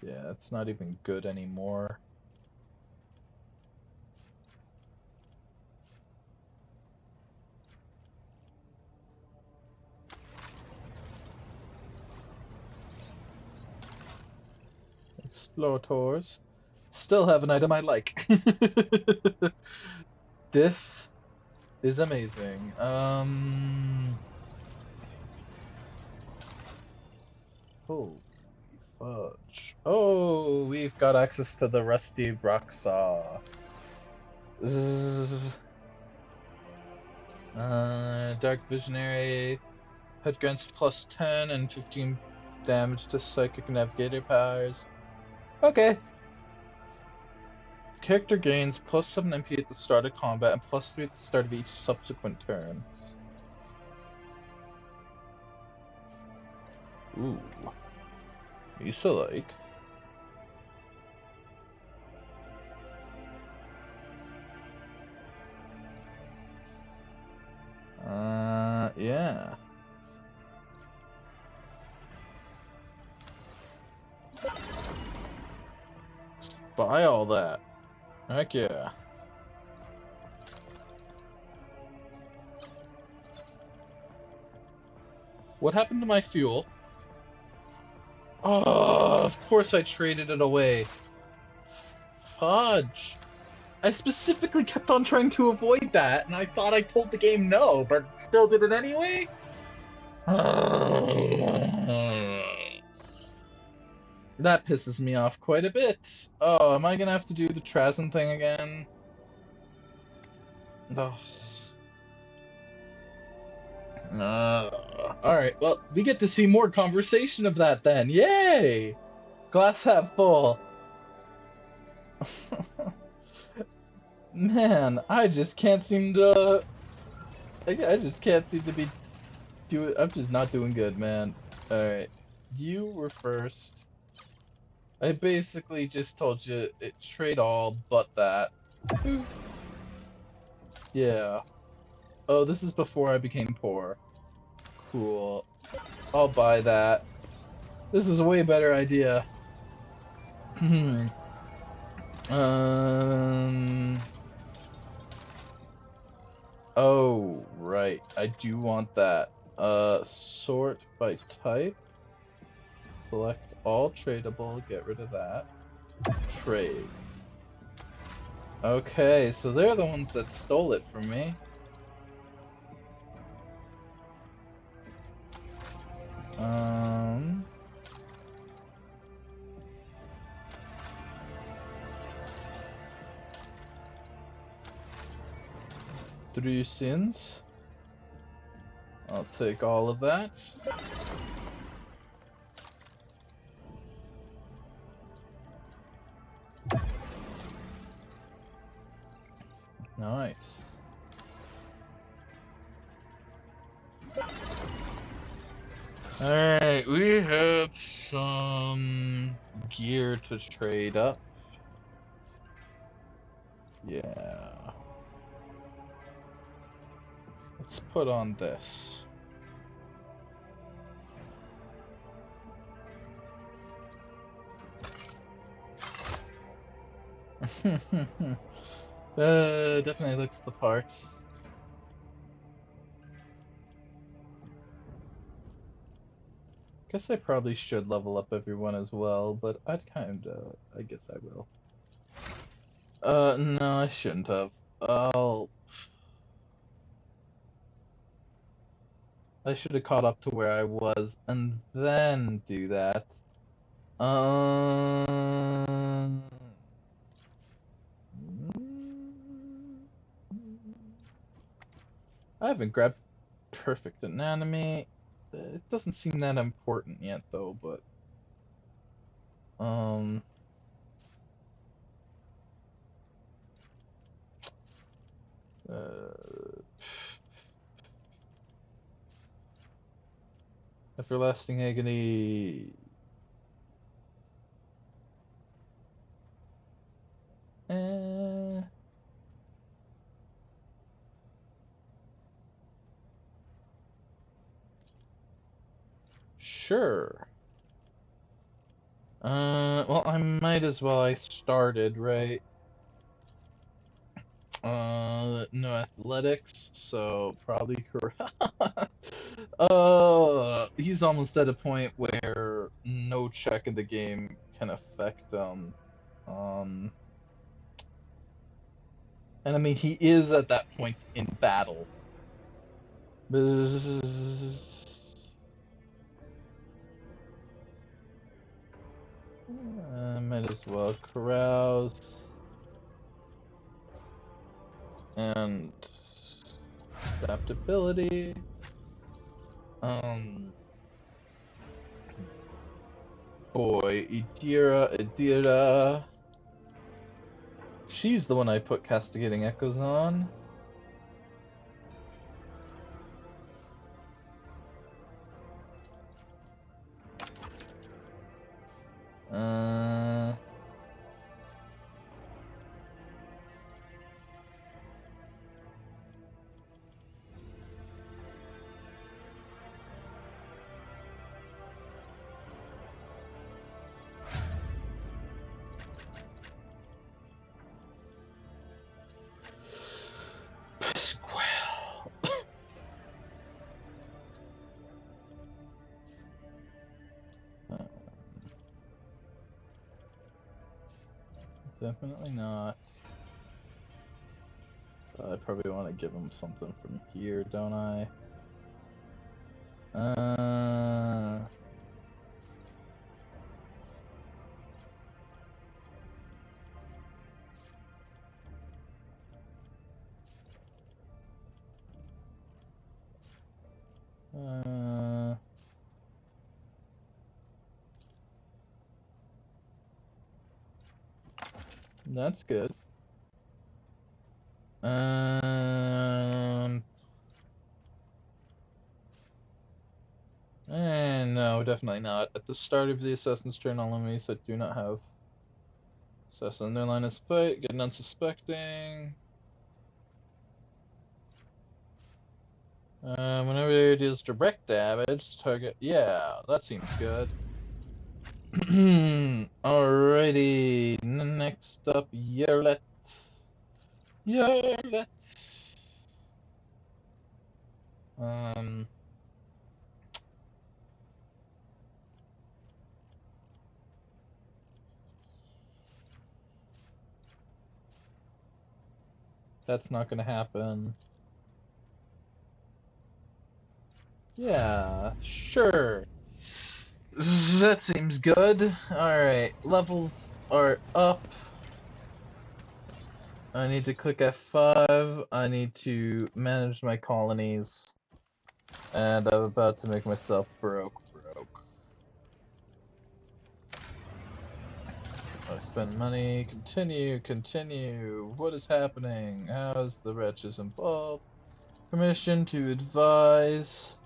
Yeah, it's not even good anymore. Explorers. Still have an item I like. This is amazing. Holy fudge. Oh, we've got access to the rusty rock saw. Zzz. Dark Visionary. Head grants plus 10 and 15 damage to psychic navigator powers. Okay. Character gains plus 7 MP at the start of combat and plus 3 at the start of each subsequent turns. Ooh. Used to like. Yeah. Let's buy all that. Heck yeah. What happened to my fuel? Oh, of course I traded it away. Fudge. I specifically kept on trying to avoid that, and I thought I told the game no, but still did it anyway? That pisses me off quite a bit. Oh, am I gonna have to do the Trazen thing again? Oh. Alright, well, we get to see more conversation of that then. Yay! Glass half full. Man, I just can't seem to... I just can't seem to be doing... I'm just not doing good, man. Alright, you were first. I basically just told you, trade all but that. Yeah. Oh, this is before I became poor. Cool. I'll buy that. This is a way better idea. Oh, right. I do want that. Sort by type. Select all tradable, get rid of that. Trade. Okay, so they're the ones that stole it from me. Three sins. I'll take all of that. Nice. Alright, we have some gear to trade up. Yeah. Let's put on this. Definitely looks the part. Guess I probably should level up everyone as well, but I guess I will. No, I shouldn't have. I should have caught up to where I was and then do that. I haven't grabbed perfect anatomy. It doesn't seem that important yet, though, but um, uh, everlasting agony. Eh, sure. Well, I might as well. I started, right? No athletics, so probably correct. He's almost at a point where no check in the game can affect them. Um, and I mean, he is at that point in battle. Might as well carouse and adaptability. Um, boy, Idira. She's the one I put Castigating Echoes on. Uh, Pasquale. Definitely not. I probably want to give him something from here, don't I? Uh, that's good. No, definitely not. At the start of the assassin's turn, all enemies that do not have assassin in their line of sight get unsuspecting. Whenever it deals direct damage, target. Yeah, that seems good. Alrighty, next up, Yerlet. Yerlet. Um, that's not gonna happen. Yeah, sure. That seems good. Alright, levels are up. I need to click F5. I need to manage my colonies. And I'm about to make myself broke. I spend money. Continue. What is happening? How is the wretches involved? Permission to advise.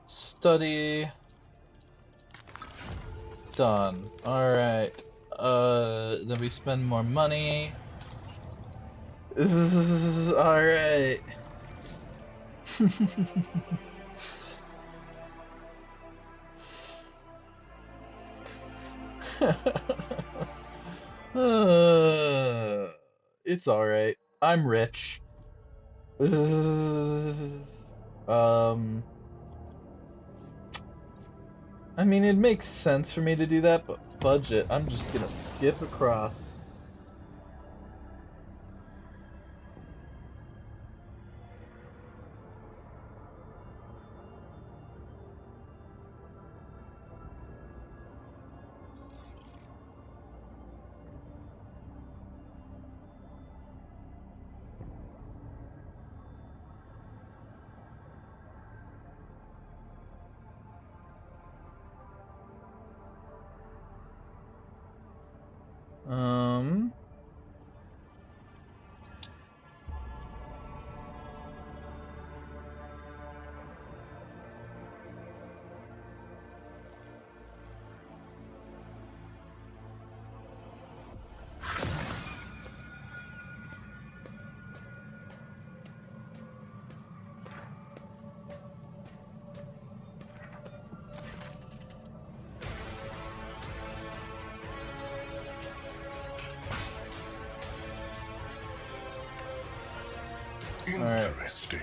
Study. Done. Alright. Then we spend more money. Alright. It's alright. I'm rich. I mean, it makes sense for me to do that, but budget, I'm just gonna skip across. Interesting.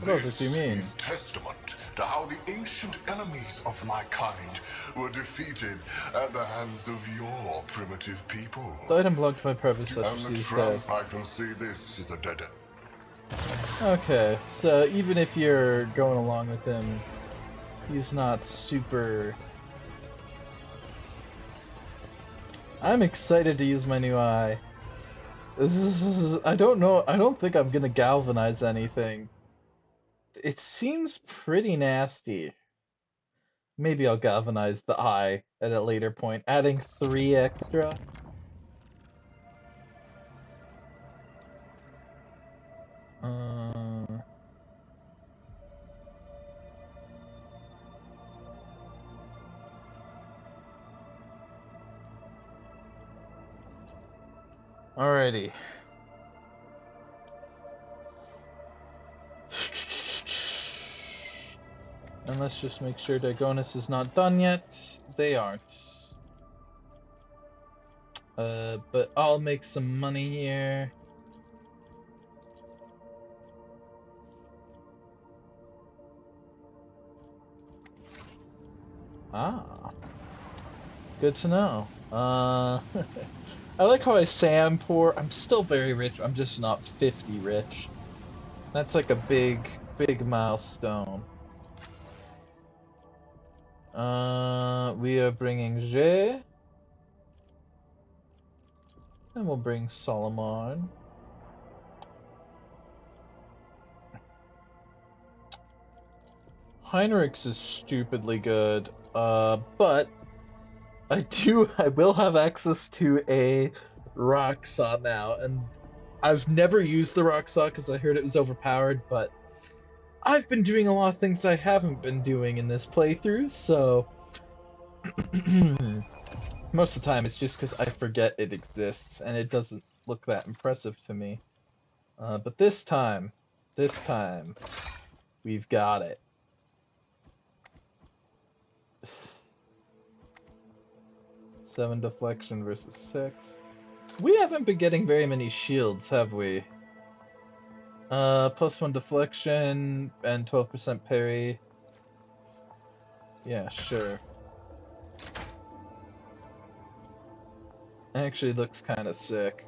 What else do you mean? This is testament to how the ancient enemies of my kind were defeated at the hands of your primitive people. The item belonged to my predecessor, And the she's tramp, dead. I can see this is a dead end. Okay, so even if you're going along with him, he's not super... I'm excited to use my new eye. I don't know, I don't think I'm gonna galvanize anything. It seems pretty nasty. Maybe I'll galvanize the eye at a later point, adding 3 extra. Alrighty. And let's just make sure Diagonus is not done yet. They aren't. But I'll make some money here. Ah. Good to know. I like how I say I'm poor. I'm still very rich. I'm just not 50 rich. That's like a big milestone. We are bringing J. And we'll bring Solomon. Heinrichs is stupidly good. But I will have access to a rock saw now, and I've never used the rock saw because I heard it was overpowered, but I've been doing a lot of things that I haven't been doing in this playthrough, so most of the time it's just because I forget it exists and it doesn't look that impressive to me. But this time, we've got it. Seven deflection versus 6. We haven't been getting very many shields, have we? +1 deflection and 12% parry. Yeah, sure. Actually looks kind of sick.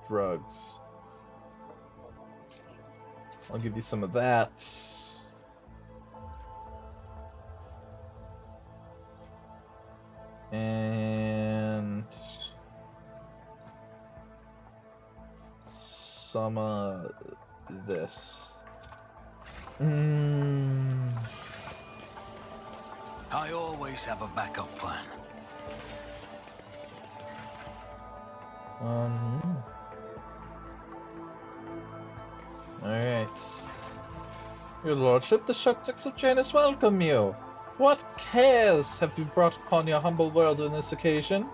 Drugs. I'll give you some of that. And some of this. I always have a backup plan. Alright. Your lordship, the subjects of Janus welcome you. What cares have you brought upon your humble world on this occasion?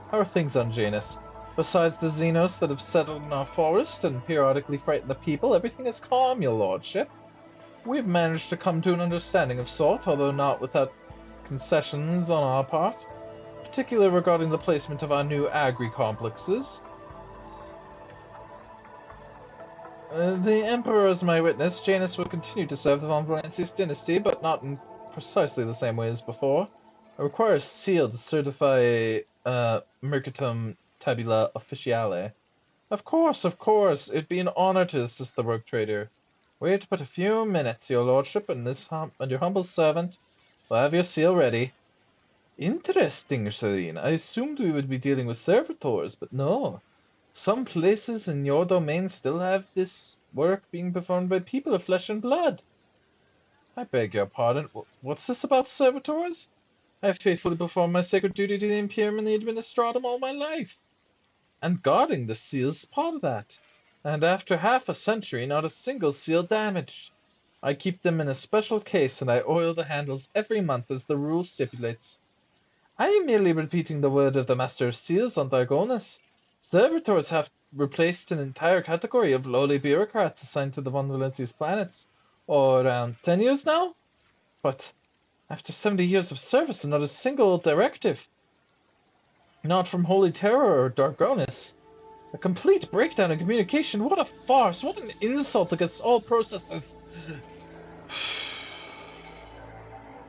How are things on Janus? Besides the Xenos that have settled in our forest and periodically frighten the people, everything is calm, your lordship. We've managed to come to an understanding of sort, although not without concessions on our part, particularly regarding the placement of our new agri-complexes. The Emperor is my witness. Janus will continue to serve the Von Valancius dynasty, but not in precisely the same way as before. It requires seal to certify Mercatum Tabula Officiale. Of course. It'd be an honor to assist the rogue trader. Wait but a few minutes, your lordship, and your humble servant will have your seal ready. Interesting, Shireen. I assumed we would be dealing with servitors, but no. Some places in your domain still have this work being performed by people of flesh and blood. I beg your pardon. What's this about servitors? I have faithfully performed my sacred duty to the Imperium and the Administratum all my life. And guarding the seals is part of that. And after half a century, not a single seal damaged. I keep them in a special case and I oil the handles every month as the rule stipulates. I am merely repeating the word of the Master of Seals on Diagonus. Servitors have replaced an entire category of lowly bureaucrats assigned to the Von Valancius planets, or around 10 years now? But after 70 years of service and not a single directive, not from Holy Terror or Dargonus, A complete breakdown in communication. What a farce. What an insult against all processes.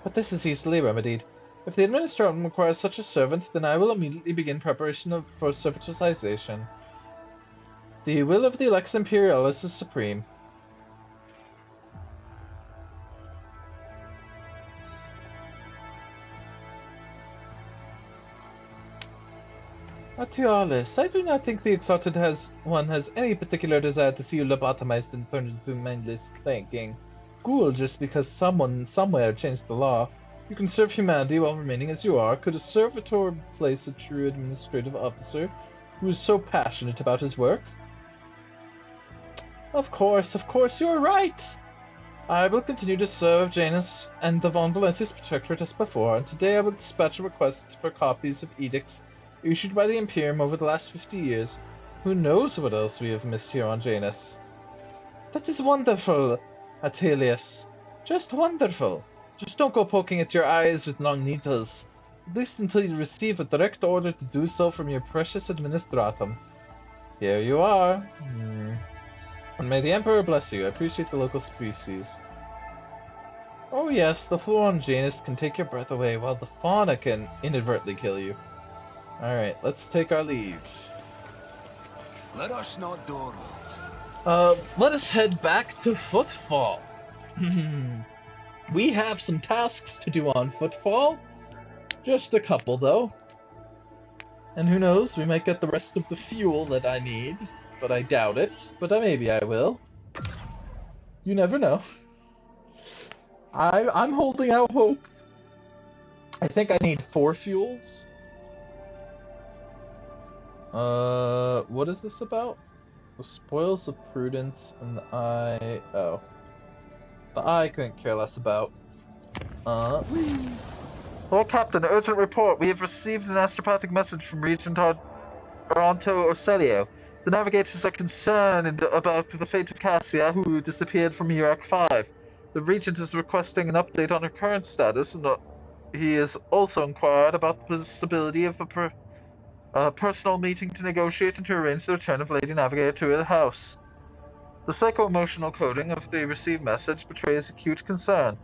But this is easily remedied. If the administration requires such a servant, then I will immediately begin preparation for servitization. The will of the Lex Imperialis is supreme. Atialis, I do not think the Exalted has any particular desire to see you lobotomized and turned into mindless clanking ghoul just because someone somewhere changed the law. You can serve humanity while remaining as you are. Could a servitor replace a true administrative officer who is so passionate about his work? Of course, you are right! I will continue to serve Janus and the Von Valencia's Protectorate as before, and today I will dispatch a request for copies of edicts issued by the Imperium over the last 50 years. Who knows what else we have missed here on Janus? That is wonderful, Atelius. Just wonderful. Just don't go poking at your eyes with long needles. At least until you receive a direct order to do so from your precious administratum. Here you are. And may the Emperor bless you. I appreciate the local species. Oh yes, the flora on Janus can take your breath away, while the fauna can inadvertently kill you. Alright, let's take our leave. Let us not dawdle. Let us head back to Footfall. We have some tasks to do on Footfall. Just a couple, though. And who knows, we might get the rest of the fuel that I need. But I doubt it. But maybe I will. You never know. I'm holding out hope. I think I need 4 fuels. What is this about? The spoils of prudence and the eye. Oh. The eye couldn't care less about. Lord Captain, urgent report. We have received an astropathic message from Regent Toronto Orselio. The navigators are concerned about the fate of Cassia, who disappeared from Iraq 5. The Regent is requesting an update on her current status, and he has also inquired about the possibility of a personal meeting to negotiate and to arrange the return of Lady Navigator to her house. The psycho-emotional coding of the received message betrays acute concern,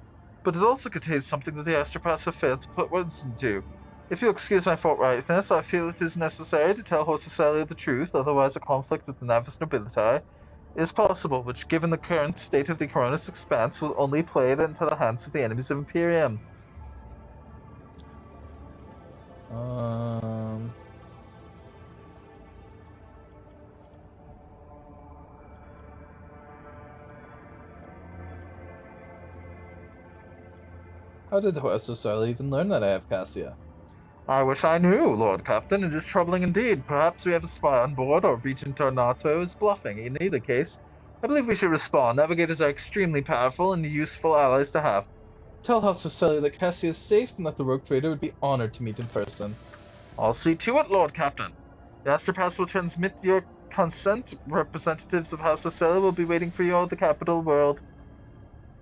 but it also contains something that the astropaths have failed to put words into. If you'll excuse my forthrightness, I feel it is necessary to tell Hosacelia the truth, otherwise a conflict with the Navis nobility is possible, which, given the current state of the Coronis Expanse, will only play it into the hands of the enemies of Imperium. How did Hosacelia even learn that I have Cassia? I wish I knew, Lord Captain. It is troubling indeed. Perhaps we have a spy on board, or Regent Tornato is bluffing. In either case, I believe we should respond. Navigators are extremely powerful and useful allies to have. Tell House Vasselli that Cassia is safe and that the rogue trader would be honored to meet in person. I'll see to it, Lord Captain. The astropaths will transmit your consent. Representatives of House Vasselli will be waiting for you at the capital world.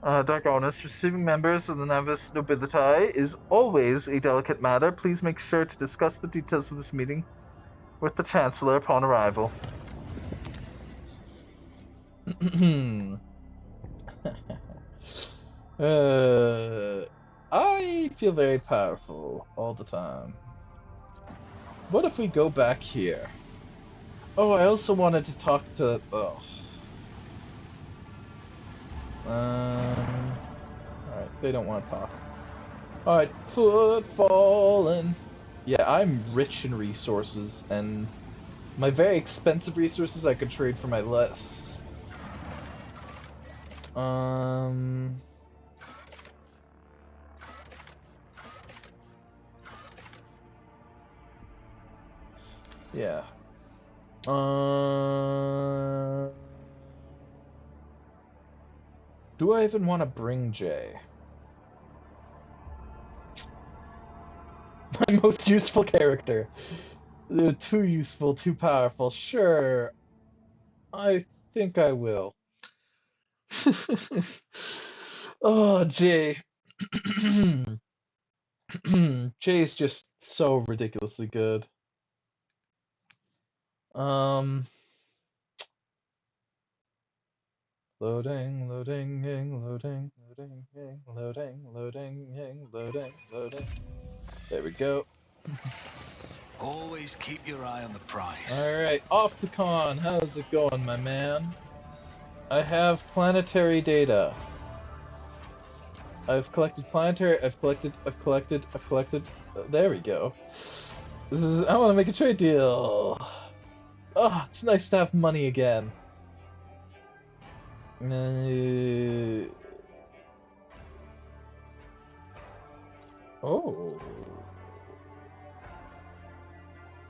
Dark Honest, receiving members of the Navis Nobility is always a delicate matter. Please make sure to discuss the details of this meeting with the Chancellor upon arrival. I feel very powerful all the time. What if we go back here? Oh, I also wanted to talk to... Alright, they don't want to talk. Alright, Footfallen. Yeah, I'm rich in resources, and my very expensive resources I could trade for my less. Yeah. Do I even want to bring Jay? My most useful character. Too useful, too powerful. Sure. I think I will. Oh, Jay. Jay's just so ridiculously good. Um, loading, loading, loading, loading, loading, loading, loading, loading. There we go. Always keep your eye on the prize. Alright, Opticon, how's it going, my man? I have planetary data. I've collected planetary, I've collected. There we go. I want to make a trade deal. Oh, it's nice to have money again. Oh.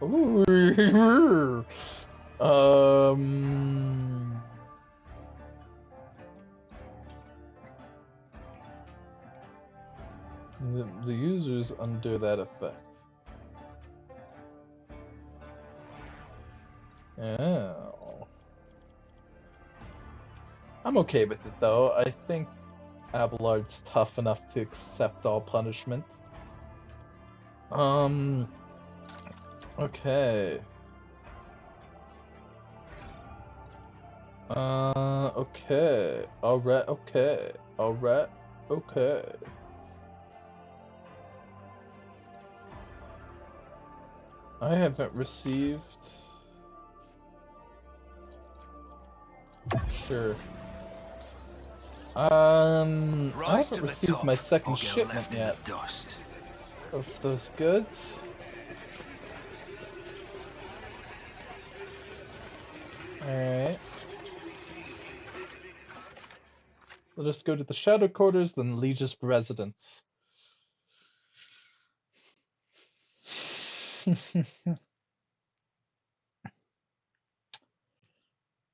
Ooh. The user's under that effect. Oh. I'm okay with it though. I think Abelard's tough enough to accept all punishment. Okay. Okay. Alright, okay. Alright, okay. I haven't received... Sure. I haven't received my second shipment yet. Of those goods. Alright. Let us go to the Shadow Quarters, then Legis Residence.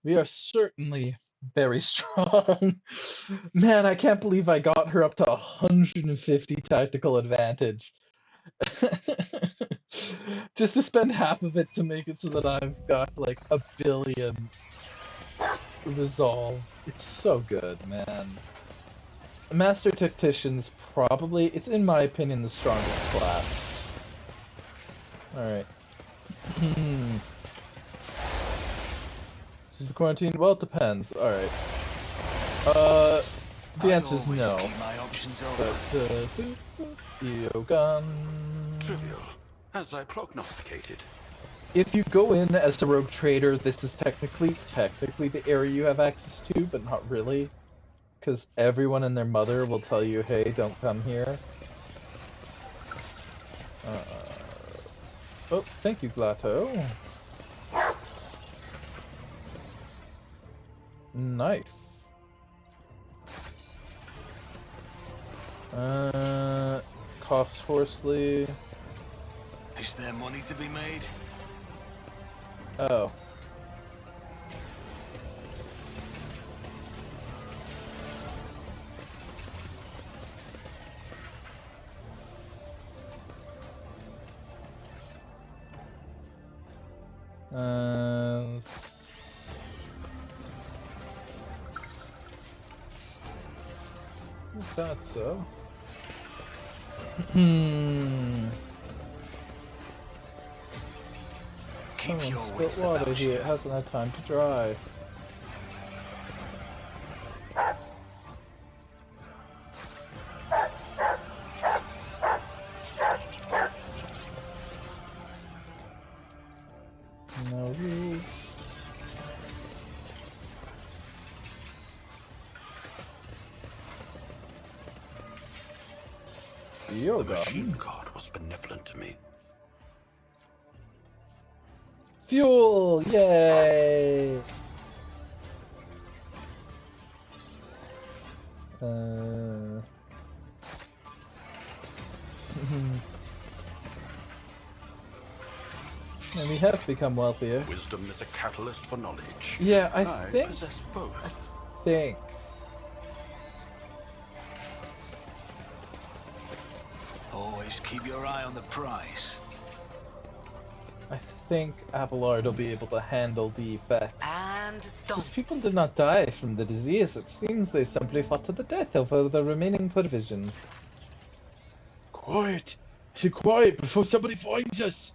We are certainly very strong. Man, I can't believe I got her up to 150 tactical advantage. Just to spend half of it to make it so that I've got like 1 billion resolve. It's so good, man. Master Tactician's probably, it's in my opinion, the strongest class. Alright. Is the quarantine? Well, it depends. Alright. The answer is no. But, EO gun. Trivial, as I prognosticated. If you go in as a rogue trader, this is technically the area you have access to, but not really. Because everyone and their mother will tell you, hey, don't come here. Oh, thank you, Glato. Knife. Coughs hoarsely. Is there money to be made? Oh. I thought so. Someone spilt water here. It hasn't had time to dry. No rules. The machine god was benevolent to me. Fuel! Yay! And we have become wealthier. Wisdom is a catalyst for knowledge. Yeah, I possess both. I think. Always keep your eye on the prize. I think Abelard will be able to handle the effects. And These people did not die from the disease. It seems they simply fought to the death over the remaining provisions. Quiet! Too quiet before somebody finds us!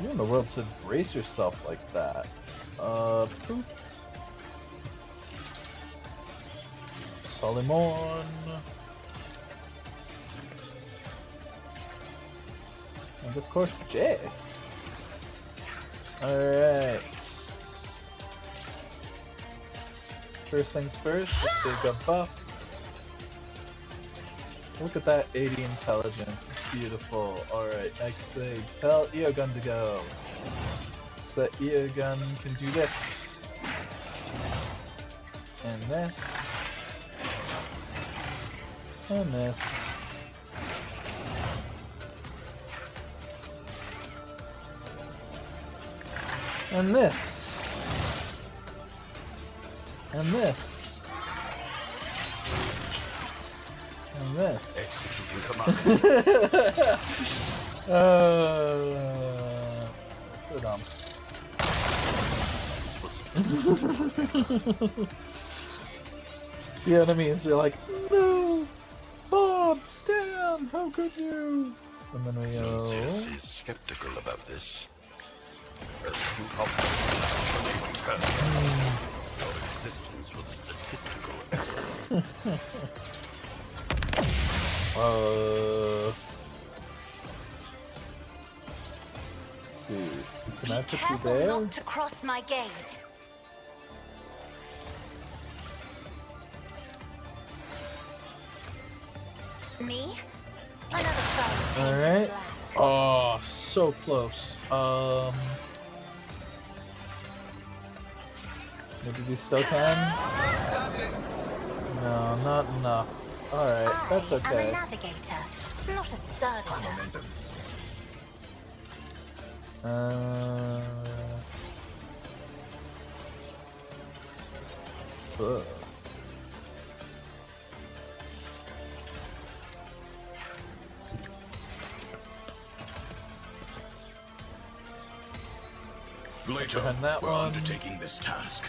Who in the world said brace yourself like that? Poop. Solomon. And of course, Jay. Alright. First things first, let's take a buff. Look at that 80 intelligence, it's beautiful. Alright, next thing, tell Eogun to go. So that Eogun can do this. And this. And this. And this. And this. And this. Executing command. So dumb. The enemies are like, no! Bob, Stan, how could you? And then we go... Lucius is skeptical about this. A shoot off your existence was a statistical error. Let's see. Can I Be put you careful there? not to cross my gaze. Me? Another phone painted Alright. black. Oh, so close. Maybe we still can? No, not enough. Alright, that's I'm okay. a navigator, not a servitor. Ugh. Later, Behind that we're one. undertaking this task.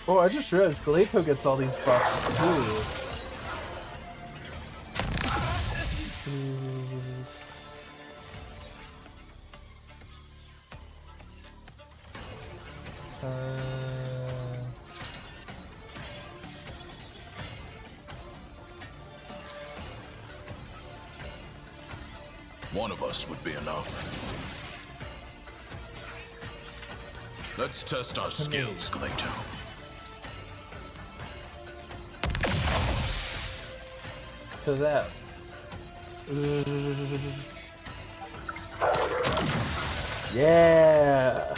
Oh, I just realized Galeto gets all these buffs too. One of us would be enough. Let's test our skills, Galeto. To that. Yeah.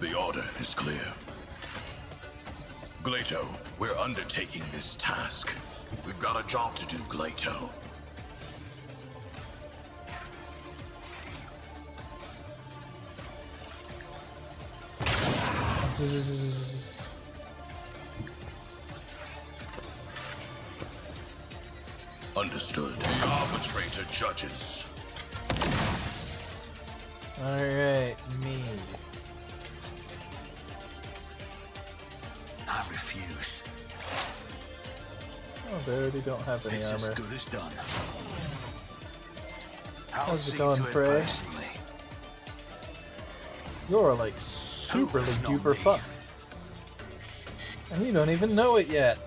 The order is clear. Galeto, we're undertaking this task. We've got a job to do, Galeto. Understood. The arbitrator judges. Alright, me. I refuse. Oh, they already don't have any It's as armor. good as done. I'll How's it see going, to it Frey? personally. You're like superly Not duper me. fucked. And you don't even know it yet.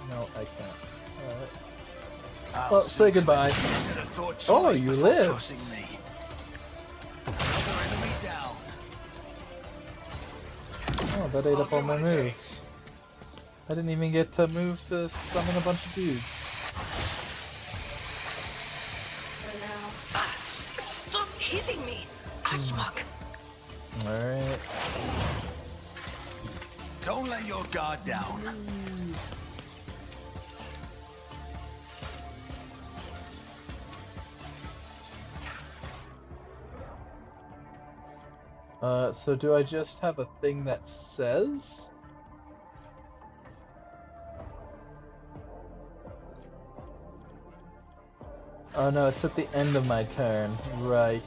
No, I can't. Alright. I'll Well, see say to it goodbye. you should have thought Oh, twice you before lived. trusting me. Another enemy down. Oh, that ate up all my moves. I didn't even get to move to summon a bunch of dudes. Stop hitting me, Ashmuck. Alright. Don't let your guard down. So do I just have a thing that says? Oh no, it's at the end of my turn. Right.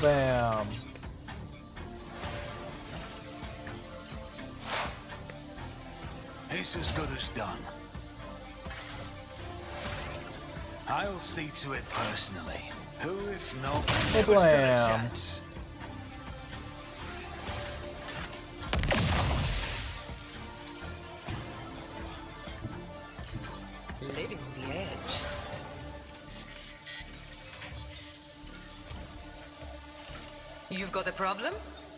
Bam. It's as good as done. I'll see to it personally. Who, if not, never stood a Blam. chance? Living on the edge. You've got a problem?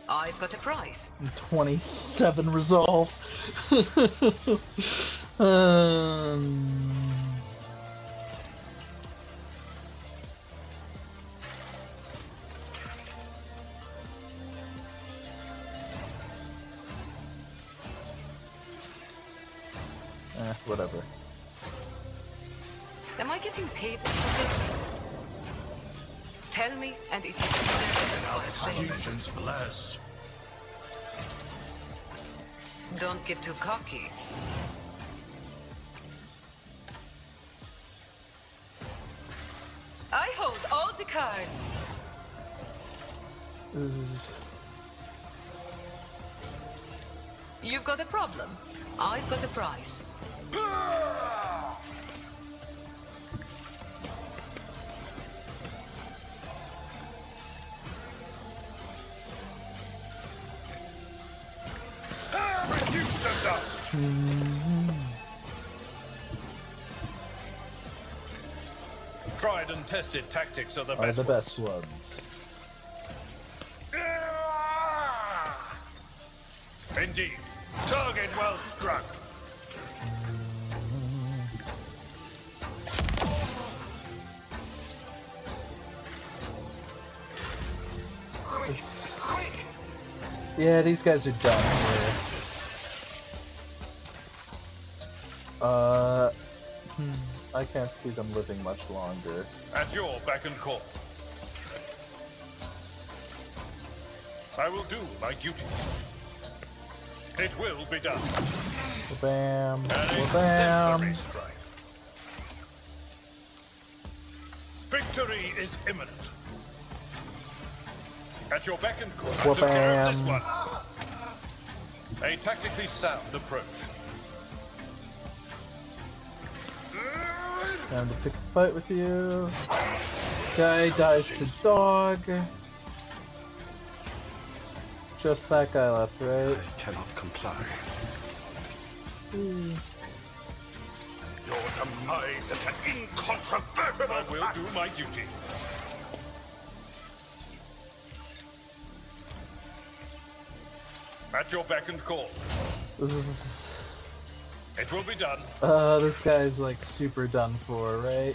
I've got a prize. 27 resolve. um, whatever. Am I getting paid for this? Tell me, and it's Executions for less. Don't get too cocky. I hold all the cards. This is... You've got a problem. I've got a prize. Reduce the dust. Tried and tested tactics are the Are best. the best ones. Indeed. Target well struck. Yeah, these guys are done here. I can't see them living much longer. At your beck and call. I will do my duty. It will be done. Bam, An bam. exemplary strike. Victory is imminent. At your beck and call. Wha-bam. Took care of this one. A tactically sound approach. Time to pick a fight with you. Guy dies to dog. Just that guy left, right? I cannot comply. Hmm. Your demise is an incontrovertible. I will do my duty. At your beck and call. It will be done. This guy's like super done for, right?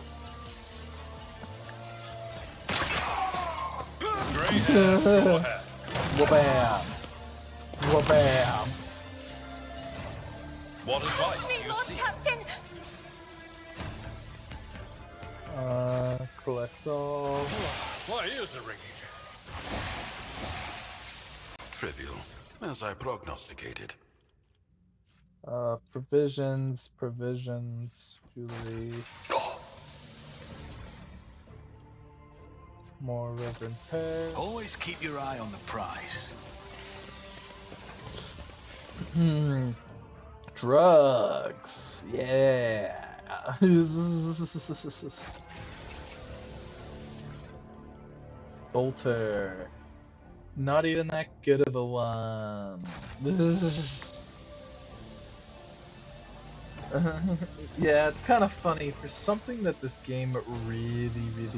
Grey hair, your hair. Wha-bam! Wha-bam! What advice do you seek? Captain! Collect all. My ears are ringing. Trivial, as I prognosticated. Provisions, jewelry. More reverend pears. Always keep your eye on the prize. Drugs. Yeah. Bolter. Not even that good of a one. Yeah, it's kind of funny. For something that this game really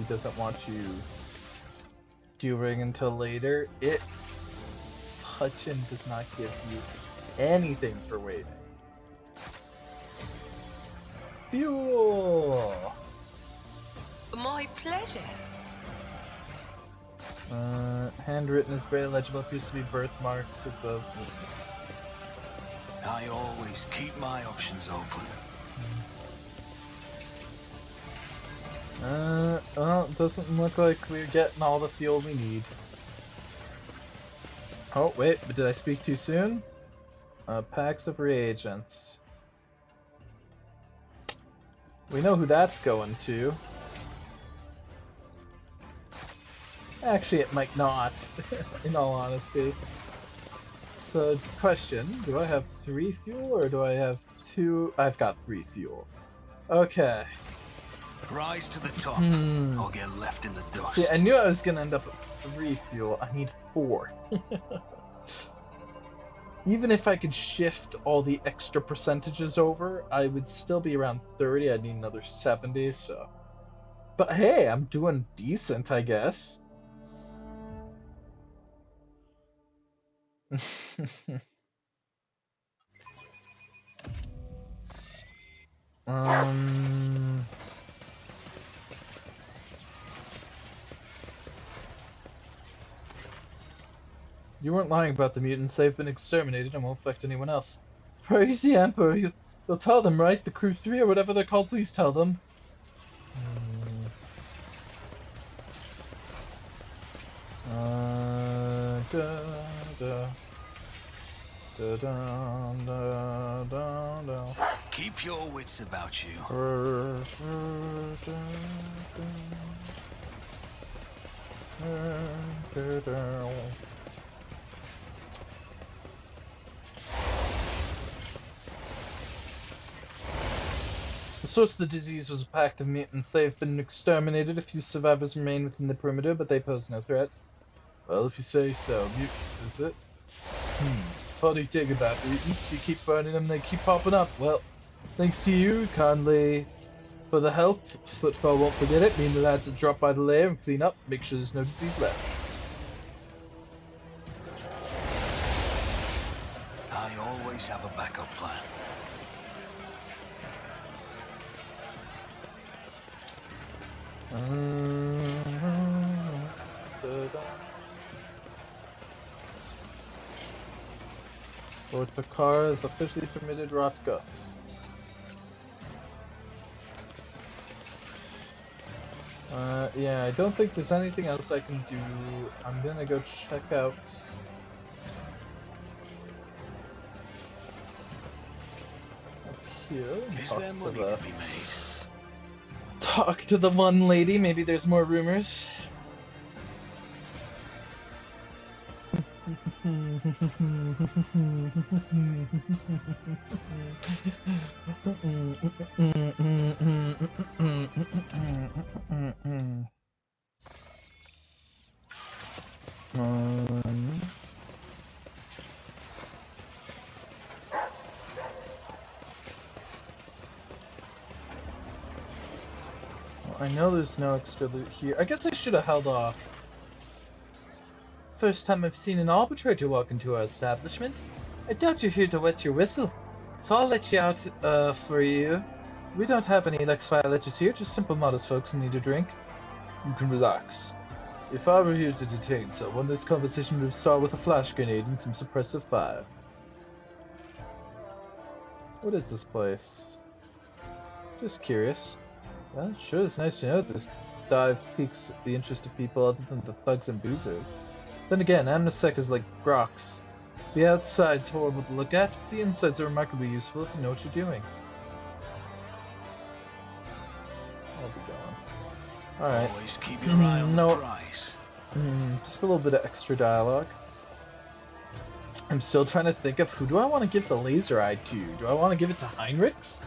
doesn't want you doing until later, it Hutchin does not give you anything for waiting. Fuel! My pleasure. Handwritten is very legible. Appears to be birthmarks of the wings. I always keep my options open. Well, it doesn't look like we're getting all the fuel we need. Oh, wait, but did I speak too soon? Packs of reagents. We know who that's going to. Actually, it might not, in all honesty. So, question, do I have 3 fuel or do I have 2? I've got 3 fuel. Okay. Rise to the top, or get left in the dust. See, I knew I was gonna end up with 3 fuel. I need 4. Even if I could shift all the extra percentages over, I would still be around 30. I'd need another 70, so... But hey, I'm doing decent, I guess. You weren't lying about the mutants. They've been exterminated and won't affect anyone else. Praise the Emperor. You'll tell them, right? The Crew 3 or whatever they're called. Please tell them. Keep your wits about you. The source of the disease was a pact of mutants. They have been exterminated. A few survivors remain within the perimeter, but they pose no threat. Well, if you say so. Mutants, is it? Funny thing about mutants, you keep burning them, they keep popping up. Well, thanks to you, kindly, for the help. Footfall won't forget it. Me and the lads will drop by the lair and clean up, make sure there's no disease left. I always have a backup plan. Lord Picard is officially permitted rot guts. Yeah, I don't think there's anything else I can do. I'm gonna go check out... up here. Is there money to be made? Talk to the one lady, maybe there's more rumors. I know there's no extra loot here. I guess I should have held off. First time I've seen an arbitrator walk into our establishment. I doubt you're here to wet your whistle, so I'll let you out for you. We don't have any Lex violators here, just simple modest folks who need a drink. You can relax. If I were here to detain someone, this conversation would start with a flash grenade and some suppressive fire. What is this place? Just curious. Well, it sure is nice to know this dive piques the interest of people other than the thugs and boozers. Then again, Amnesec is like rocks. The outside's horrible to look at, but the insides are remarkably useful if you know what you're doing. I'll be gone. Alright. Always keep your eye on the price. Just a little bit of extra dialogue. I'm still trying to think of who do I want to give the laser eye to? Do I want to give it to Heinrichs?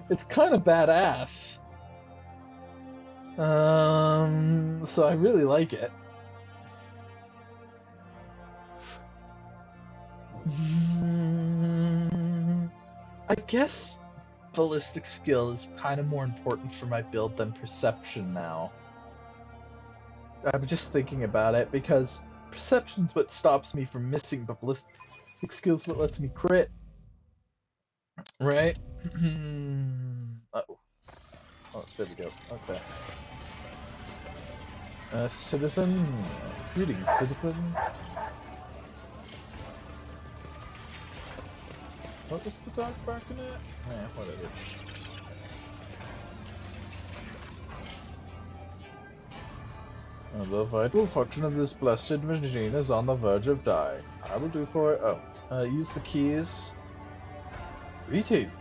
It's kind of badass. So I really like it. I guess ballistic skill is kind of more important for my build than perception now. I'm just thinking about it because perception's what stops me from missing, but ballistic skill's what lets me crit. Right? Uh-oh. Oh, there we go. Okay. Citizen. Greetings, citizen. What was the dog barking at? Eh, whatever. The vital function of this blessed machine is on the verge of dying. I will do for it. Oh. Use the keys. Greetings.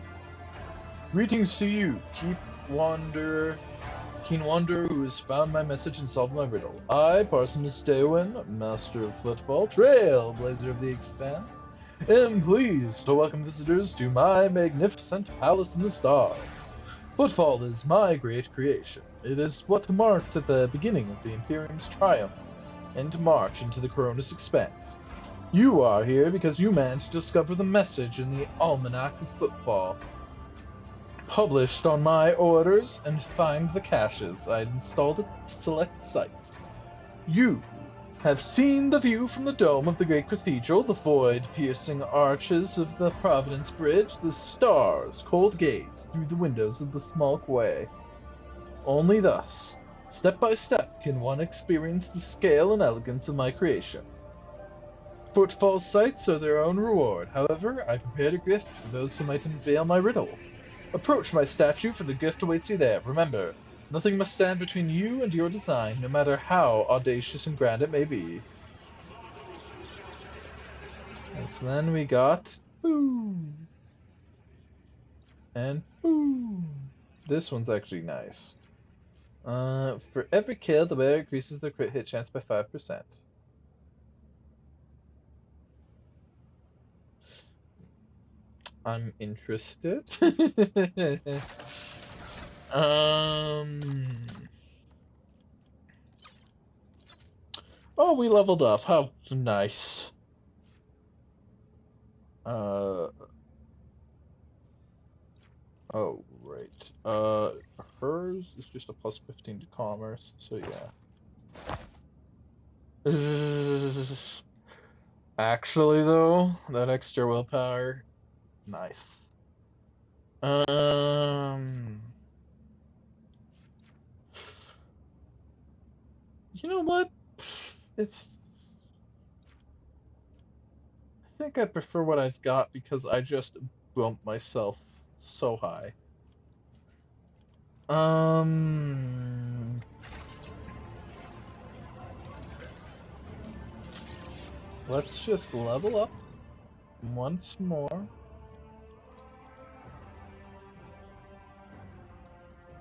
Greetings to you, keen wanderer who has found my message and solved my riddle. I, Parsonus Daewin, master of football, trailblazer of the expanse, am pleased to welcome visitors to my magnificent palace in the stars. Footfall is my great creation. It is what marked at the beginning of the Imperium's triumph and march into the Coronis expanse. You are here because you managed to discover the message in the Almanac of Footfall, published on my orders, and find the caches I'd installed at select sites. You have seen the view from the dome of the great cathedral, the void-piercing arches of the Providence Bridge, the stars' cold gaze through the windows of the small quay. Only thus, step by step, can one experience the scale and elegance of my creation. Footfall sites are their own reward. However, I prepared a gift for those who might unveil my riddle. Approach my statue, for the gift awaits you there. Remember, nothing must stand between you and your design, no matter how audacious and grand it may be. And so then we got boom and boom. This one's actually nice. For every kill, the player increases their crit hit chance by 5%. I'm interested. Oh, we leveled up. How nice. Oh, right. Hers is just a plus 15 to commerce, so yeah. Actually, though, that extra willpower, nice. You know what? It's... I think I prefer what I've got because I just bumped myself so high. Let's just level up once more.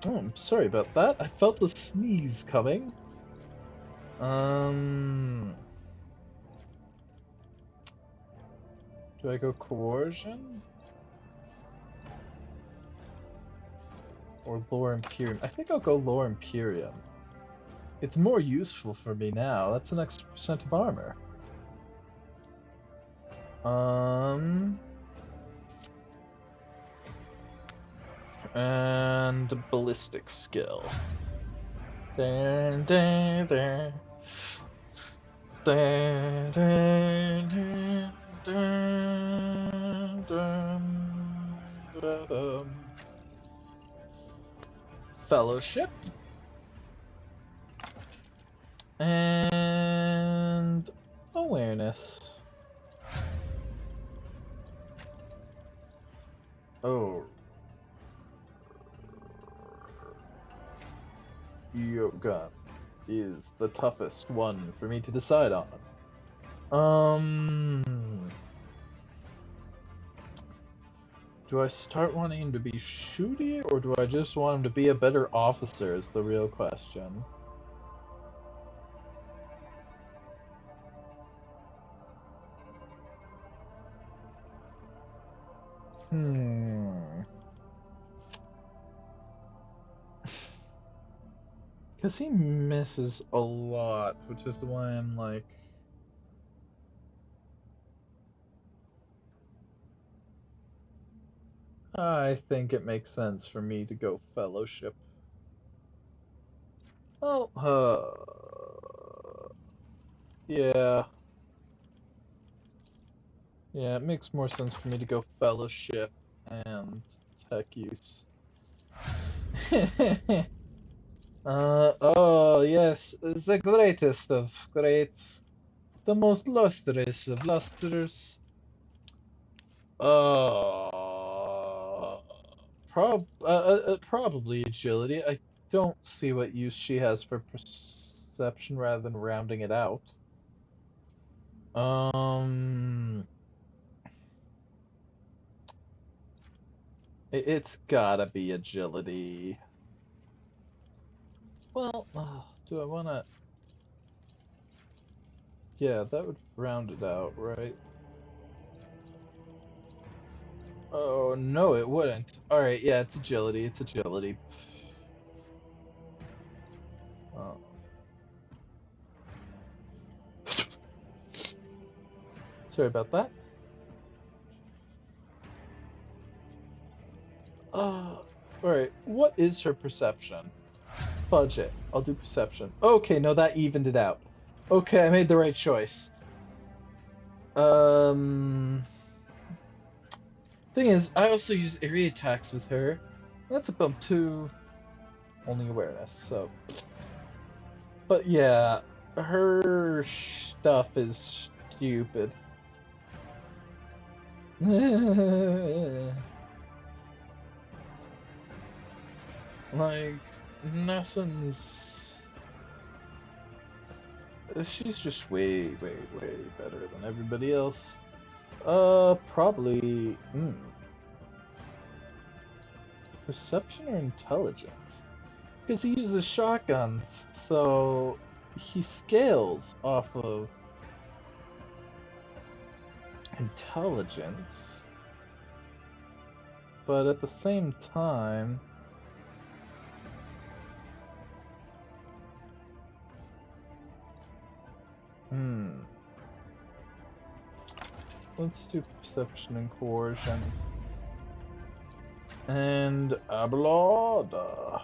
Oh, I'm sorry about that. I felt the sneeze coming. Do I go coercion? Or lore Imperium? I think I'll go lore Imperium. It's more useful for me now. That's an extra % of armor. And ballistic skill. Dun, dun, dun. Dun, dun, dun, dun, dun, dun, dun. Fellowship. And awareness. Oh. Yoga is the toughest one for me to decide on. Do I start wanting him to be shooty, or do I just want him to be a better officer is the real question. Because he misses a lot, which is why I'm like... I think it makes sense for me to go Fellowship. Oh, yeah. Yeah, it makes more sense for me to go Fellowship and tech use. Oh, yes, the greatest of greats. The most lustrous of lusters. Probably agility. I don't see what use she has for perception rather than rounding it out. It's gotta be agility. Well, do I wanna... Yeah, that would round it out, right? Oh, no, it wouldn't. Alright, yeah, it's agility, it's agility. Oh. Sorry about that. Alright, what is her perception? Budget. I'll do perception. Okay, no, that evened it out. Okay, I made the right choice. Thing is, I also use area attacks with her. That's a bump to only awareness, so. But yeah, her stuff is stupid. Like, nothing's... She's just way, way, way better than everybody else. Probably... Perception or intelligence? Because he uses shotguns, so he scales off of intelligence. But at the same time... Let's do perception and coercion. And Ablada.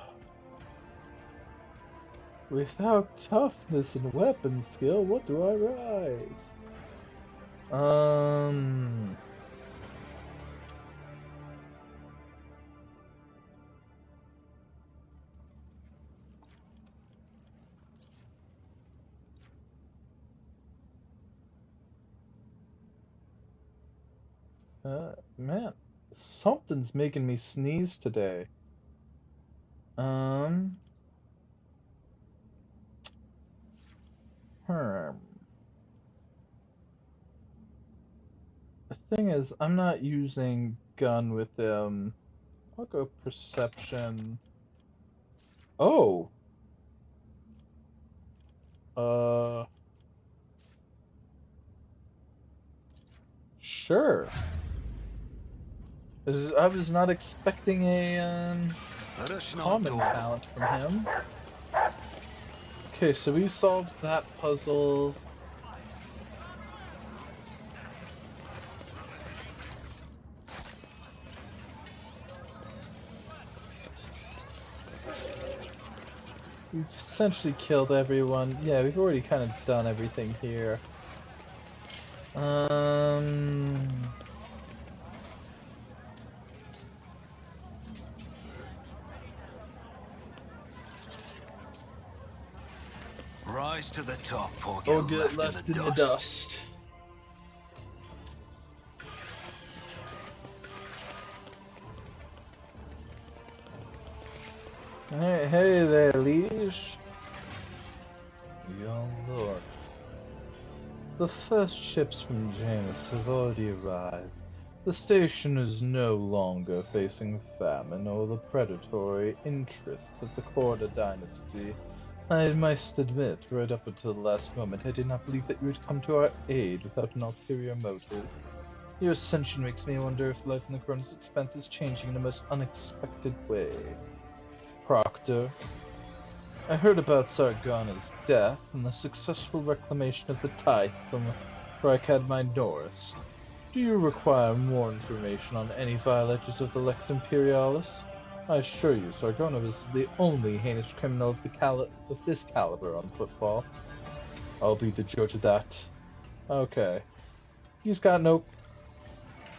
Without toughness and weapon skill, what do I rise? Man, something's making me sneeze today. The thing is, I'm not using gun with them. I'll go perception. Oh! Sure. I was not expecting a, common talent from him. Okay, so we solved that puzzle. We've essentially killed everyone. Yeah, we've already kind of done everything here. Rise to the top or Get left in the dust. Hey there, liege. Young lord. The first ships from Janus have already arrived. The station is no longer facing famine or the predatory interests of the Corda dynasty. I must admit, right up until the last moment, I did not believe that you would come to our aid without an ulterior motive. Your ascension makes me wonder if life in the Corona's expense is changing in a most unexpected way. Proctor, I heard about Sargona's death and the successful reclamation of the tithe from Rykad Norris. Do you require more information on any violators of the Lex Imperialis? I assure you, Sargona was the only heinous criminal of this caliber on football. I'll be the judge of that. Okay. He's got no...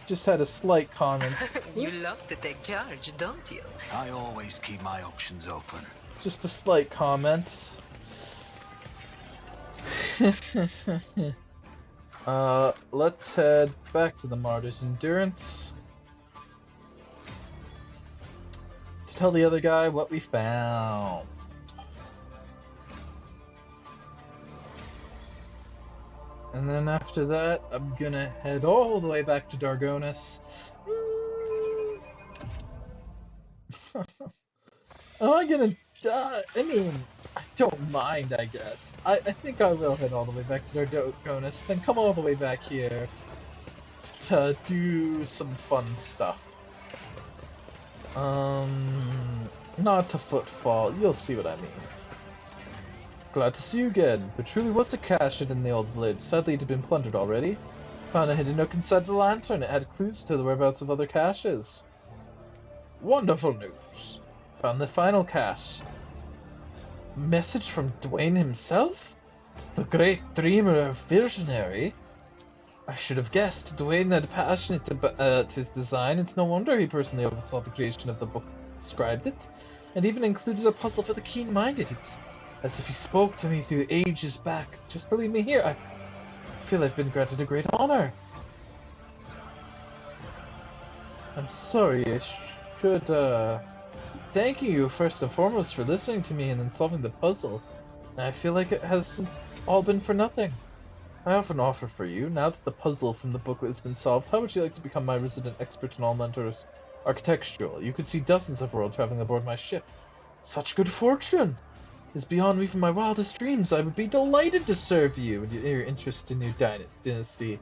Just had a slight comment. You love to take charge, don't you? I always keep my options open. Just a slight comment. Let's head back to the Martyr's Endurance to tell the other guy what we found. And then after that, I'm gonna head all the way back to Dargonis. Am I gonna die? I mean, I don't mind, I guess. I think I will head all the way back to Dardokonis, then come all the way back here to do some fun stuff. Not to footfall, you'll see what I mean. Glad to see you again. There truly was a cache hidden in the old village. Sadly, it had been plundered already. Found a hidden nook inside the lantern. It had clues to the whereabouts of other caches. Wonderful news. Found the final cache. Message from Dwayne himself? The great dreamer of visionary? I should have guessed. Dwayne had passionate about his design. It's no wonder he personally oversaw the creation of the book, described it, and even included a puzzle for the keen-minded. It's as if he spoke to me through ages back. Just believe me here. I feel I've been granted a great honor. I'm sorry. I should, thank you first and foremost for listening to me and then solving the puzzle. I feel like it hasn't all been for nothing. I have an offer for you. Now that the puzzle from the booklet has been solved, how would you like to become my resident expert in all matters architectural? You could see dozens of worlds traveling aboard my ship. Such good fortune! Is beyond me from my wildest dreams. I would be delighted to serve you and your interest in your dynasty. I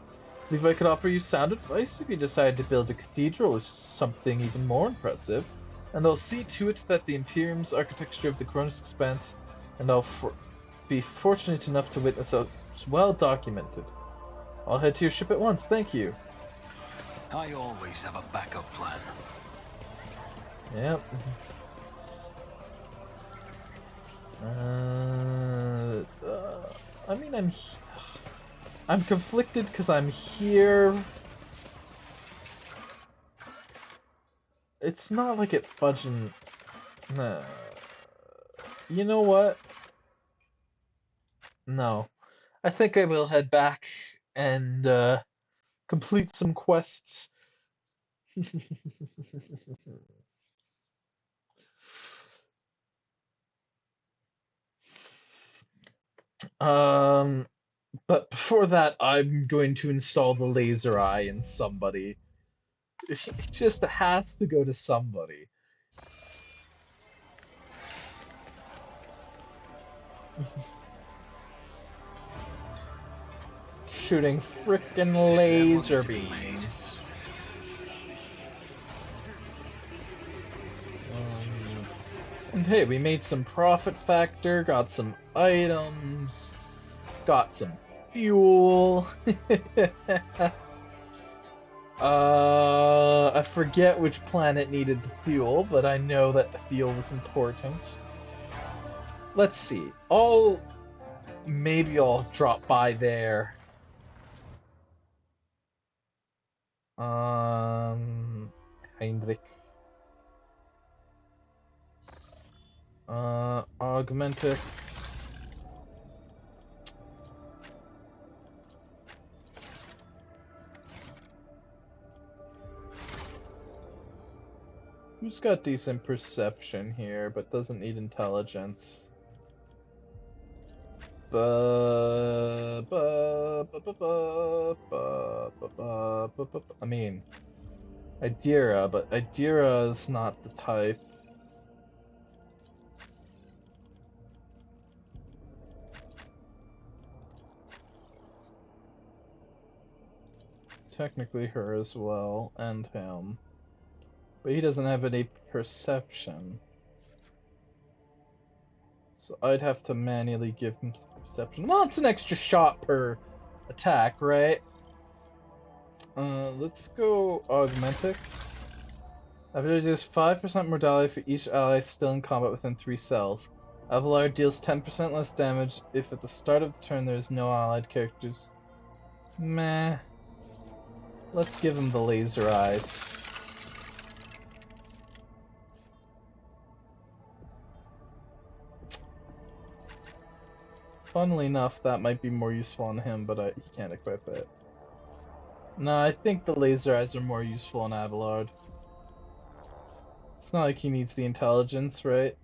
believe I could offer you sound advice if you decided to build a cathedral or something even more impressive. And I'll see to it that the Imperium's architecture of the Cronus Expanse, and I'll be fortunate enough to witness it well documented. I'll head to your ship at once, thank you. I always have a backup plan. Yep. I mean, I'm conflicted because I'm here. It's not like it fudging. Nah. You know what? No. I think I will head back and complete some quests. But before that, I'm going to install the laser eye in somebody. It just has to go to somebody. Shooting frickin' laser beams. And hey, we made some profit factor, got some items, got some fuel. I forget which planet needed the fuel, but I know that the fuel was important. Let's see. Maybe I'll drop by there. Heinrich. Augmentix. Who's got decent perception here, but doesn't need intelligence? I mean, Idira, but Idira is not the type. Technically her as well, and him. But he doesn't have any perception. So I'd have to manually give him some perception. Well, it's an extra shot per attack, right? Let's go Augmentix. Ability does 5% mortality for each ally still in combat within 3 cells. Abelard deals 10% less damage if at the start of the turn there is no allied characters. Meh. Let's give him the laser eyes. Funnily enough, that might be more useful on him, but he can't equip it. No, I think the laser eyes are more useful on Abelard. It's not like he needs the intelligence, right?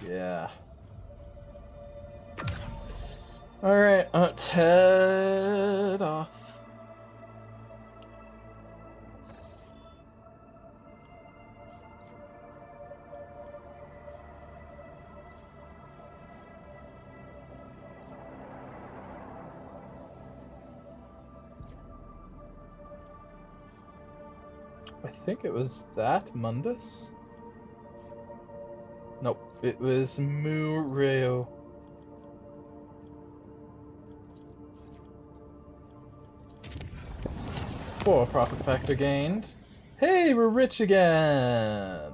Yeah. Alright, let's head off. think it was that Mundus. Nope, it was Mureo. Four profit factor gained. Hey, we're rich again!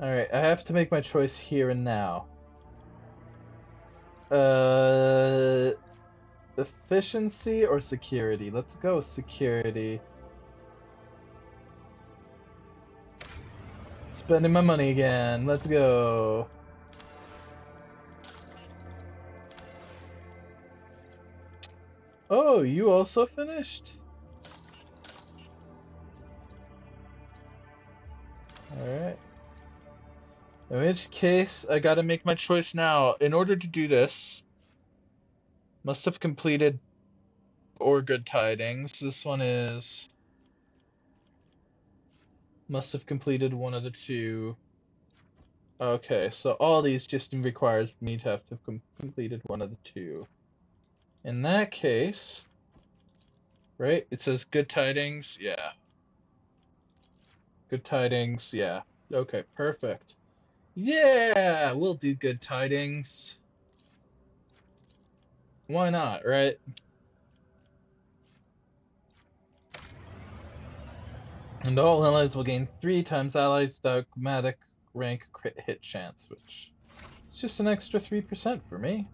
Alright, I have to make my choice here and now. Efficiency or security? Let's go security. Spending my money again. Let's go. Oh, you also finished? Alright. In which case, I gotta make my choice now. In order to do this, must have completed or good tidings. This one is... must have completed one of the two. Okay, so all these just requires me to have completed one of the two. In that case, right, it says good tidings, yeah. Good tidings, yeah. Okay, perfect. Yeah, we'll do good tidings. Why not, right? And all allies will gain 3 times allies' dogmatic rank crit hit chance, which is just an extra 3% for me.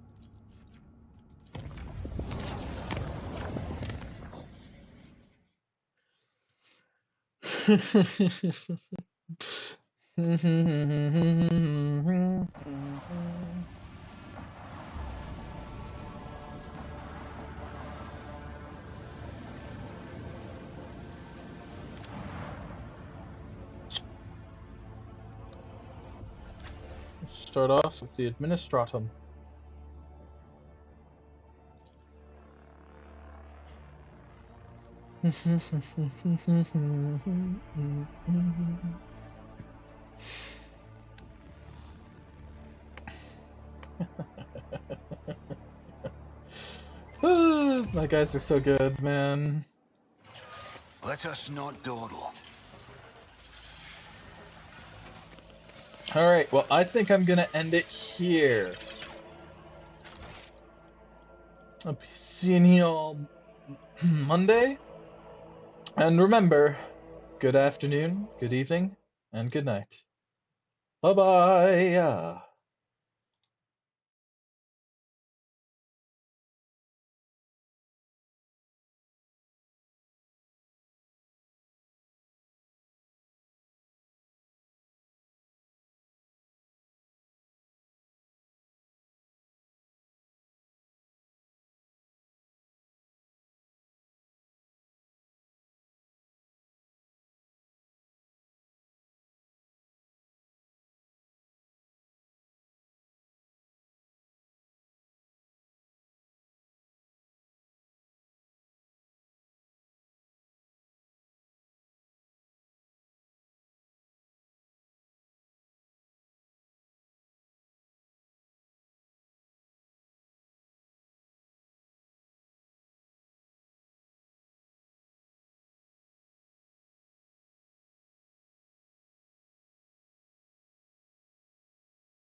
Start off with the Administratum. My guys are so good, man. Let us not dawdle. Alright, well, I think I'm gonna end it here. I'll be seeing you all Monday. And remember, good afternoon, good evening, and good night. Bye-bye.